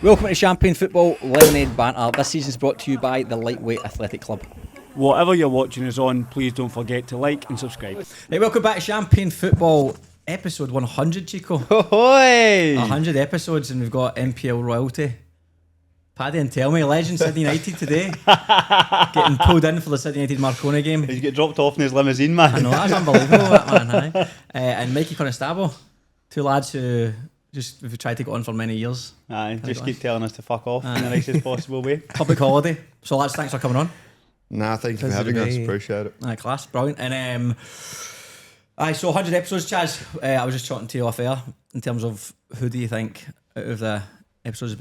Welcome to Champagne Football Lemonade Banter. This season is brought to you by the Lightweight Athletic Club. Whatever you're watching us on, please don't forget to like and subscribe. Right, welcome back to Champagne Football episode 100, Chico. Ahoy! 100 episodes and we've got NPL royalty. Paddy Antelmi, legend Sydney United today. Getting pulled in for the Sydney United Marconi game. He's get dropped off in his limousine, man. I know, that's unbelievable, that man. Aye. And Mikey Konestabo, two lads who we've tried to get on for many years. Aye, just keep telling us to fuck off in the nicest possible way. Public holiday. So lads, thanks for coming on. Nah, thank you for having us. Appreciate it. Aye, class, brilliant. And so 100 episodes, Chaz. I was just chatting to you off air in terms of who do you think out of the episodes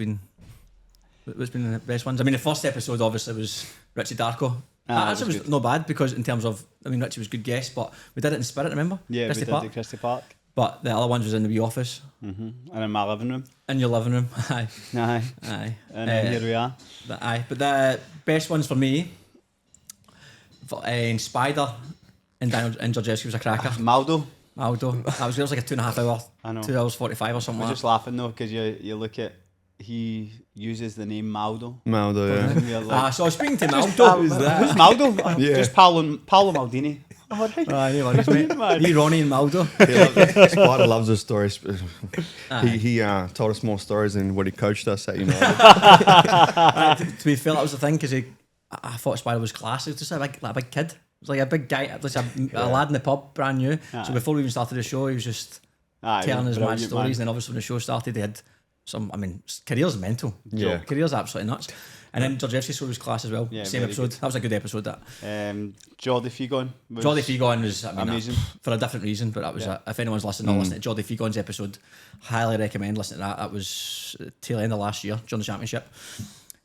what's been the best ones? I mean, the first episode obviously was Richie Darko. That was not bad because in terms of, I mean, Richie was a good guest, but we did it in spirit, remember? Yeah, Christie we did Park. the Christie Park. But the other ones was in the wee office. Mm-hmm. And in my living room. In your living room. Aye. Aye. Aye. And then here we are. Aye. But the best ones for me, Spider and Daniel and Georgievski was a cracker. Maldo. That was like a 2.5 hour. I know. 2 hours 45 or something. I'm like just laughing though because you look at, he uses the name Maldo. Maldo, yeah. And you're like, so I was speaking to Maldo. Who's Maldo? Yeah. Just Paolo Maldini. Oh, right. No worries, mate. Me, Ronnie and Maldo. Spider loves his stories. He told us more stories than what he coached us at United. To be fair, that was the thing because I thought Spider was class. He was just like a big kid. It was like a big guy, like a lad in the pub, brand new. So before we even started the show, he was just telling us mad stories. And then obviously when the show started, they had career's mental. Yeah. Career's absolutely nuts. And then Georgievski's show was class as well. Yeah, Same episode. good. That was a good episode, that. Jordi Figon. Jordi Figon was amazing. For a different reason, but that was if anyone's listening, listen to Jordi Figon's episode. Highly recommend listening to that. That was tail end of last year during the championship.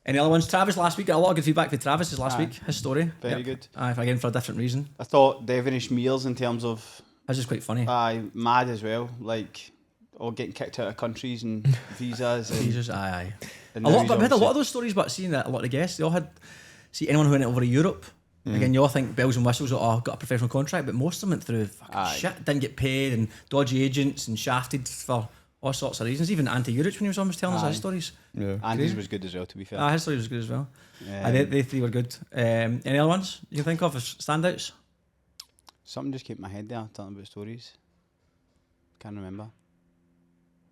Any other ones? Travis last week, got a lot of good feedback for Travis last week. His story. Very good. Again, for a different reason. I thought Devonish Mears in terms of... That's just quite funny. Mad as well. Like, getting kicked out of countries and visas. Visas, aye. And we had a lot of those stories, but seeing that a lot of the guests, they all had... See, anyone who went over to Europe, again, you all think bells and whistles, got a professional contract, but most of them went through fucking shit, didn't get paid, and dodgy agents, and shafted for all sorts of reasons. Even Ante Juric, when he was almost telling us his stories. Yeah. Andy's was good as well, to be fair. His story was good as well. They three were good. Any other ones you can think of as standouts? Something just came in my head there, talking about stories. Can't remember.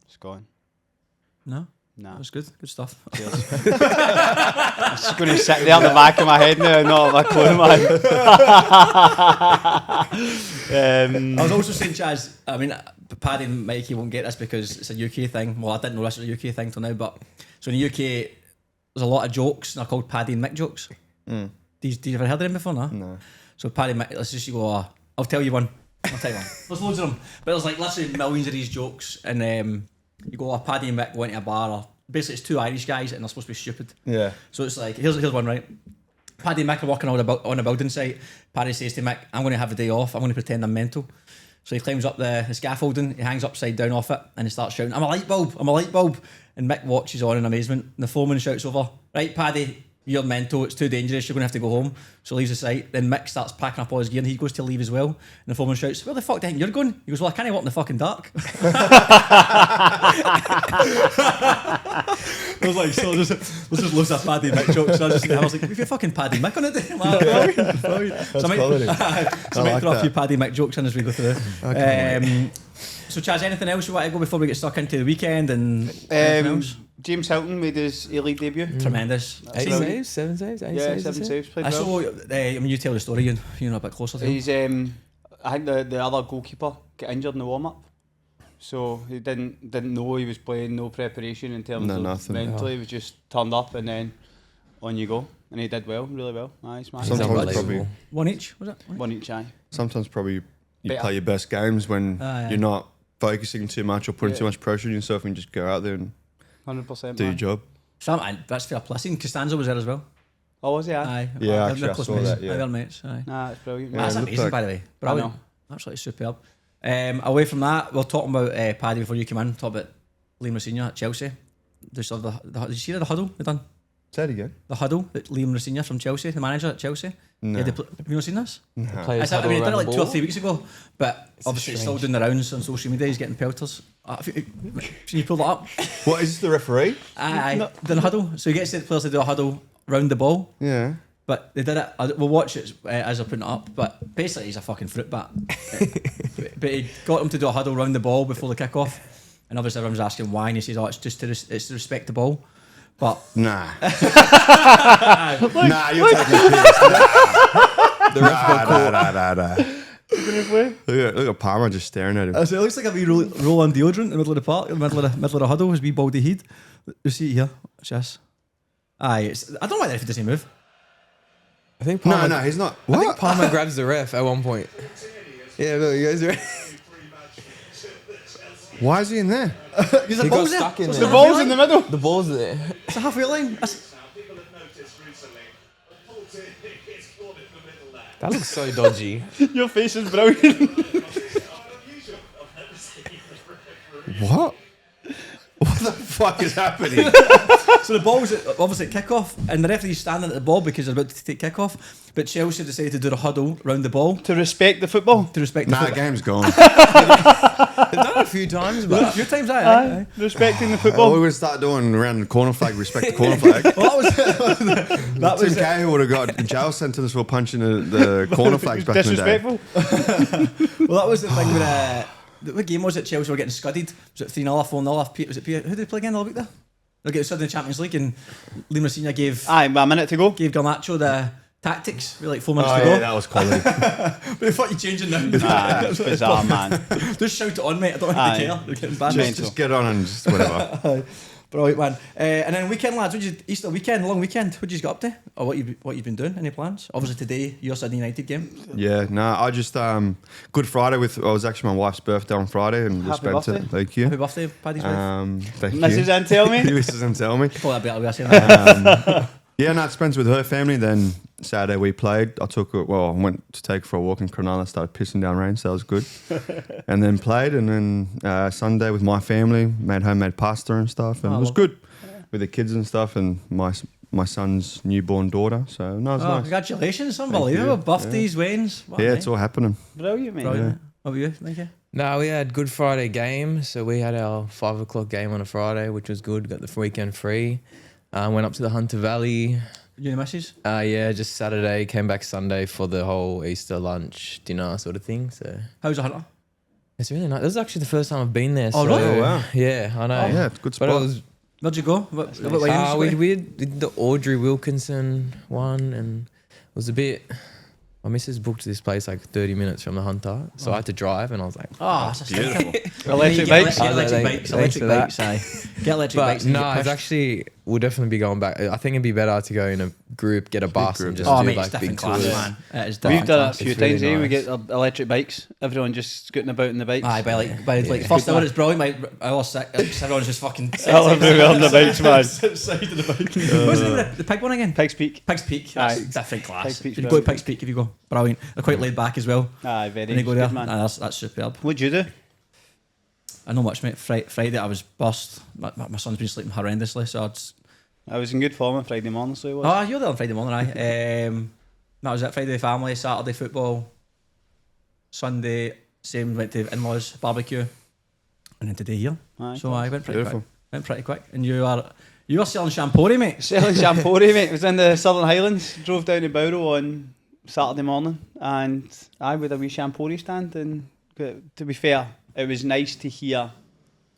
It's gone. No? Nah. That was good. Good stuff. Cheers. I'm just going to sit there in the back of my head now and not have my clue, man. I was also saying, Chaz, I mean, Paddy and Mikey won't get this because it's a UK thing. Well, I didn't know this was a UK thing till now, but so in the UK, there's a lot of jokes, and they're called Paddy and Mick jokes. Do you ever heard of them before, no? No. So Paddy and Mick, let's just go, I'll tell you one. There's loads of them. But there's like literally millions of these jokes, and you go, Paddy and Mick go into a bar, or basically it's two Irish guys and they're supposed to be stupid. Yeah. So it's like, here's one, right? Paddy and Mick are walking on a building site. Paddy says to Mick, I'm going to have a day off. I'm going to pretend I'm mental. So he climbs up the scaffolding, he hangs upside down off it, and he starts shouting, I'm a light bulb. And Mick watches on in amazement. And the foreman shouts over, right, Paddy, you're mental, it's too dangerous, you're going to have to go home. So he leaves the site. Then Mick starts packing up all his gear and he goes to leave as well. And the foreman shouts, where the fuck do you think you're going? He goes, well, I can't walk in the fucking dark. I was like, so there's just loads of Paddy Mick jokes. So I was like, if you're fucking Paddy Mick on it, That's so I might throw a few Paddy Mick jokes in as we go through. So Chaz, anything else you want to go before we get stuck into the weekend and anything else? James Hilton made his A-League debut. Tremendous. 7 saves. Yeah, 7 saves. Played I well. saw. I mean, you tell the story. You know a bit closer to him. He's I think the other goalkeeper got injured in the warm-up, so he didn't know he was playing. No preparation in terms of nothing. mentally. He was just turned up and then on you go, and he did well, really well. Nice man. Sometimes probably One each, was it? One each eye. Sometimes probably you Better. play your best games when yeah. you're not focusing too much or putting too much pressure on yourself and just go out there and 100%. do your job. That's fair play. Costanzo was there as well. Oh, was he? Aye. Yeah, They're actually, I close saw mates. that, yeah. They're mates. Aye. Nah, it's brilliant. Yeah, That's it looked amazing, like- by the way. Brilliant. Absolutely superb. Away from that, we're talking about Paddy before you came in. Talk about Liam Rossinha at Chelsea. Did you see the Huddle they done? Say it again. The Huddle that Liam Rosinha from Chelsea, the manager at Chelsea. No. Have you not seen this? No. Players I mean, he did it huddle like around 2 or the 3 weeks ago, but obviously it's still doing the rounds on social media. He's getting pelters. Can you pull that up? What is this, the referee? Aye, the Huddle. So he gets the players to do a huddle round the ball. Yeah. But they did it. We'll watch it as I put it up. But basically, he's a fucking fruit bat. But he got him to do a huddle round the ball before the kick-off. And obviously, everyone's asking why. And he says, "Oh, it's just it's to respect the ball." But Nah. Nah, you're taking the piss. Nah. Look at Palmer just staring at him. so it looks like a wee roll on deodorant in the middle of the park, in the middle of the huddle, his wee baldy head. You see it here, Chaz. Aye, I don't know why the ref doesn't move. I think Palmer, No, he's not. I think What? Palmer grabs the ref at one point. Yeah, look, you guys are. Why is he in there? Because He got stuck in The there. ball's in the middle. The ball's there. It's a halfway line. That looks so dodgy. Your face is brilliant. What? What the fuck is happening? So the ball was obviously at kick-off, and the referee's standing at the ball because they're about to take kick-off. But Chelsea decided to do the huddle round the ball To respect the football. to respect the Nah, the football. game's gone. They've done it a few times, A but few times, aye. Respecting the Oh, football. we're going to start doing around the corner flag, respect the corner flag. Well, that was Tim Cahill would have got a jail sentence for punching the corner flags back in the day. Disrespectful. Well, that was the thing with what game was it? Chelsea were getting scudded. Was it 3-0, 4-0? Was it PIA? Who did they play again the other week there? They were getting scudded in the Champions League, and Liam Rosinha gave Aye, a minute to go. Garnacho the tactics with like 4 minutes Oh, to yeah, go. that was quality. But they thought you changing now. Nah, it's bizarre, man. Just shout it on, mate. I don't Aye. really care. They're getting bad. just get on and just whatever. Brilliant, man. And then weekend, lads. Easter weekend, long weekend. What did you get up to? Or what you've been doing? Any plans? Obviously today, your Sydney United game. Yeah, no, I just Good Friday it was actually my wife's birthday on Friday, and we Happy spent birthday. it. Thank you. Happy birthday, Paddy's wife. Thank Mrs. you. Antelmi. Mrs. Antelmi. Thought that'd be saying that. Yeah, no, it spends with her family. Then Saturday we played. I went to take her for a walk in Cronulla. Started pissing down rain, so that was good. And then played, and then Sunday with my family made homemade pasta and stuff, and it was good with the kids and stuff, and my son's newborn daughter. So no, it was Oh, nice. congratulations! Unbelievable. Birthdays, Wayne's. What a Yeah, night. it's all happening. Brilliant, mate. Brilliant. What about you? Thank you. no, we had Good Friday game, so we had our 5 o'clock game on a Friday, which was good. Got the weekend free. Went up to the Hunter Valley. You and the missus? Yeah, just Saturday. Came back Sunday for the whole Easter lunch, dinner sort of thing. So How's the Hunter? it's really nice. This is actually the first time I've been there. Oh, so, really? Oh, wow. Yeah, I know. Yeah, it's a good But spot. it was. Where'd you go? What Williams? We did the Audrey Wilkinson one, and it was a bit. My missus booked this place like 30 minutes from the Hunter, so I had to drive, and I was like, Oh, that's a beautiful. Electric bikes. Get electric Thanks bikes. for Electric that. bikes. Aye. Get electric but bikes. and no, get it's pushed. actually we'll definitely be going back. I think it'd be better to go in a group, get a bus, group, and just Oh, do mate, like it's different big class, tours. man. It is We've different done it a class. few It's really times, We nice. get electric bikes. Everyone just scooting about in the bikes. Aye, by like first hour it's brilliant. Mate, hour six, everyone's just fucking. All everywhere on the bikes, man. Outside of the bike. What's the name of the pig one again? Pig's Peak. Pig's Peak. That's Aye. different class. Pig's Peak's You go to brilliant. Pig's Peak if you go. Brilliant. They're quite laid back as well. Aye, very When you go there, good, man. that's superb. What'd you do? I know much, mate. Friday I was burst. My son's been sleeping horrendously, so I was in good form on Friday morning, so I was. Oh, you're there on Friday morning, aye. That was it. Friday family, Saturday football, Sunday same went to in-laws barbecue, and then today here. Aye, So I went pretty Beautiful. quick. Went pretty quick, and you are selling Champagne, mate. Selling Champagne, mate. Was in the Southern Highlands. Drove down to Bowral on Saturday morning, and I with a wee Champagne stand. And to be fair, it was nice to hear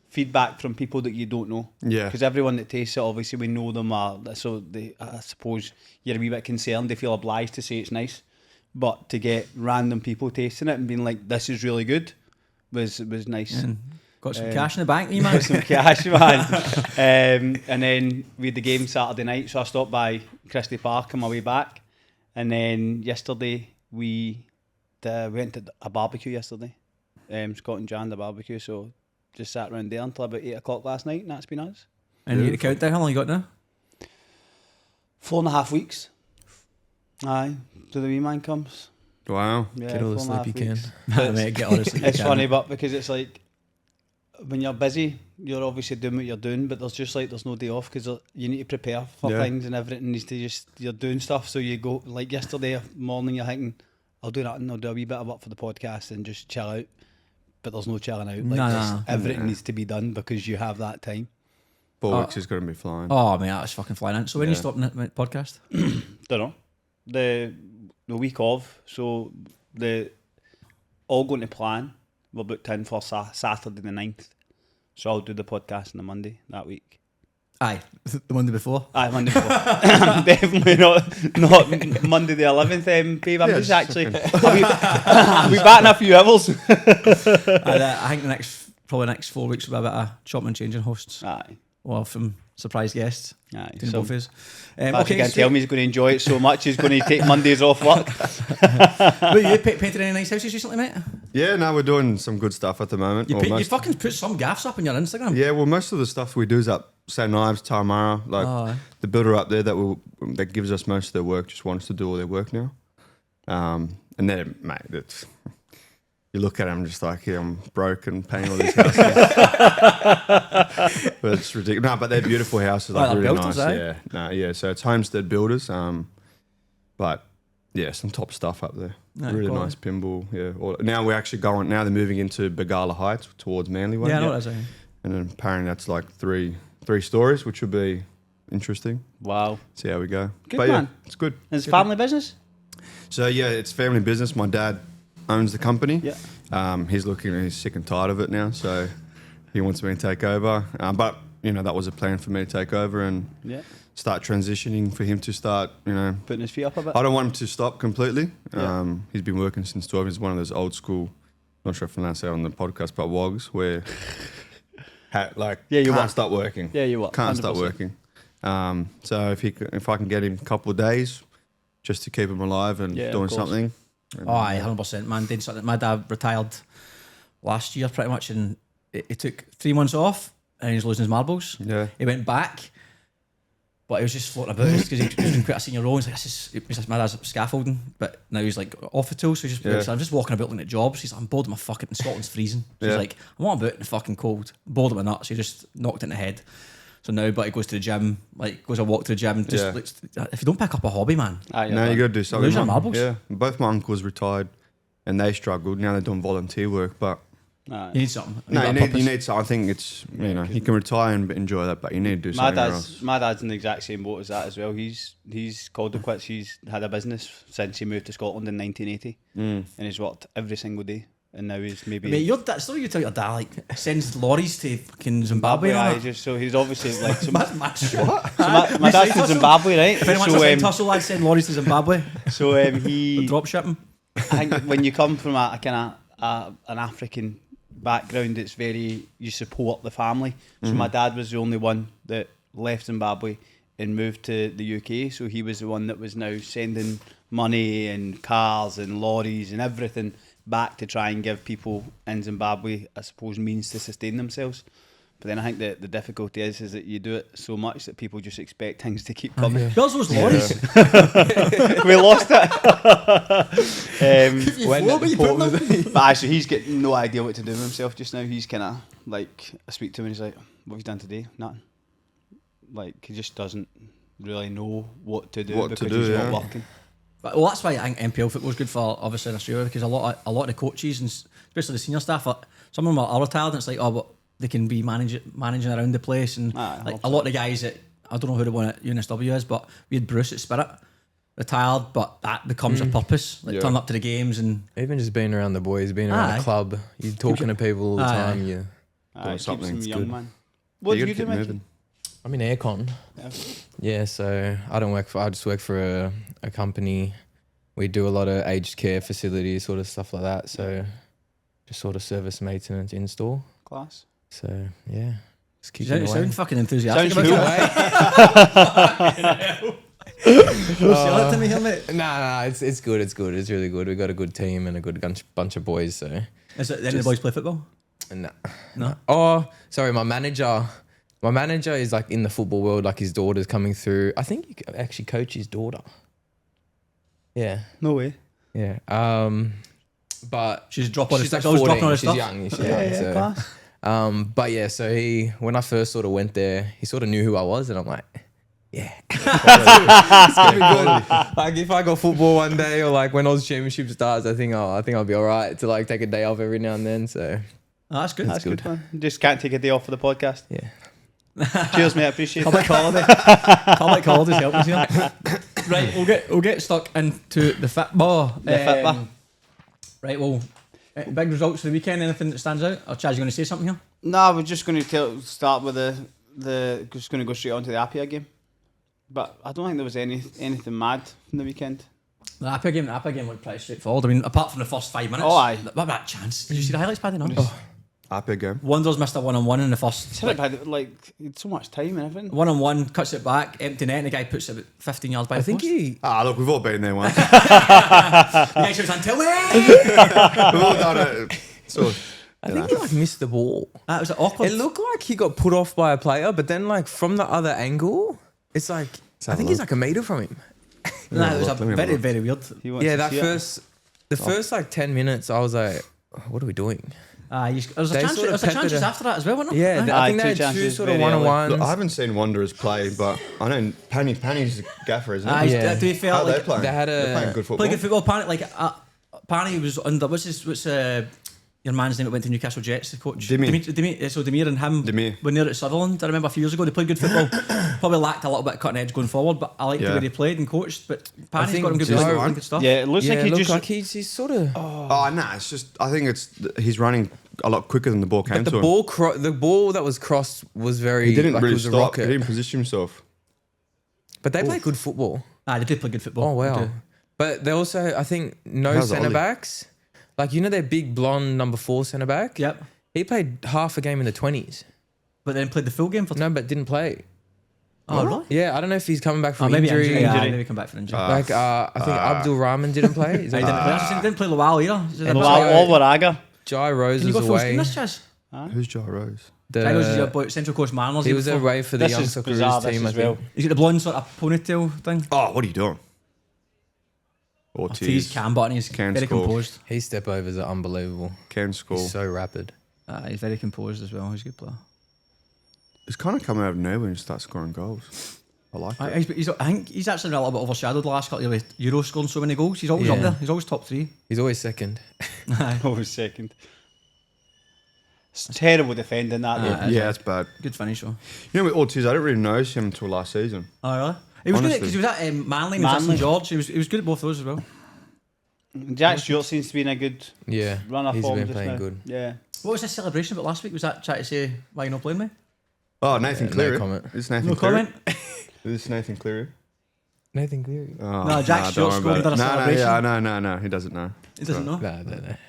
feedback from people that you don't know. Yeah. Because everyone that tastes it, obviously we know them. So I suppose you're a wee bit concerned. They feel obliged to say it's nice, but to get random people tasting it and being like, "This is really good," was nice. And got some cash in the bank, you man. Got some cash, man. And then we had the game Saturday night, so I stopped by Christie Park on my way back. And then yesterday we went to a barbecue yesterday. Scott and Jan, the barbecue, so just sat around there until about 8 o'clock last night, and that's been us. And you get the countdown. How long you got now? 4.5 weeks. Aye, till the wee man comes. Wow. Yeah, Get all the 4.5 sleep you can. weeks. Mate, get honestly. It's funny, but because it's like when you're busy, you're obviously doing what you're doing, but there's no day off because you need to prepare for things and everything needs to you're doing stuff. So you go, like yesterday morning, you're thinking, I'll do that and I'll do a wee bit of work for the podcast and just chill out. But there's no chilling out. Like everything needs to be done because you have that time. 4 weeks is going to be flying. Oh, man, that's fucking flying in. So when are you stopping the podcast? Don't know. The week of, so all going to plan. We're booked in for Saturday the 9th. So I'll do the podcast on the Monday that week. Aye, the Monday before. Aye, Monday before. Definitely not Monday the 11th, babe. I'm just actually... I'll be batting a few hours. I think the next 4 weeks will be a bit of chopping and changing hosts. Aye. Well, from surprise guests. Aye. Doing both is. Patrick Antelmi he's going to enjoy it so much he's going to take Mondays off work. But you painted any nice houses recently, mate? Yeah, no, we're doing some good stuff at the moment. You fucking put some gaffs up on your Instagram. Yeah, well, most of the stuff we do is up St. Ives, Tarmara, like the builder up there that gives us most of their work just wants to do all their work now. And then, mate, you look at them just like, yeah, I'm broke and paying all these houses. But it's ridiculous. No, but they're beautiful houses, like really nice. Yeah, so it's homestead builders. But yeah, some top stuff up there. Really nice pinball. Yeah. Now they're moving into Begala Heights towards Manly Way. Yeah, I know what I'm saying. And then apparently that's like three stories, which will be interesting. Wow. See how we go. Good, man. Yeah, it's good. It's family business? So yeah, it's family business. My dad owns the company. Yeah. He's sick and tired of it now, so he wants me to take over. But that was a plan for me to take over and start transitioning for him to start, putting his feet up a bit. I don't want him to stop completely. He's been working since 12. He's one of those old school, not sure if I'm allowed to say on the podcast, but wogs where can't stop working. Yeah, you what? Can't 100%. stop working. So if I can get him a couple of days just to keep him alive and doing something. Aye, 100%, man. Doing something. My dad retired last year pretty much, and he took 3 months off and he's losing his marbles. Yeah. He went back, but he was just floating about because he was in quite a senior role. He's like, my dad's scaffolding, but now he's like off the tools. So I'm just walking about looking at jobs. He's like, I'm bored of my fucking, Scotland's freezing. So he's like, I want about in the fucking cold. I'm bored of my nuts. He just knocked it in the head. So now, but he goes to the gym, goes a walk to the gym. If you don't pick up a hobby, man. You got to do something. Lose your marbles. Yeah. Both my uncles retired and they struggled. Now they're doing volunteer work, but you need something. You need something. I think it's, you can retire and enjoy that, but you need to do something else. My dad's in the exact same boat as that as well. He's called it quits. He's had a business since he moved to Scotland in 1980 and he's worked every single day. And now he's maybe... Mate, your dad, story you tell your dad, sends lorries to fucking Zimbabwe. So he's obviously like... So my dad's in Zimbabwe, right? If anyone's a side hustle, I send lorries to Zimbabwe. So he... Drop shipping. I think when you come from a kind of an African background, it's very... You support the family. So my dad was the only one that left Zimbabwe and moved to the UK. So he was the one that was now sending money and cars and lorries and everything back to try and give people in Zimbabwe, I suppose, means to sustain themselves. But then I think that the difficulty is that you do it so much that people just expect things to keep coming. Where's those lorries? We lost it. But actually, he's got no idea what to do with himself just now. He's kind of like, I speak to him and he's like, what have you done today? Nothing. Like, he just doesn't really know what to do because he's not working. Well, that's why I think NPL football is good for obviously in Australia, because a lot of the coaches and especially the senior staff, some of them are retired, and it's like, but they can be managing around the place, and a lot of the guys that, I don't know who the one at NSW is, but we had Bruce at Spirit retired, but that becomes a purpose, turn up to the games and even just being around the boys, being around the club, you're talking to people all the time. Doing something. Young good. Man. What do you do, Mikey? I'm in aircon. Yeah, so I just work for a company. We do a lot of aged care facilities, sort of stuff like that. So just sort of service maintenance install. Class. So yeah, just keep you sound fucking enthusiastic about it. To me here, mate. Nah, it's good. It's really good. We got a good team and a good bunch of boys. So is it any of the boys play football? No. Oh, sorry, my manager. My manager is like in the football world, like his daughter's coming through. I think you can actually coach his daughter. Yeah. No way. Yeah. But she's dropping her stuff. Like 14. Dropping her she's stuff. young. Class. But yeah, so when I first sort of went there, he sort of knew who I was, and I'm like, yeah, it's gonna be good. Like if I got football one day, or like when Oz Championship starts, I think I'll be all right to like take a day off every now and then. So Oh, that's good. That's good, man. Just can't take a day off for the podcast. yeah, Cheers, mate. I appreciate it. Public holidays help us here. Right, we'll get stuck into the football. Right, well, big results for the weekend. Anything that stands out? Or Chaz, you going to say something here? No, we're just going to start with the just going to go straight on to the APIA game. But I don't think there was anything mad from the weekend. The APIA game looked pretty straightforward. I mean, apart from the first 5 minutes. Oh, aye. What about that chance? Did you see the highlights, Paddy? No. Happy game. Wanderers missed a one-on-one in the first. It's like he had so much time and everything. One-on-one, cuts it back, empty net, and the guy puts it about 15 yards by I the think post. Look, we've all been there once. The guy shouts, Antelmi! We've all done it. So, I think he like missed the ball. That was awkward. It looked like he got put off by a player, but then like from the other angle, it's like I think he's like a meter from him. No, it was Let me have a very, look. very weird. He wants Yeah, to that see it. the first like 10 minutes, I was like, what are we doing? There was They a chance, sort of peppered chances a- after that as well, wasn't there? Yeah, I think two they had two chances sort of very early. one-on-ones. Look, I haven't seen Wanderers play, but I know Panny's the gaffer, isn't Aye, he? Yeah. to be fair, How are they like, playing? they had They're playing good football. play good football. Panny was under. What's your man's name that went to Newcastle Jets? The coach. Demir. So Demir and him Demir. were near at Sutherland. I remember a few years ago they played good football. Probably lacked a little bit of cutting edge going forward, but I liked the way they played and coached. But Panny's think got him good, just- playing good stuff. Yeah, it looks Yeah, like he looked just. like he's sort of. Oh, nah, it's just, I think he's running a lot quicker than the ball came But to the him. the ball that was crossed was very. He didn't like really it was a stop. rocket. He didn't position himself. But they play good football. They did play good football. Oh They wow! do. But they also, I think, no How's centre Ollie? backs. Like their big blonde number 4 centre back. Yep. He played half a game in the 20s. But then played the full game for. No, but didn't play. Oh really? Yeah, I don't know if he's coming back from Maybe injury. injury. Yeah, maybe come back for injury. Like I think Abdul Rahman didn't play. Is He that didn't play. He didn't play Lowell either. And All Waraga. Jai Rose Can you go was full away. screen this, Chaz? Who's Joe Rose? Guy was your boy, Central Coast Mariners. He was away for the This Young is Socceroos bizarre, this team, I as well. think. He's got the blonde sort of ponytail thing. Oh, what are you doing? Ortiz. He's cam button. He's Can very score. composed. His step overs are unbelievable. Can score. He's so rapid. He's very composed as well. He's a good player. It's kind of coming out of nowhere when you start scoring goals. I like it. I think he's actually been a little bit overshadowed the last couple of years. Euro scoring so many goals. He's always Yeah. up there. He's always top 3. He's always second. Oh, second. It's terrible defending that. Yeah, it's bad. Good finish, though. You know, with Ortiz, I didn't really notice him until last season. Oh, really? He was good Honestly. because he was at Manly and he was at Manly. St George. He was good at both those as well. Jack Stewart seems to be in a good Yeah, run of he's form been just playing now. good. Yeah. What was this celebration about last week? Was that trying to say why you're not playing me? Oh, Nathan no Cleary. comment. It's Nathan No Cleary. comment? Is this Nathan Cleary? Nathan Cleary. Oh, No, Jack nah, Stewart's don't worry going about to it. a celebration. No, he doesn't know. He doesn't know.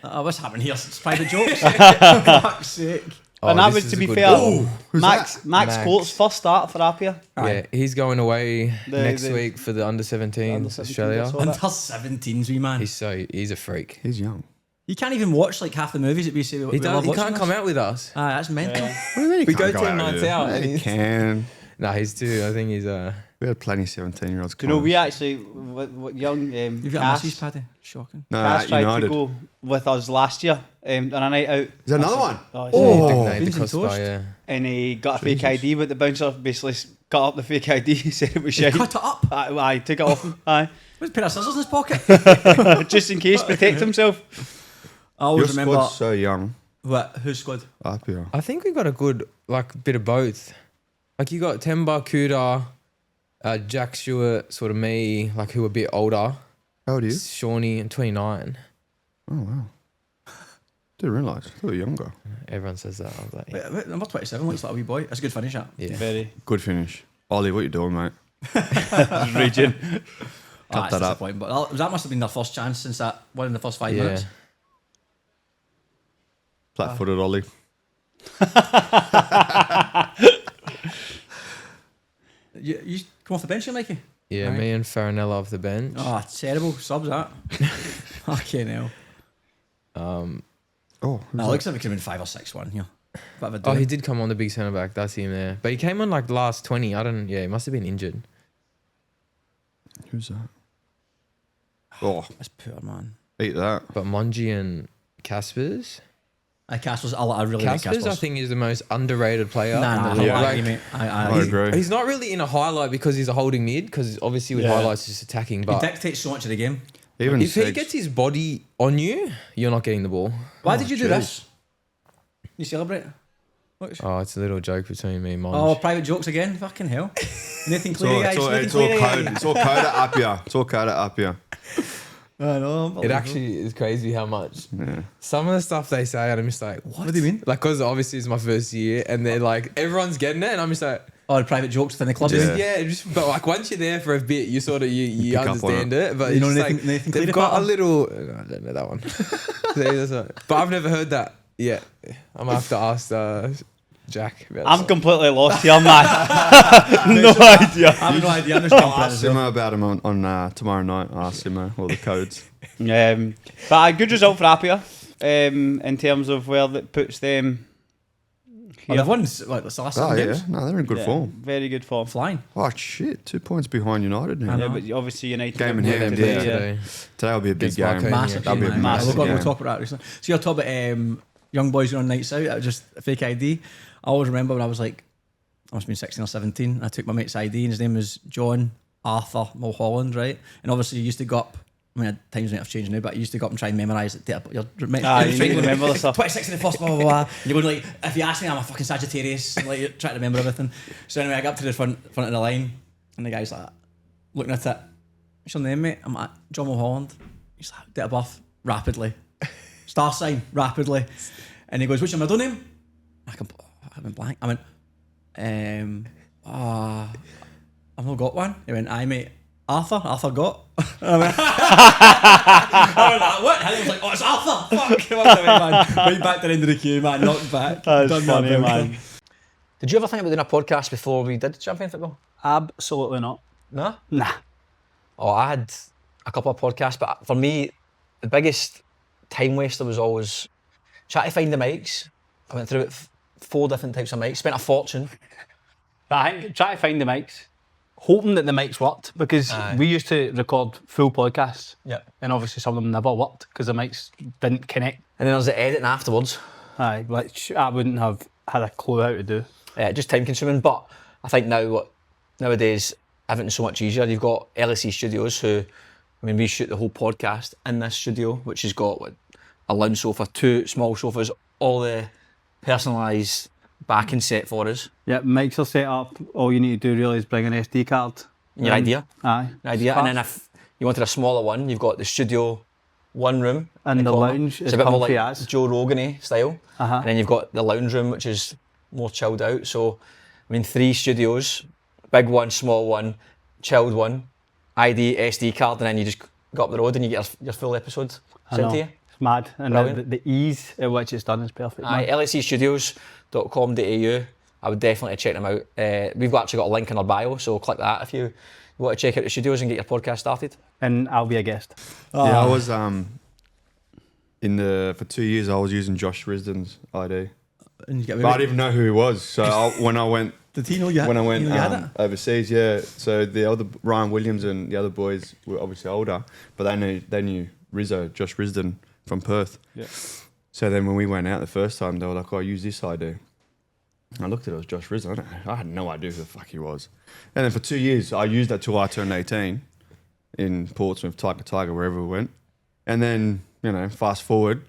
No. What's happening here? It's private jokes. For fuck's sake. Oh, and that this was, is to a be good fair, goal. Max Max. Court's first start for Apia. Yeah, he's going away next the- week for the under 17s under 17s, Australia. I saw Under that. 17s, wee man. He's a freak. He's young. You can't even watch like half the movies that we say. He can't come out with us. That's mental. Yeah. What do you mean he We can't go go 10 out nights with you? out Yeah, and he he's- can. Nah, he's too. I think he's We had plenty of 17-year-olds. Do you know, we actually, what young You've got a Cass, message, Paddy. Shocking. No, Cass at tried United. to go with us last year on a night out. Is there another one? Oh, the beans and crossbar, toast. yeah. and he got a fake ID, but the bouncer basically cut up the fake ID. He said it was shit. Cut it up. I took it off him. Aye. Where's a pair of scissors in his pocket? Just in case, protect himself. I always Your remember. squad's so young. What? Whose squad? APIA. I think we got a good bit of both. Like you got Temba, Kuda, Jack Stewart, sort of me, like who are a bit older. How old are you? Shawnee and 29. Oh, wow. Didn't realise. I thought you were younger. Everyone says that. I was like, Wait, number 27 looks like a wee boy. That's a good finish, that. yeah. Very. Good finish. Ollie, what you doing, mate? Raging. Cut that up. But that must have been their first chance since that one in the first 5 Yeah. minutes. Flat-footed Ollie. You come off the bench here, Mikey? Yeah, Right. me and Farinella off the bench. Oh, terrible. Subs that. Fucking hell. Oh, No, it looks like it could have been 5 or 6-1 here. Bit of a Oh, he doing. did come on the big centre back. That's him there. But he came on like last 20. He must have been injured. who's that? Oh, That's poor, man. eat that. But Monji and Caspers, Casper's I really like Casper's, Casper's. I think, is the most underrated player. Nah, Yeah. like, mate. I agree. He's not really in a highlight because he's a holding mid, because obviously with highlights he's just attacking. He But dictates so much of the game. Even if he Segs. gets his body on you, you're not getting the ball. Why did you do jeez. this? You celebrate? Oh, it's a little joke between me and Monge. Oh, private jokes again? Fucking hell. Nathan It's Cleary, all, guys. it's all, Nathan it's all Cleary. code. It's all code at APIA. It's all code at APIA. I know. It actually is crazy how much Yeah. some of the stuff they say, and I'm just like, What do you mean? like, because obviously it's my first year, and they're like, everyone's getting it, and I'm just like, Oh, the private jokes within the club. Yeah. but like once you're there for a bit, you sort of you pick up on understand it. But You know it's just Nathan- like, Nathan they've Cleary got part? a little. I don't know that one. See, that's right. But I've never heard that yet. I'm gonna have to ask Jack. About I'm that. completely lost here, man. No idea. I have no idea. I'm just I'll jumping in ask as well. Simo about him on tomorrow night. I'll ask Simo all the codes. But a good result for Apia in terms of where that puts them. Oh, Here. they've won like the last Oh, 7 yeah. games. No, they're in good Yeah, form. Very good form. Flying. Oh, shit. 2 points behind United now. I know. Yeah, but obviously United Game in have hand, today, yeah. Today. Today will be a big Against game. Marconi. Massive That'll game, be a man. massive We'll game. talk about that recently. So you're talking about young boys going on nights out. That was just a fake ID. I always remember when I was like, I must have been 16 or 17. I took my mate's ID and his name was John Arthur Mulholland, right? And obviously you used to go up. I mean, times might have changed now, but you used to go up and try and memorise it. You remember the stuff. 26 in the first, blah, blah, blah. And you're going like, if you ask me, I'm a fucking Sagittarius. And, like, you're trying to remember everything. So anyway, I got up to the front of the line, and the guy's like, looking at it. What's your name, mate? I'm like, John Mulholland. He's like, date of birth, rapidly. Star sign, rapidly. And he goes, what's your middle name? I went blank. I went, I've not got one. He went, aye, mate. Arthur got. I went, like, what? And he was like, oh, it's Arthur. Fuck. Right back to the end of the queue, man. Knocked back. That's Done funny, that, man. Did you ever think about doing a podcast before we did Champagne Football? Absolutely not. No? Nah. Oh, I had a couple of podcasts, but for me, the biggest time waster was always trying to find the mics. I went through it 4 different types of mics, spent a fortune. But I think try to find the mics, hoping that the mics worked, because we used to record full podcasts. Yeah. And obviously some of them never worked because the mics didn't connect. And then there's the editing afterwards. Aye, which I wouldn't have had a clue how to do. Just time consuming, but I think nowadays everything's so much easier. You've got LSE Studios who, I mean, we shoot the whole podcast in this studio, which has got a lounge sofa, 2 small sofas, all the personalised backing set for us. Yeah, mics are set up. All you need to do really is bring an SD card. Your idea. Aye. And then if you wanted a smaller one, you've got the studio one room And in the corner. lounge It's is a bit more comfy like as. Joe Rogan-y style. Uh-huh. And then you've got the lounge room, which is more chilled out. So, I mean, 3 studios, big one, small one, chilled one, ID, SD card, and then you just go up the road and you get your full episode sent to you. It's mad. And Brilliant. the ease at which it's done is perfect. Aye, man. lsestudios.com.au. I would definitely check them out. We've actually got a link in our bio, so click that if you want to check out the studios and get your podcast started. And I'll be a guest. Yeah, I was for 2 years I was using Josh Risden's ID, And you get but I didn't even know who he was. So when I went Did he know you had, when I went you had it? overseas, yeah. So the other Ryan Williams and the other boys were obviously older, but they knew Josh Risden from Perth. Yeah. So then when we went out the first time, they were like, "Oh, use this ID." And I looked at it, it was Josh Risden. I had no idea who the fuck he was. And then for 2 years, I used that till I turned 18 in Portsmouth, Tiger, wherever we went. And then, fast forward,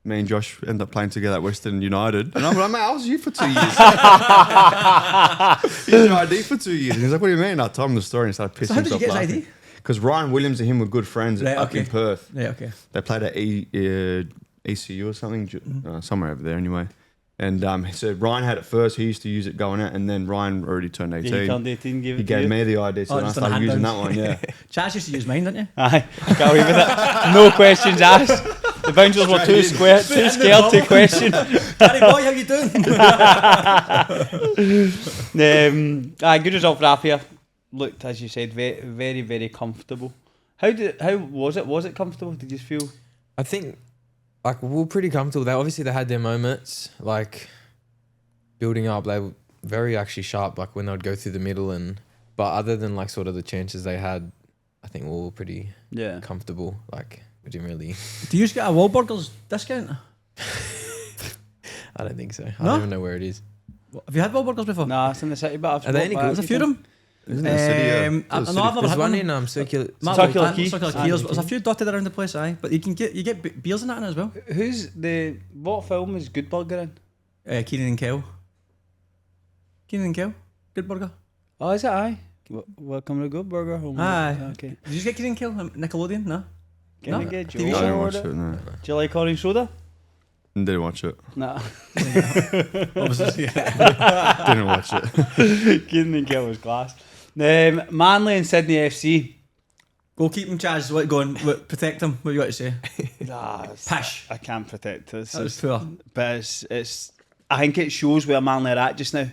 me and Josh ended up playing together at Western United. And I'm like, mate, I was you for 2 years. He had your ID for 2 years. And he's like, what do you mean? I told him the story and he started pissing So how did you himself get his laughing. ID? Because Ryan Williams and him were good friends Right, up in okay. Perth. Yeah, okay. They played at ECU or something, somewhere over there anyway. And so Ryan had it first. He used to use it going out, and then Ryan already turned 18. Yeah, you turned 18, give it He to gave you. me the ID, so Oh, then I just on the started using that hand one. Yeah. Chaz used to use mine, didn't you? Aye, got away with it. No questions asked. The bouncers were too scared to question. Danny boy, how you doing? Good result for Apia. Looked, as you said, very, very, very comfortable. How was it? Was it comfortable? Did you feel? I think we were pretty comfortable. They had their moments, like building up. They were very actually sharp, like when they would go through the middle but other than like sort of the chances they had, I think we were pretty comfortable. Like we didn't really. Do you get a Wahlburgers discount? I don't think so. I No? don't even know where it is. Have you had Wahlburgers before? Nah, it's in the city, but I've Are they any walked good? There's a back few of them. Isn't it a city? Yeah. No, I've never There's had one one. in Circular. Circular Quay. Circular Quay. There's a few dotted around the place, aye. But you get beers in that in it as well. What film is Good Burger in? Keenan and Kel. Keenan and Kel. Good burger. Oh, is it? Aye. Welcome to Good Burger. Oh, Aye. Okay. Did you get Keenan and Kel? Nickelodeon? No. Can I No? get TV you I didn't order? watch it. No. Do you like orange soda? Didn't watch it. Nah. Obviously, Didn't watch it. Keenan and Kel was class. Manly and Sydney FC. Go keep him, Chaz. What going? What, protect him. What you got to say? Nah, Pish. I can't protect this. That was poor. But it's. I think it shows where Manly are at just now,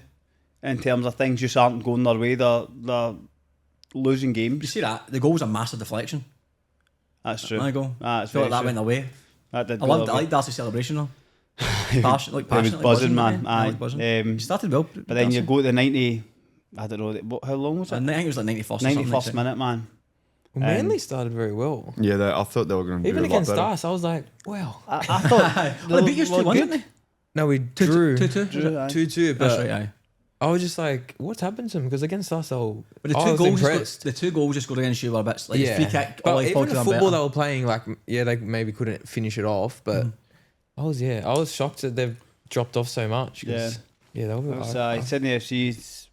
in terms of things just aren't going their way. They're losing You games. see that? The goal was a massive deflection. That's true. My goal. That's I feel like very that true. went away. That did I go loved. I away. liked Darcy's celebration though. It Passion, like passion. was buzzing, man. I Aye. was buzzing. Um, He started well. But then you go to the 90. I don't know. How long was I it? think it was like 91st. or something 91st like minute, man. Well, Manly started very well. Yeah, I thought they were going to do Even a lot against better. us, I was like, wow. I thought that. Well, they beat us 2-1, didn't they? No, we drew 2-2. 2-2, but That's right. Aye. I was just like, what's happened to them? Because against us, But the I two was goals, impressed. the two goals just go against you were a bit like Yeah. free kick. But Ollie even Poulter the done football better. they were playing, like, yeah, they maybe couldn't finish it off, but I was shocked that they've dropped off so much. 'Cause, yeah, they were. Sydney FC.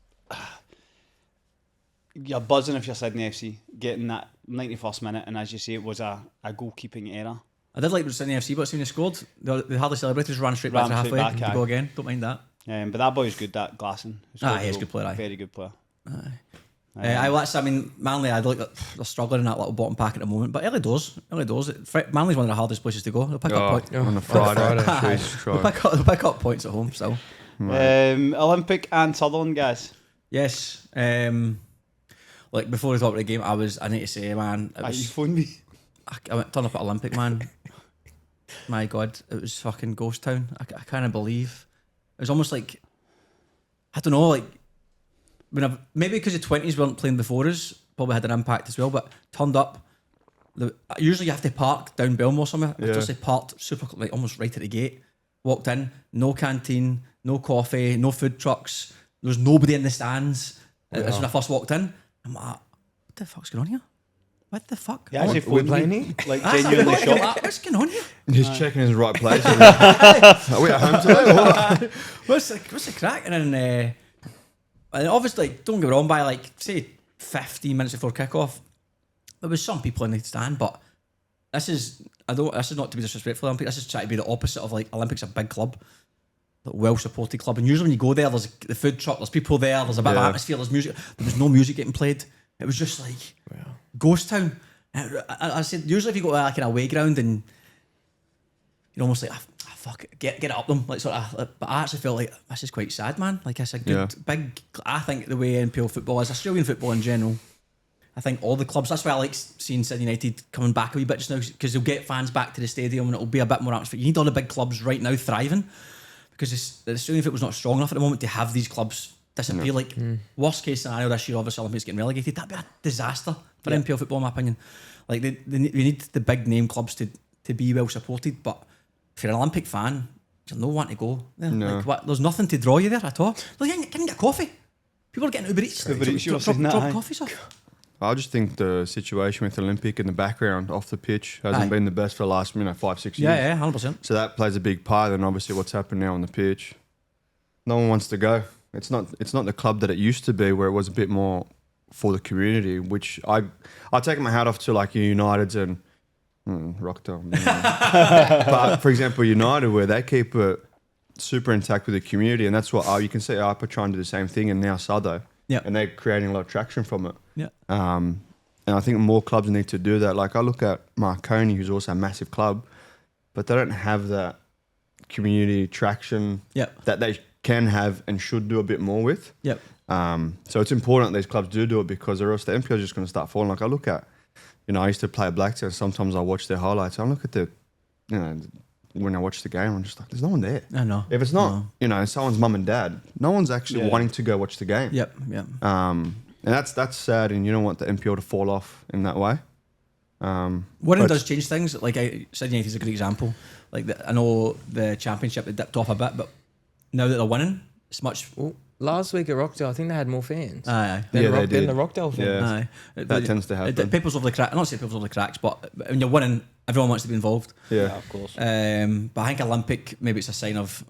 You're buzzing if you're Sydney FC getting that 91st minute, and as you say, it was a goalkeeping error. I did like Sydney FC, but when they scored, they hardly celebrated. Just ran straight Ran back to straight halfway back, to go aye. again. Don't mind that. But that boy's good, that Glasson. He's a good player. Aye. Very good player. I mean, Manly, I look, they're struggling in that little bottom pack at the moment, but early doors. Manly's one of the hardest places to go. They'll pick up points. On a Friday. Aye. Jesus They'll Christ. pick up points at home. So Olympic and Sutherland, guys. yes, like before we talk about the game, I need to say, man, it You was, phoned me. I went turned up at Olympic, man. My God, it was fucking ghost town. I can't believe it was almost like, I don't know, like maybe because the 20s weren't playing before us, probably had an impact as well. But turned up, usually you have to park down Belmore somewhere. I just parked super like almost right at the gate. Walked in, no canteen, no coffee, no food trucks. There was nobody in the stands. That's when I first walked in. I'm like, what the fuck's going on here? What the fuck? Yeah, actually Are we phoned playing me. here? Like That's genuinely what I'm shocked. like, what's going on here? He's checking his right place. Are we at home today? Or what? What's the crack? And then obviously, don't get me wrong, by like say 15 minutes before kickoff, there was some people in the stand, but this is not to be disrespectful to Olympic. This is trying to be the opposite of like Olympic's a big club, like well supported club, and usually when you go there, there's the food truck, there's people there, there's a bit of atmosphere, there's music. There was no music getting played. It was just like ghost town. And I said usually if you go to like an away ground and you're almost like fuck it, get it up them, like sort of. But I actually felt like this is quite sad, man. Like it's a good big. I think the way NPL football is, Australian football in general, I think all the clubs. That's why I like seeing Sydney United coming back a wee bit just now, because they'll get fans back to the stadium and it'll be a bit more atmosphere. You need all the big clubs right now thriving, because the Australian football's not strong enough at the moment to have these clubs disappear. Like worst case scenario this year, obviously Olympics getting relegated. That'd be a disaster for NPL football, in my opinion. Like we need the big name clubs to be well supported, but if you're an Olympic fan, there's no one to go there. No. Like, there's nothing to draw you there at all. Like, you can get coffee. People are getting Uber Eats. Uber Eats, you were drop saying that, aye. coffees off. I just think the situation with Olympic in the background off the pitch hasn't been the best for the last 5-6 years. Yeah, 100%. So that plays a big part, and obviously what's happened now on the pitch. No one wants to go. It's not the club that it used to be, where it was a bit more for the community. Which I take my hat off to, like United's and Rockdale. But for example, United, where they keep it super intact with the community, and that's what you can see APA trying to do the same thing, and now Southo. Yeah. And they're creating a lot of traction from it. Yeah. And I think more clubs need to do that. Like I look at Marconi, who's also a massive club, but they don't have that community traction that they can have and should do a bit more with. Yep. So it's important that these clubs do it, because or else the NPL is just going to start falling. Like I look at, I used to play at Blacktown. Sometimes I watch their highlights. I look at when I watch the game, I'm just like, there's no one there. I know. If it's not, someone's mum and dad, no one's actually wanting to go watch the game. Yep. And that's sad, and you don't want the NPL to fall off in that way. Winning does change things. Like Sydney United is a great example. Like I know the championship it dipped off a bit, but now that they're winning, it's much. Well, last week at Rockdale, I think they had more fans. Aye. Than Yeah, the they than did. the Rockdale fans. Yeah. Aye. That tends to happen. People's over the cracks. Not say people's over the cracks, but when you're winning, everyone wants to be involved. Yeah. of course. But I think Olympic, maybe it's a sign of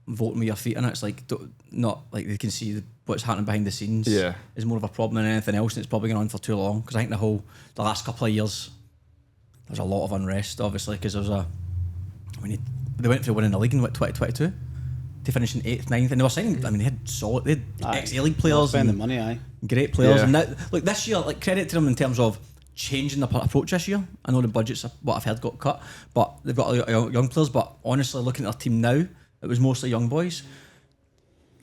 voting with your feet in it. It's like not like they can see what's happening behind the scenes. Yeah. Is more of a problem than anything else, and it's probably going on for too long. Because I think the last couple of years, there's a lot of unrest, obviously, because there was they went for winning the league in 2022 to finish in 8th, 9th, and they were signing. I mean, they had ex-A League players, Spending and money, aye. great players. Yeah. And look, this year, like credit to them in terms of changing the approach this year. I know the budgets, what I've heard, got cut, but they've got young players. But honestly, looking at their team now, it was mostly young boys.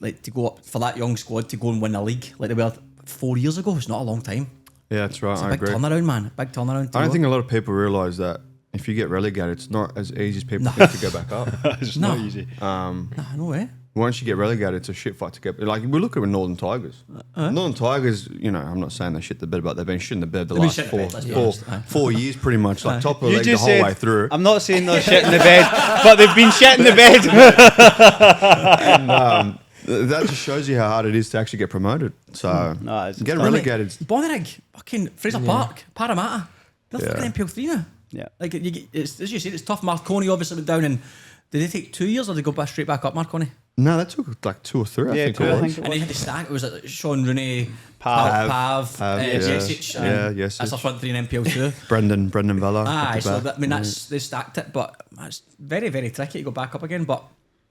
Like to go up for that young squad to go and win the league, like they were 4 years ago. It's not a long time. Yeah, that's right. It's I a big agree. turnaround, man. Big turnaround. I don't think a lot of people realise that if you get relegated, it's not as easy as people think to go back up. It's No. not easy. Nah, no way. Once you get relegated, it's a shit fight to get. Like we look at Northern Tigers. Northern Tigers, you know, I'm not saying they shit the bed, but they've been shitting the bed the They've been last shitting the bed, let's be honest. Aye. 4 years, pretty much, like top of the You league the just whole said, way through. I'm not saying they're shit in the bed, but they've been shit in the bed. And that just shows you how hard it is to actually get promoted. So No, it's get tough. relegated. Bonnyrigg, fucking Fraser Park, Parramatta. They're Yeah. fucking NPL 3 now. Yeah. Like it's, as you said, it's tough. Marconi obviously went down, and did they take 2 years or did they go back straight back up? Marconi, No, that took like 2 or 3. Yeah, I think two, it I was. think. and they had the stack. It was like Sean Rooney, Pav. Pav, yeah. Jesic, Yeah, and Jesic. that's our front three in NPL 2. Brendan Villa. Aye, at the so back. that, I mean that's they stacked it, but it's very very tricky to go back up again. But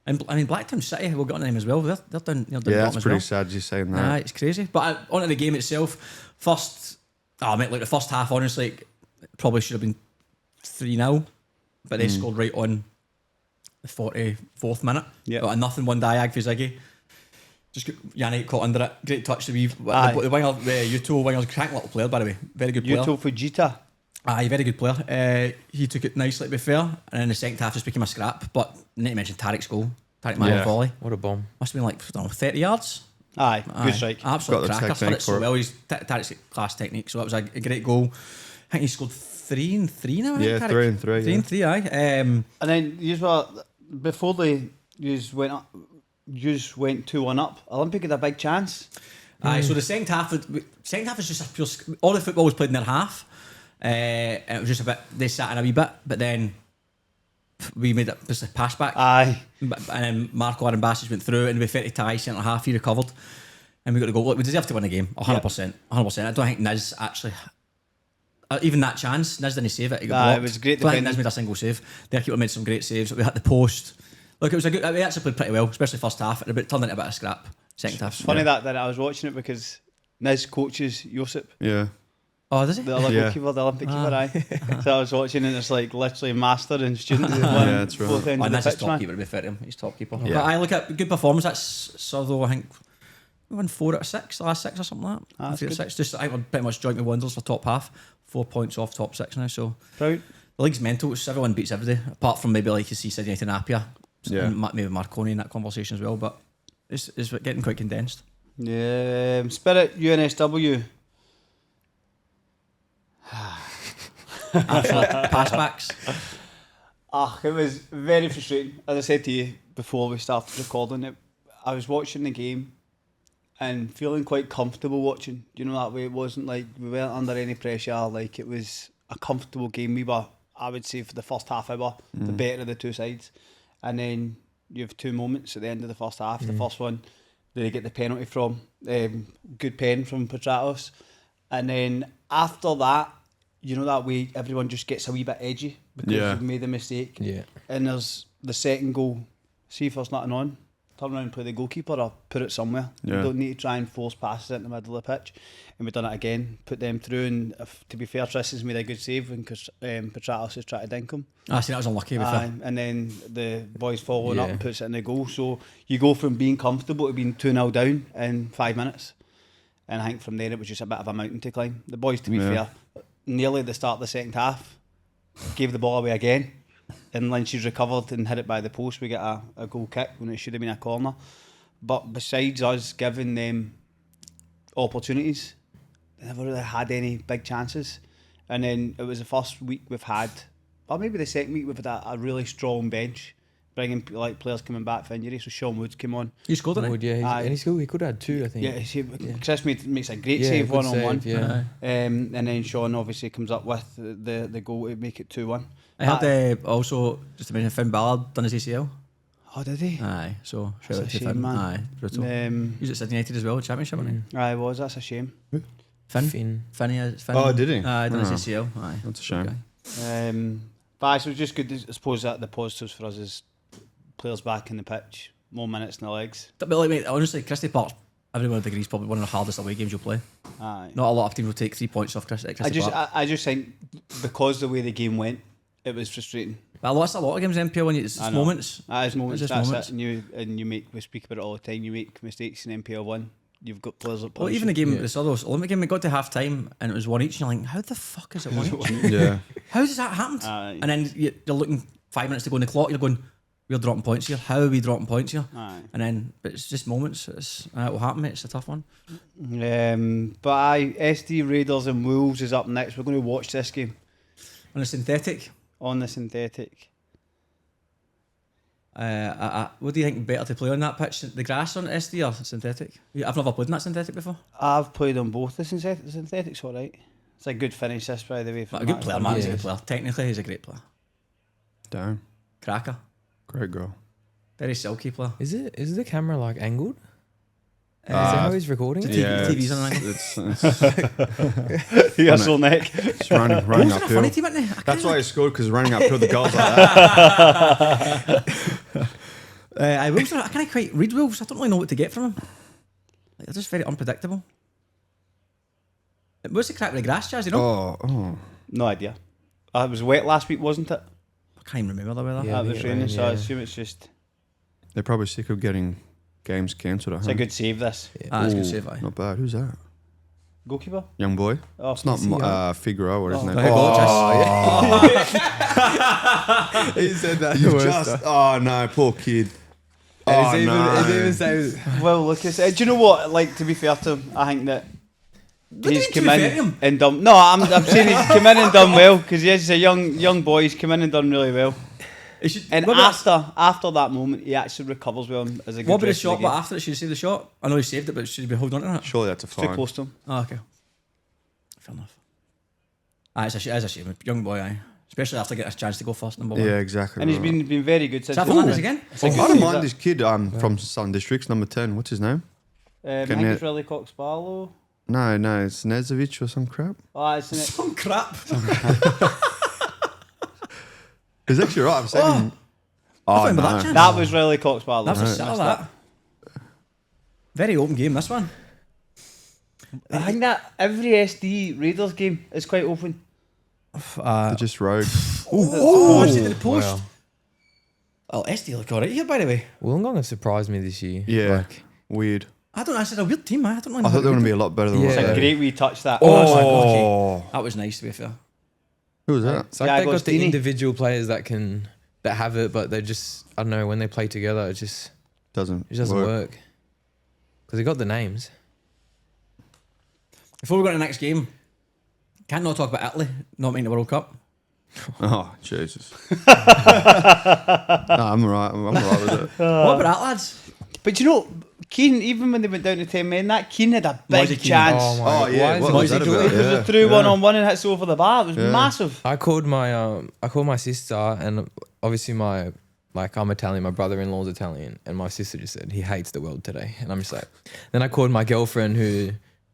and I mean Blacktown City, we'll get on them as well. They're down. They're down Yeah, bottom that's as pretty well. sad you saying that. Nah, it's crazy. But onto the game itself, the first half, honestly, it probably should have been 3-0, but they scored right on the 44th minute. Yep. Got a nothing one diag for Ziggy. Just Yannick caught under it. Great touch to be Aye. the winger, Uto winger's a crank little player, by the way. Very good player. Yuto Fujita. Aye, very good player. He took it nicely, to be fair. And in the second half, just became a scrap. But I need to mention Tariq's goal. Tariq Mayo Yeah. volley. What a bomb. Must have been like, I don't know, 30 yards. Aye, Aye, good strike. Absolute Got the cracker. Split technique it so for it. well. He's Tariq's got class technique, so that was a great goal. I think he scored 3 and 3 now. I think, Yeah, Tariq. 3 and 3. 3 and 3, aye. And then you were before you went up. You went 2-1 up. Olympic had a big chance. Aye, so the second half was just a pure. All the football was played in their half. And it was just a bit. They sat in a wee bit, but then we made it just a pass back. Aye. And then Marco Arambassis went through, and we fit to tie centre half. He recovered, and we got to go. Look, we deserve to win the game, 100%. 100%. I don't think Niz actually. Even that chance, Niz didn't save it. He got blocked. It was great I don't think defending. Niz made a single save. Their keeper made some great saves. We hit the post. Look, it was a good. We actually played pretty well, especially first half. It turned into a bit of scrap. Second half. It's funny that I was watching it because Niz coaches Josip, Yeah. Oh, does he? the other Yeah. goalkeeper, the Olympic keeper. Aye. So I was watching and it's like literally master and student. Yeah, that's right. Both ends Oh, of the Niz is pitch, top man. keeper, to be fair to him. He's top keeper. Yeah. But I look at good performance. That's although I think we won 4 out of 6, the last 6 or something like that. That's 3 out of good. 6. Just I think we're pretty much joint with wonders for top half. 4 points off top 6 now. So Proud. the league's mental. It's everyone beats every day, apart from maybe like you see Sydney United and APIA. Yeah. And maybe Marconi in that conversation as well. But it's getting quite condensed. Yeah, Spirit UNSW. Absolute passbacks. It was very frustrating. As I said to you before we started recording it, I was watching the game and feeling quite comfortable watching. You know, that way it wasn't like we weren't under any pressure. Like it was a comfortable game. We were, I would say, for the first half hour, the better of the two sides. And then you have 2 moments at the end of the first half. The first one, they get the penalty from, good pen from Petratos. And then after that, you know that way everyone just gets a wee bit edgy because you've made a mistake. Yeah. And there's the second goal. See if there's nothing on, turn around and play the goalkeeper or put it somewhere. Yeah. You don't need to try and force passes in the middle of the pitch. And we've done it again, put them through. And to be fair, Triss has made a good save because Petratos has tried to dink him. I see that was unlucky. To be fair. And then the boys following up Yeah. and puts it in the goal. So you go from being comfortable to being 2-0 down in 5 minutes. And I think from there it was just a bit of a mountain to climb. The boys, to be fair, nearly at the start of the second half, gave the ball away again. And Lynch's recovered and hit it by the post. We get a goal kick when it should have been a corner. But besides us giving them opportunities, they never really had any big chances. And then it was the first week we've had, or maybe the second week we've had a really strong bench bringing like players coming back for injury. So Sean Woods came on. You scored, didn't Wood, he? yeah, Aye. and he could have had 2, I think. Yeah, Chris makes a great Yeah, save good 1-on-1. save, yeah. And then Sean obviously comes up with the goal to make it 2-1. I heard also, just to mention, Finn Ballard done his ACL. Oh, did he? Aye, so shout That's out a to shame, Finn. man. Aye, brutal. He was at Sydney United as well, Championship, wasn't he? Aye, was. That's a shame. Finn. Finn. Oh, did he? Aye, done his Oh. ACL. Aye, That's a shame. But aye, so it's just good. I suppose that the positives for us is players back in the pitch, more minutes in the legs. But like, mate, honestly, Christie Park, everyone agrees, probably one of the hardest away games you'll play. Aye. Not a lot of teams will take 3 points off Christie Park. I just think because the way the game went, it was frustrating. But that's a lot of games in NPL when it's I know. moments. It's moments. It's just That's moments. it. And you make. We speak about it all the time. You make mistakes in NPL 1. You've got players that. Well, even the game, the Southern Olympic game, we got to half time and it was 1 each. And you're like, how the fuck is it 1 each? Yeah. How does that happen? Aye. And then you're looking 5 minutes to go on the clock. You're going, we're dropping points here. How are we dropping points here? Aye. And then, but it's just moments. It will happen, mate. It's a tough one. But aye, SD Raiders and Wolves is up next. We're going to watch this game On a synthetic, on the synthetic. what do you think better to play on that pitch? The grass on SD or synthetic? I've never played in that synthetic before. I've played on both. The synthetic's all right. It's a good finish, this, by the way. But a good player, man. He's a Yeah. good player. Technically, he's a great player. Damn. Cracker. Great goal. Very silky player. Is the camera like angled? Is that how he's recording it? TV's on an angle. It's Your soul neck. it's running Wolves are a uphill. funny team, isn't they? That's why he scored, because running uphill the goals like that. Wolves I can't quite read Wolves. I don't really know what to get from them. Like, they're just very unpredictable. What's the crack with the grass, Chaz? You know? Oh. No idea. It was wet last week, wasn't it? I can't even remember the weather. Yeah. It was it raining, rained, so I yeah. assume it's just. They're probably sick of getting games cancelled at It's home. a good save, this. That's a good Ooh, save, aye. Not bad. Who's that? Goalkeeper? Young boy. Oh, It's not Figueroa, what is his name? Hey, go, Chaz. He said that. You just, oh no, poor kid. Oh no. Well, look, do you know what? Like, to be fair to him, I think that he's come in and done. No, I'm saying he's come in and done well, because he's a young boy. He's come in and done really well. And after that moment, he actually recovers well as a good. What about the rest of shot? game. But after it, should you see the shot? I know he saved it, but should he be holding on to it? Surely that's a It's too fine. close to him. Oh, okay. Fair enough. It's a shame. Young boy, aye. Especially after getting a chance to go first, number one. Yeah, exactly. And he's right. been very good since. Is that Fernandes again? It's a good I don't save, mind that. this kid from Southern Districts, number 10. What's his name? I think it's really Cox Barlow. No, it's Nezovic or some crap. Oh, it's in it. Some crap. He's actually right. I've seen him. Oh, remember no. that chance. That was really Cox Barlow. That's a Missed shot of it. that. Very open game, this one. I think that every SD Raiders game is quite open. They're just rogue. Oh, I see the post. Wow. Oh, SD look alright here, by the way. Wollongong have surprised me this year. Yeah, weird. I said a weird team, man. I don't know. I thought they were going to be a lot better than Yeah. what It's they a are. great wee touch, that. Oh, my God, Oh, that was nice, to be fair. who was that? It's like Yeah, they got the Agostini. individual players that have it, but they just, I don't know, when they play together, it just Doesn't work. Because they got the names. Before we go to the next game, can't not talk about Italy not making the World Cup. Oh, Jesus. No, I'm alright. I'm alright with it. What about that, lads? But you know, Keane, even when they went down to 10 men, that Keane had a big Moisey Keane. chance. Oh, yeah. What was that It about? was Yeah. a true one-on-one and hits over the bar. It was massive. I called my sister, and obviously I'm Italian, my brother-in-law's Italian, and my sister just said he hates the world today, and I'm just like, then I called my girlfriend who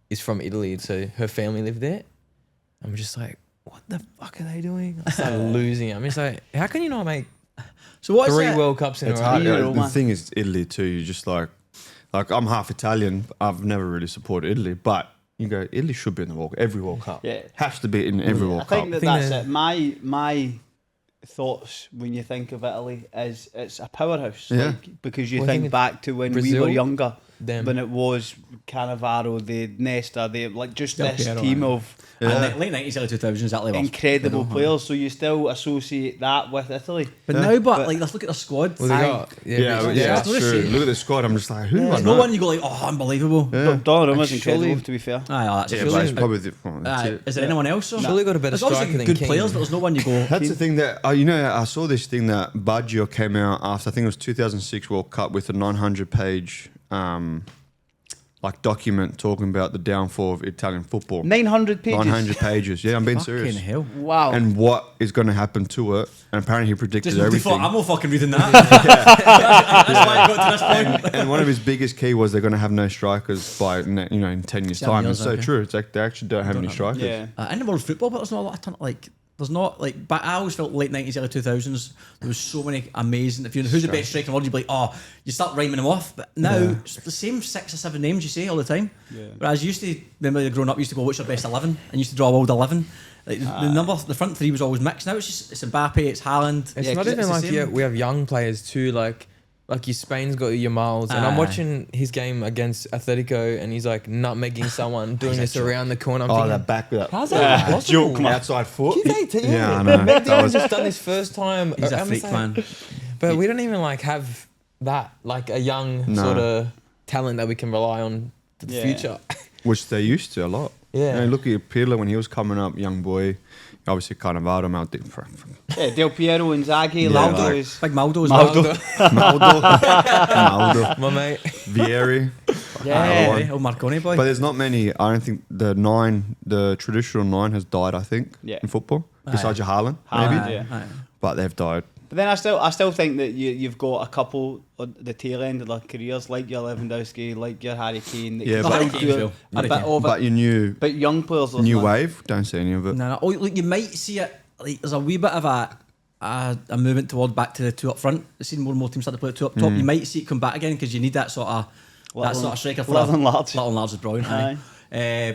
is from Italy, so her family lived there. I'm just like, what the fuck are they doing? I started losing it. I'm just like, how can you not make So what is 3 it? World Cups in a It's row? hard. Yeah, The man. thing is, Italy too. You just like I'm half Italian. I've never really supported Italy, but you go, Italy should be in the every World Cup. Yeah. Has to be in every I World think Cup. that's it. My thoughts when you think of Italy is it's a powerhouse. Yeah. Like, because you Well, I think think it's back to when we Brazil. were younger. them. when it was Cannavaro, the Nesta, just Del this Piero, team aye. of And late 90s, early 2000s, that level. incredible players. So you still associate that with Italy. But now, like, let's look at their squad. Well, they got That's There's no true. shame. Look at the squad. I'm just like, who? There's no one you go like, oh, unbelievable. Donnarumma's Actually- incredible, to be fair. Aye, that's Yeah, a but few. it's probably that's it. Is there anyone else? Though? Surely got a better There's obviously striker than good King. players, but there's no one you go. That's the thing that I saw this thing that Baggio came out after. I think it was 2006 World Cup with a 900-page like document talking about the downfall of Italian football. 900 pages. 900 pages. Yeah, I'm being Fucking serious. hell. Wow. And what is going to happen to it? And apparently he predicted Just no everything. default. I'm not fucking reading that. That's why I got to this point. And one of his biggest key was they're going to have no strikers by in 10 years 7 time. years, It's so okay. true. It's like they actually don't have any have- strikers. Yeah. In the world of football, but there's not a lot of like. There's not like, but I always felt late 90s, early 2000s. There was so many amazing. If you who's the best striker in the world, you'd be like, oh, you start rhyming them off. But now it's the same 6 or 7 names you say all the time. Yeah. Whereas you used to, when we were growing up, you used to go, what's your best 11? And you used to draw all the 11. Like the front three was always mixed. Now it's Mbappe, it's Haaland. It's not it's even the like same. we have young players too. Like your Spain's got your Miles, and I'm Aye. watching his game against Atletico, and he's like nutmegging someone doing this around the corner. I'm Oh, thinking, that back with that how's that possible? joke, man. outside foot. He's 18. Yeah, I know. Maybe That he's was- just done his first time. He's a I'm freak, saying- man. But we don't even like have that, like a young No. sort of talent that we can rely on to the Yeah. future. Which they used to a lot. Yeah. You know, look at Pirlo when he was coming up, young boy. Obviously, Cannavaro out there. Yeah, Del Piero, Inzaghi, Yeah, Ronaldo like- is... Big Maldo as well. Maldo, My mate. Vieri. Yeah, old Marconi boy. But there's not many. I don't think the traditional 9 has died, I think, Yeah. in football. Besides your Haaland, Haaland, maybe. yeah. Aye. But they've died. But then I still think that you've got a couple on the tail end of their careers, like your Lewandowski, like your Harry Kane. That Yeah, can but- still Harry do Kane's real. a Harry bit Kane. of But it. your new But young players, there's new none. wave, don't see any of it. No, no. Oh, look, you might see it. Like, there's a wee bit of a movement toward back to the 2 up front. I've seen more and more teams start to play the 2 up top. You might see it come back again because you need that sort of striker for Little and large. Little and large is brilliant.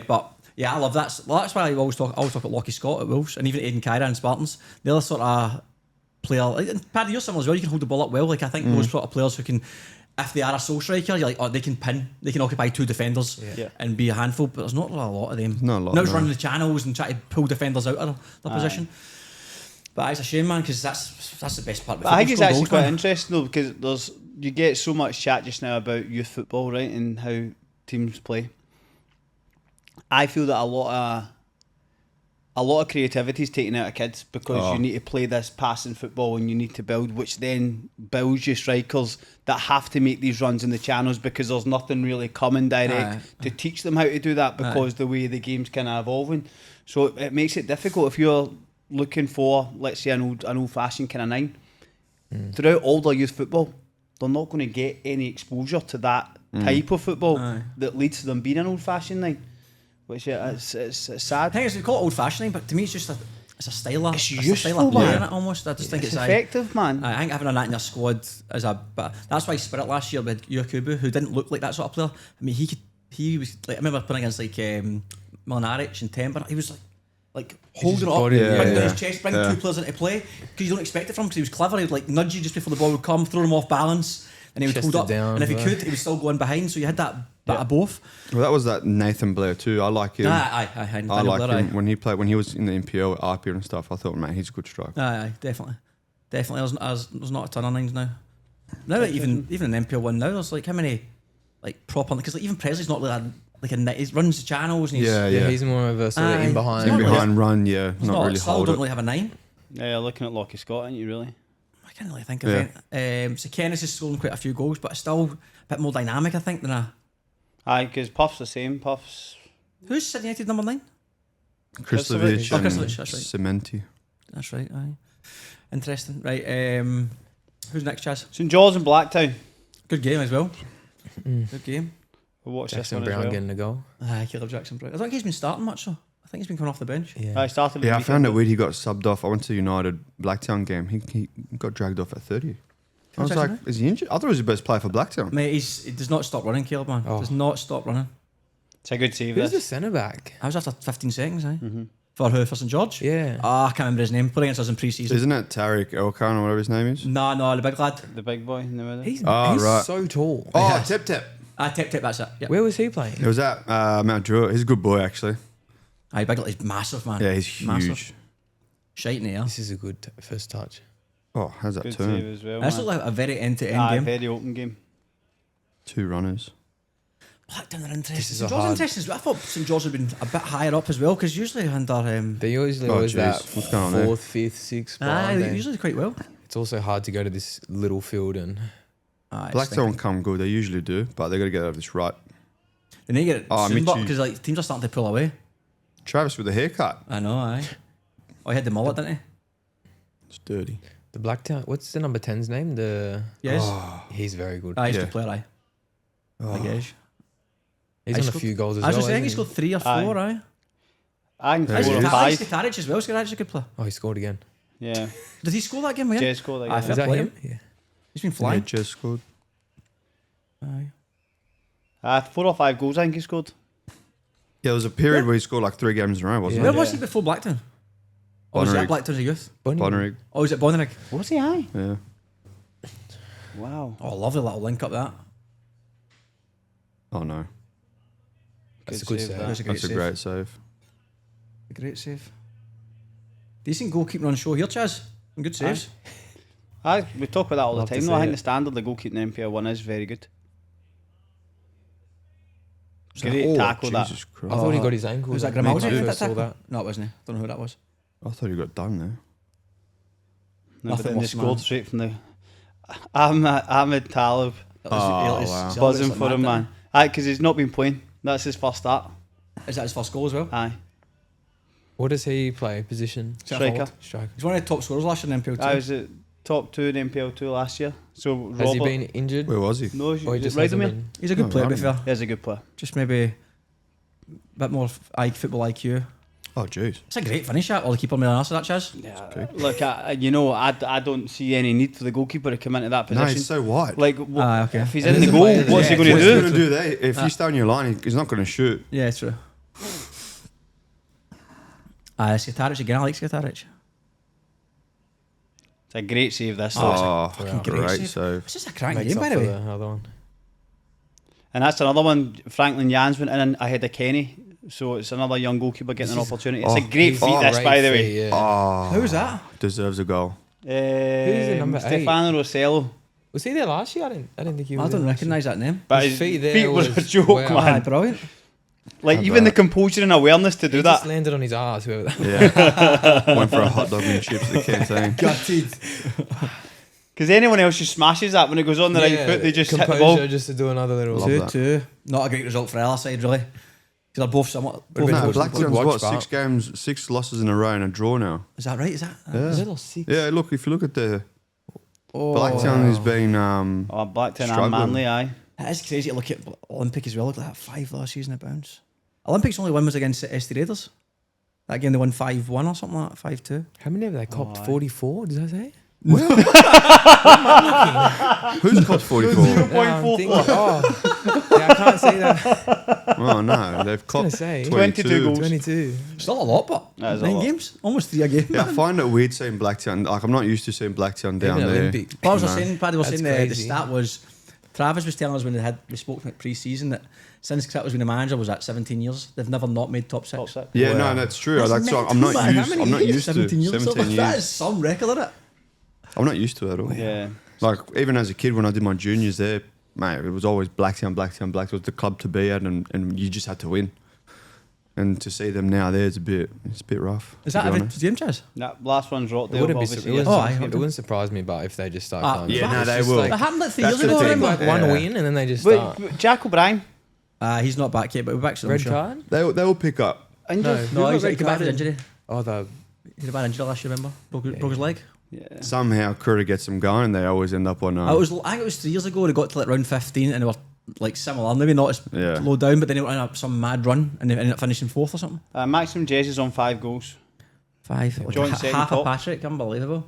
But yeah, I love that. Well, that's why I always talk about Lockie Scott at Wolves and even Aidan Kyra and Spartans. The other sort of player, and Paddy, you're similar as well. You can hold the ball up well. Like I think those sort of players who can, if they are a sole striker, you're like, oh, they can pin, they can occupy 2 defenders Yeah. and be a handful. But there's not a lot of them. Not a lot, Now it's no. running the channels and trying to pull defenders out of their position. But it's a shame, man, because that's the best part. But I think it's Football actually goals, quite man. interesting though, because you get so much chat just now about youth football, right, and how teams play. I feel that a lot of creativity is taken out of kids because you need to play this passing football and you need to build, which then builds you strikers that have to make these runs in the channels because there's nothing really coming direct to teach them how to do that because the way the game's kind of evolving. So it makes it difficult if you're looking for, let's say, an old fashioned kind of 9. Throughout all their youth football, they're not going to get any exposure to that type of football that leads to them being an old fashioned 9. Which it's sad. I think it's we call it old fashioned, but to me it's just it's a style of It's a style useful, of play, man. innit, almost. I just think It's it's effective, man. I think having that in your squad is but that's why Spirit last year with Yakubu, who didn't look like that sort of player. I mean, he was like, I remember playing against like Milnaric and Temper. He was like holding it up, body, bring yeah. his chest, bring 2 players into play because you don't expect it from him because he was clever. He'd like nudge you just before the ball would come, throw him off balance, and he would hold Chested up. down, and if he bro. could, he would still go in behind. So you had that bit of both. Well, that was that Nathan Blair too. I like him. I I like him when he was in the NPL with APIA and stuff. I thought, man, he's a good striker. Aye, definitely. There's not a ton of 9s now. Now, even an NPL one now, there's like how many like proper because like even Presley's not like a he runs the channels and he's Yeah. He's more of a sort of Aye. in behind. He's In not behind run, yeah, he's not really Still hold don't it. really have a 9. Yeah, looking at Lockie Scott, aren't you really? I can't really think of it. So Kenneth has scored quite a few goals, but it's still a bit more dynamic, I think, than a. Aye, because Puff's the same. Puff's Who's City United number 9? Kristovic Oh, and Kristovic, that's right. Cementi. That's right. Aye. Interesting. Right. Who's next, Chaz? St George and Blacktown. Good game as well. Good game. We'll watch Jackson this one Brown as well. getting the goal. Aye, Caleb Jackson. I don't think he's been starting much, though. I think he's been coming off the bench. Yeah. I started. Yeah, I found it weird. He got subbed off. I went to United Blacktown game. He got dragged off at 30. I was Jackson like, is he injured? I thought he was the best player for Blacktown. Mate, he does not stop running, Caleb, man. Oh. Does not stop running. It's a good save. Who's the This. centre back? I was after 15 seconds, aye. For who? For St George? Yeah. Ah, I can't remember his name. Playing against us in pre-season. Isn't it Tariq Elkan or whatever his name is? No, the big lad. The big boy in the middle. He's Oh, right. so tall. Oh, Tip Tip. Tip, that's it. Yep. Where was he playing? It was at Mount Druitt. He's a good boy, actually. Aye, big, he's massive, man. Yeah, he's huge. Massive. Shite in the air. This is a good first touch. Oh, how's that Good turn? save as well. This man. looked like a very end-to-end game. Very open game. 2 runners. Blacktown are interesting. This is St a George's hard- interesting as well. I thought St George had been a bit higher up as well because usually under. They usually Oh, always jeez. that What's going on there? 4th, 5th, 6th spot. Aye, aren't they they? usually do quite well. It's also hard to go to this little field and Aye, Blacktown come good. They usually do, but they got to get over this right. They need to get it Oh, soon, Michi. because like teams are starting to pull away. Travis with the haircut. I know, aye. Oh, he had the mullet, didn't he? It's dirty. the Blacktown. What's the number 10's name? Yes. He's very good. Aye, he's a Yeah. good player, aye. Oh. I guess. He's I on a scored- few goals as I was well. just saying, he hasn't scored 3 or 4, aye. I think Yeah, 4 or he is. 5. Skitaric as well. Skitaric's a good player. Oh, he scored again. Yeah. Did he score that game again? Jez scored Aye, again. fair Is that play. him? Yeah. He's been Yeah, flying. just scored. Aye. 4 or 5 goals I think he scored. Yeah, there was a period where he scored like 3 games in a row, wasn't Where it? was he before Blacktown? Or was he at Bonnyrigg. Blacktown as a youth? Bonnyrigg. Oh, was it Bonnyrigg? Was he high? Yeah. Wow. Oh, lovely little link up that. Oh no, That's a good save. that. That's a that's a save. great save. A great save. Decent goalkeeping on show here, Chaz. Some good saves. We talk about that all Love the to time. see though. I think it. the standard the goalkeeping in NPL 1 is very good. So- Great tackle that. Jesus I Christ. thought he got his ankle. Was that when Grimaldi I who did that first saw tackle? that. No, it wasn't. I don't know who that was. I thought he got done there. No, but Nothing then they worse, scored man. straight from the Ahmed Talib. That was, Oh, it was wow. celebrated Buzzing like for him, mad, man. Aye, because he's not been playing. That's his first start. didn't he? Is that his first goal as well? Aye. What does he play? Position? Striker. Striker. He's one of the top scorers last year in NPL too. I was at top 2 in NPL 2 last year. So Robert. Has he been injured? Where was he? No, Or he just right hasn't me. been? He's a good Oh, player, to be right. fair. He's a good player. Just maybe a bit more football IQ. Oh jeez. It's a great finish, that. All the keeper made an ass of that, Chaz. Yeah. Look, I don't see any need for the goalkeeper to come into that No, position. he's so wide. Like, Okay. if he's And in the there's a goal, player- what's he yeah, going to What's he do? going to do there? If you stay on your line, he's not going to shoot. Yeah, true. Skitaric again. I like Skitaric. It's a great save this. Oh, it's a Oh, fucking great great save. save. It's just a cracking Makes game, up by the for way. the other one. And that's another one. Franklin Jans went in ahead of Kenny. So it's another young goalkeeper getting an opportunity. It's a great feat, this, Great by the way. feat, yeah. Oh, Who was that? deserves a goal. the number 8? Stefano Rossello. Was he there last year? I didn't think he was. I don't there. recognise that name. But His his feet feet, there was a was joke, well- man. Aye, brilliant. Like, I even the bet. composure and awareness to do He that. just landed on his ass. Whoever that. Yeah. Went for a hot dog and chips at the canteen. Gutted. Because anyone else just smashes that when it goes on the right foot, they just hit the composure ball. just to do another little. Love that. 2-2. Not a great result for our side, really. Because they're both somewhat. Would've Both been No, good. good. Blacktown's watch, what? but- 6 games, 6 losses in a row and a draw now. Is that right? Is that? Yeah. Little 6. Yeah, look, if you look at the Oh, Blacktown has been Oh, Blacktown and Struggling. Manly, aye. That is crazy to look at Olympic as well. Look at that 5 last season at bounce. Olympics only win was against ST Raiders. That game they won 5-1 or something like that, 5-2. How many have they copped? aye. 44. Does that say? who's copped 44? Yeah, I'm thinking, oh, yeah, I can't say that. Oh no, they've gonna copped say. 22 goals. 22. Still a lot, but That is a 9 lot. games, almost 3 a game. Yeah, I find it weird seeing Blacktown. Like I'm not used to seeing Blacktown down Even there. Olympic. Paddy was No. saying, Paddy was That's saying the crazy. stat was, Travis was telling us when we spoke about pre-season that since Krit was been a manager, was that 17 years, they've never not made top 6. Top 6. Yeah, Wow. no, that's true. That's That's what, I'm mental, not man. used. How many I'm not years? used to 17 years. 17 That years. is some record, isn't it? I'm not used to it at all. Yeah. Like even as a kid when I did my juniors there, mate, it was always Blacktown. It was the club to be at, and you just had to win. And to see them now there, it's a bit rough. Is to that be every honest. game, Chaz? That last one's It Rockdale, wouldn't, obviously. it, Oh, aye, wouldn't surprise me, but if they just start going. yeah, no, It's they just will. like- That happened like 3 That's years the ago, I thing. remember. one Yeah. win and then they just Wait, start. Jack O'Brien. He's not back yet, but we're back soon. I'm Red sure. card? They will pick up. Injured? No. No, Who he's got he came back from red his injury. Oh, the He had a bad injury last year, remember? Broke his leg. Yeah. Somehow Curry gets them going, and they always end up on. I think it was 3 years ago. They got to like round 15 and they were like similar, maybe not as Yeah. low down, but then they went on some mad run and they ended up finishing 4th or something. Maximum Jez is on 5 goals. 5. Joint second Half a top. Patrick, unbelievable.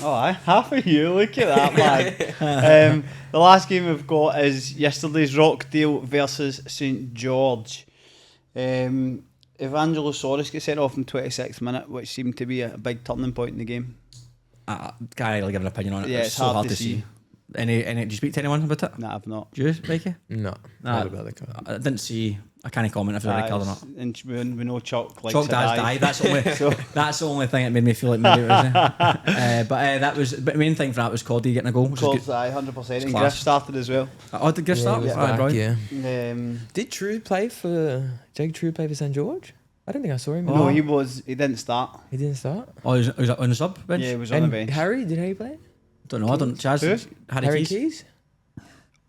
Oh, aye. Half of you. Look at that, man. The last game we've got is yesterday's Rockdale versus St George. Evangelosaurus gets sent off in 26th minute, which seemed to be a big turning point in the game. Can't really give an opinion on it. Yeah, It's it's so hard hard to to see. Any? Did you speak to anyone about it? Nah, I've not. Do you, Mikey? No, Nah, not about the card. I didn't see. I can't comment if they're red card or not. And we know Chuck likes Chalk a does dive. die. That's the only. That's the only thing that made me feel like maybe it was. That was. But the main thing for that was Cody getting a goal. Which Of is course, 100%. And class. Griff started as well. good. Oh, did Griff start? he was Oh, back, brilliant. yeah. Um, Did True play for Jake? True play for St George? I don't think I saw him. No, he didn't start. He didn't start. Oh, he was on the sub bench. Yeah, he was on the And bench. Harry, did Harry play? Don't know. I don't. Chaz. Who? Harry Keys.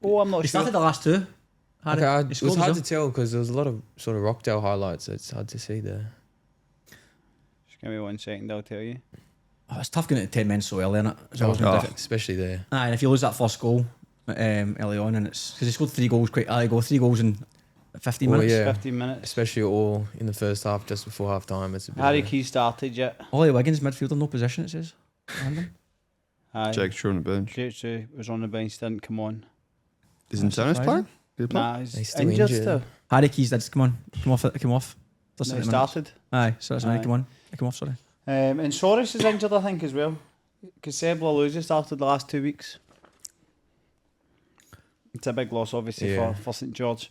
Oh, I'm not He sure. started the last two. Harry, Okay, he it scored was as hard well. to tell because there was a lot of sort of Rockdale highlights. So it's hard to see there. Just give me 1 second, I'll tell you. Oh, it's tough getting to 10 men so early, innit? It's always gonna be difficult. Especially there. And if you lose that first goal early on, and it's because he scored 3 goals quite early, 3 goals in 15 Well, minutes. yeah. 15 minutes. Especially all in the first half, just before half time. It's a bit Harry of a- Keys started yet. Ollie Wiggins, midfielder, no position, it says. Random. Aye. Jake True on the bench. Jake was on the bench, didn't come on. Isn't Tennis playing? Did he play? Nah, he's He's still injured injured. still. Harry Keys did come off. No, he 30 minutes. started. Aye, so that's when Aye. he come off, sorry. And Soros is injured, I think, as well. Because Seb Laluza started the last 2 weeks. It's a big loss, obviously, Yeah. for St George.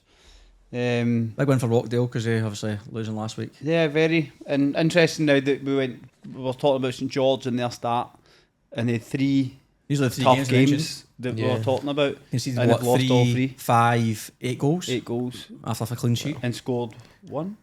Big win for Rockdale because they obviously losing last week. Yeah, very. And interesting now that we were talking about St George and their start, and they had 3 These are the 3 tough games. games that we Yeah. were talking about. Conceded And what, they've lost all 3, 3. 5, 8 goals 8 goals after a clean sheet. and scored 1.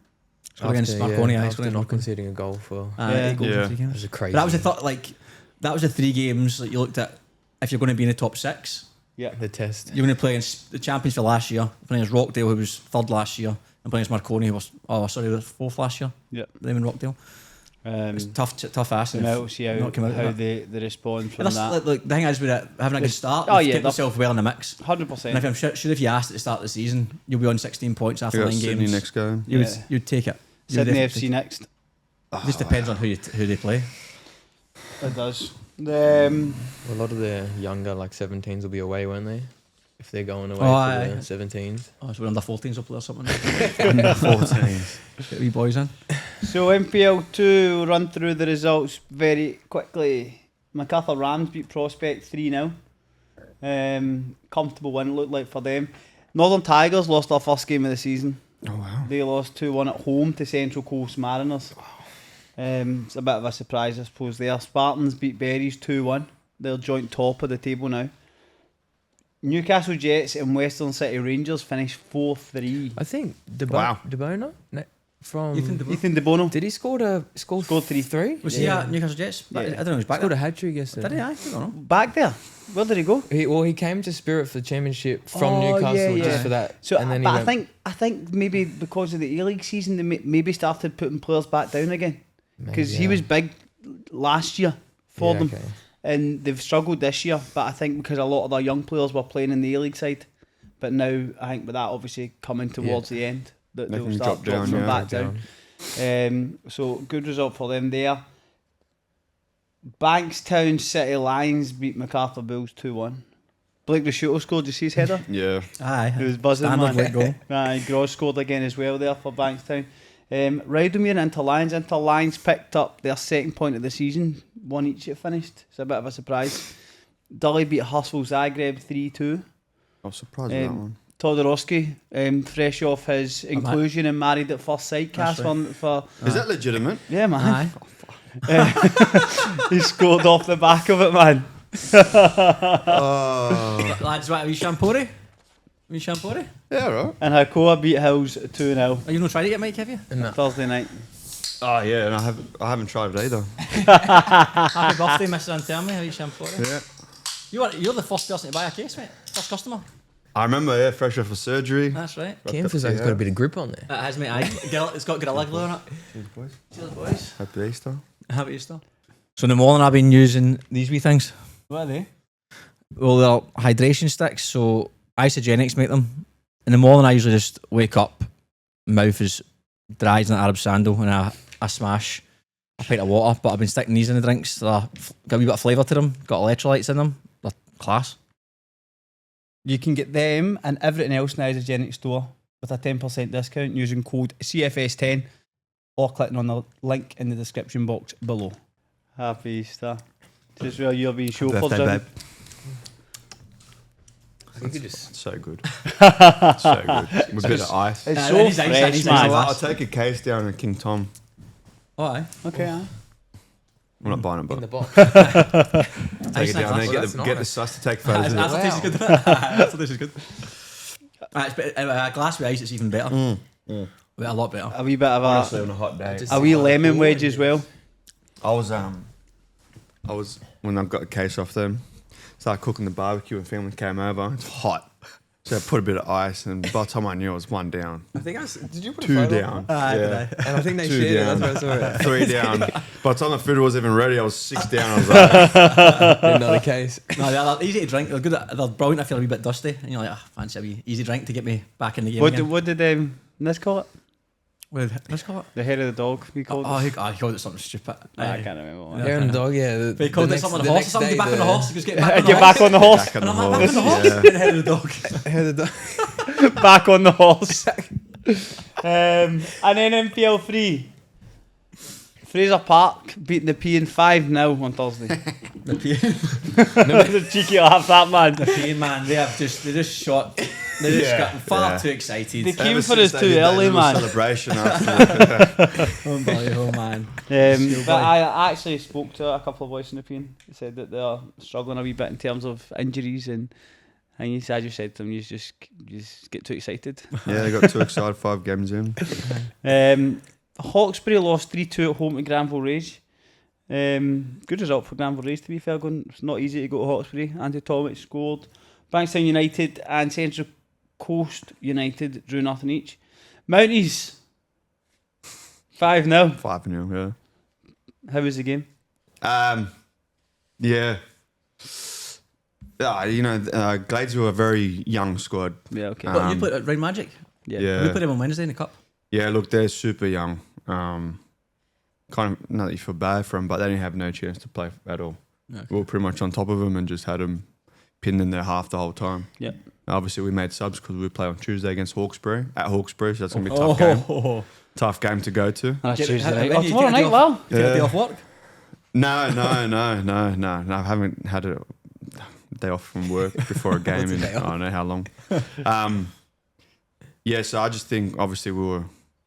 Scored against Marconi, aye, after scored against not Marconi. conceding a goal for. Yeah. 8 goals Yeah. in 3 It games. was a crazy. But that was the thought. Like that was the 3 games that you looked at. If you're going to be in the top 6, Yeah. the test. you're going to play against the champions for last year. Playing against Rockdale, who was 3rd last year, and playing against Marconi, who was 4th last year. Yeah. Them in Rockdale. It's tough ass. And we'll see not come out how of they respond But from that's that. like, the thing is with it, having a good start, Oh, they've yeah, kept they're- themselves well in the mix. 100%. And if I'm sure if you asked at the start of the season, you'll be on 16 points after We got 9 Sydney games. next game. Yeah. You'd take it. You would Sydney definitely FC take next. it. Just depends on who they play. It does. A lot of the younger, like 17s, will be away, won't they? If they're going away Oh, for aye. the 17s. Oh, so we're under 14s up there or something. 14s. Get wee boys in. So NPL 2, we'll run through the results very quickly. MacArthur Rams beat Prospect 3-0. Comfortable win, looked like, for them. Northern Tigers lost their first game of the season. Oh, wow. They lost 2-1 at home to Central Coast Mariners. It's a bit of a surprise, I suppose, there. Spartans beat Berries 2-1. They're joint top of the table now. Newcastle Jets and Western City Rangers finished 4-3. I think Wow. DeBona from. Ethan De Bono Did he scored 3-3? Was he at Newcastle Jets? Yeah. I don't know. He was back Scored a there. hat trick yesterday. Did he? I don't know. back there. Where did he go? He came to Spirit for the championship from Oh, Newcastle yeah, yeah. just for that. So, and then but he went, I think maybe because of the A-League season, they maybe started putting players back down again. Because he was big last year for them. Okay. And they've struggled this year, but I think because a lot of their young players were playing in the A-League side. But now, I think with that obviously coming towards the end, that They they'll can start drop down, dropping them yeah. back down. So, good result for them there. Bankstown City Lions beat MacArthur Bulls 2-1. Blake Rasciuto scored, did you see his header? Yeah. Aye. He was buzzing, Standard man. late goal. Aye, Gross scored again as well there for Bankstown. Rowdomere and Interlions. Interlions picked up their 2nd point of the season. 1 each it finished. It's a bit of a surprise. Dully beat Hustle Zagreb 3-2. I was surprised with that one. Todorowski, fresh off his inclusion in Married at First Sight cast That's for Is that legitimate? yeah, man. Aye. He scored off the back of it, man. Oh. Lads, what, are we Champori? Yeah, right. And Hakoa beat Hills 2-0 Oh, you've not tried it yet, Mike, have you? Thursday night. Oh, yeah, and I haven't tried it either. Happy birthday, Mr. Antelmi. How are you, Champori? Yeah. You're the first person to buy a case, mate. First customer. I remember, yeah, fresh off of surgery. That's right. Cam feels like it's got a bit of grip on there. That has, mate. Aye. It's got Gorilla Glue on it. Cheers, boys. Cheers, boys. Happy Easter. Happy Easter. So in the morning I've been using these wee things. What are they? Well, they're hydration sticks, so Isogenics make them. In the morning I usually just wake up, mouth is dry as an Arab sandal, and I smash a pint of water, but I've been sticking these in the drinks. They're got a wee bit of flavour to them, got electrolytes in them. They're class. You can get them and everything else in the Isogenic store with a 10% discount using code CFS10 or clicking on the link in the description box below. Happy Easter. Just where you're being chauffeured Birthday, in. babe. You could just So good. So good. With a bit of ice. It's That so is nice, that fresh, is man. nice. I'll take a case down at King Tom. Oh, aye. Okay, I'm not buying it, in the but box. take it down there. Oh, Get that's the nice. sus to take photos. That's of it. what tastes good. That's what tastes good. A glass with ice, it's even better. A lot better. a wee bit of Honestly, on a hot day. Just- a wee lemon wedge as well. I was when I got a case off them, started cooking the barbecue and family came over. It's hot. So I put a bit of ice and by the time I knew it was one down. I think did you put Two a photo? down. Aye, And I think they Two shared down. it. That's where I saw it. 3 down. By the time the food was even ready, I was 6 down. I was like, Another case. No, they're easy to drink. They're good. They're brilliant if you're a wee bit dusty. And you're like, fancy a wee easy drink to get me back in the game again. What did Niz call it? Let's call it. The hair of the dog. We called He called it something stupid. I can't remember. What. Hair and dog, yeah. They called it something on the horse. Something, get back on the horse. He goes, get back on the Get horse. back on the horse. back on And the I'm like, back on the horse. horse. Yeah. Get the head of the dog. Hair of the dog. Back on the horse. And then NPL 3. Fraser Park beating the P in 5-0 on Thursday. The P- The cheeky laugh, that man. the P man, they just shot. They just got far too excited. They came ever for since us they too did that early, little man. Celebration after. Unbelievable, man. But I actually spoke to a couple of boys in the P. They said that they're struggling a wee bit in terms of injuries and you said to them, you just get too excited. Yeah, they got too excited 5 games in. Hawkesbury lost 3-2 at home to Granville Rage. Good result for Granville Rage, to be fair. It's not easy to go to Hawkesbury. Entitlement scored. Bankstown United and Central Coast United drew nothing each. Mounties 5-0. 5-0, yeah. How was the game? Yeah. Glades were a very young squad. Yeah, okay. But you played at Rain Magic. Yeah. We played them on Wednesday in the cup. Yeah, look, they're super young. Kind of, not that you feel bad for them, but they didn't have no chance to play at all. Okay. We were pretty much on top of them and just had them pinned in their half the whole time. Yep. Obviously, we made subs because we play on Tuesday against Hawkesbury, at Hawkesbury, so that's going to be a tough game. Tough game to go to. That's Get- Tuesday when night. you Tomorrow get the night, off- well. Get a day Yeah. off work. No, I haven't had a day off from work before a game in I don't know how long. Yeah, so I just think obviously we were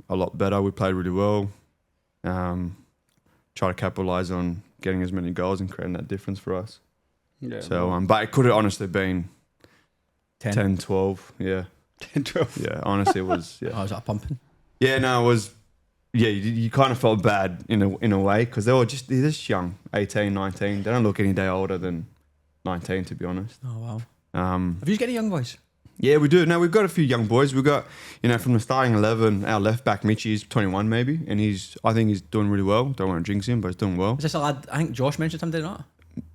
a lot better. We played really well. Try to capitalise on getting as many goals and creating that difference for us. Yeah, So, but it could have honestly been 10. 10, 12. Yeah, 12. yeah. Honestly, it was. Yeah, Oh, was that pumping? yeah. No, it was. Yeah, you kind of felt bad in a way because they're just young, 18, 19. They don't look any day older than 19, to be honest. Oh, wow. Um, Have you got any young boys? Yeah, we do. No, we've got a few young boys. We've got, from the starting 11, our left back, Mitchie, is 21 maybe, and I think he's doing really well. Don't want to jinx him, but he's doing well. Is this a lad? I think Josh mentioned him, did he not?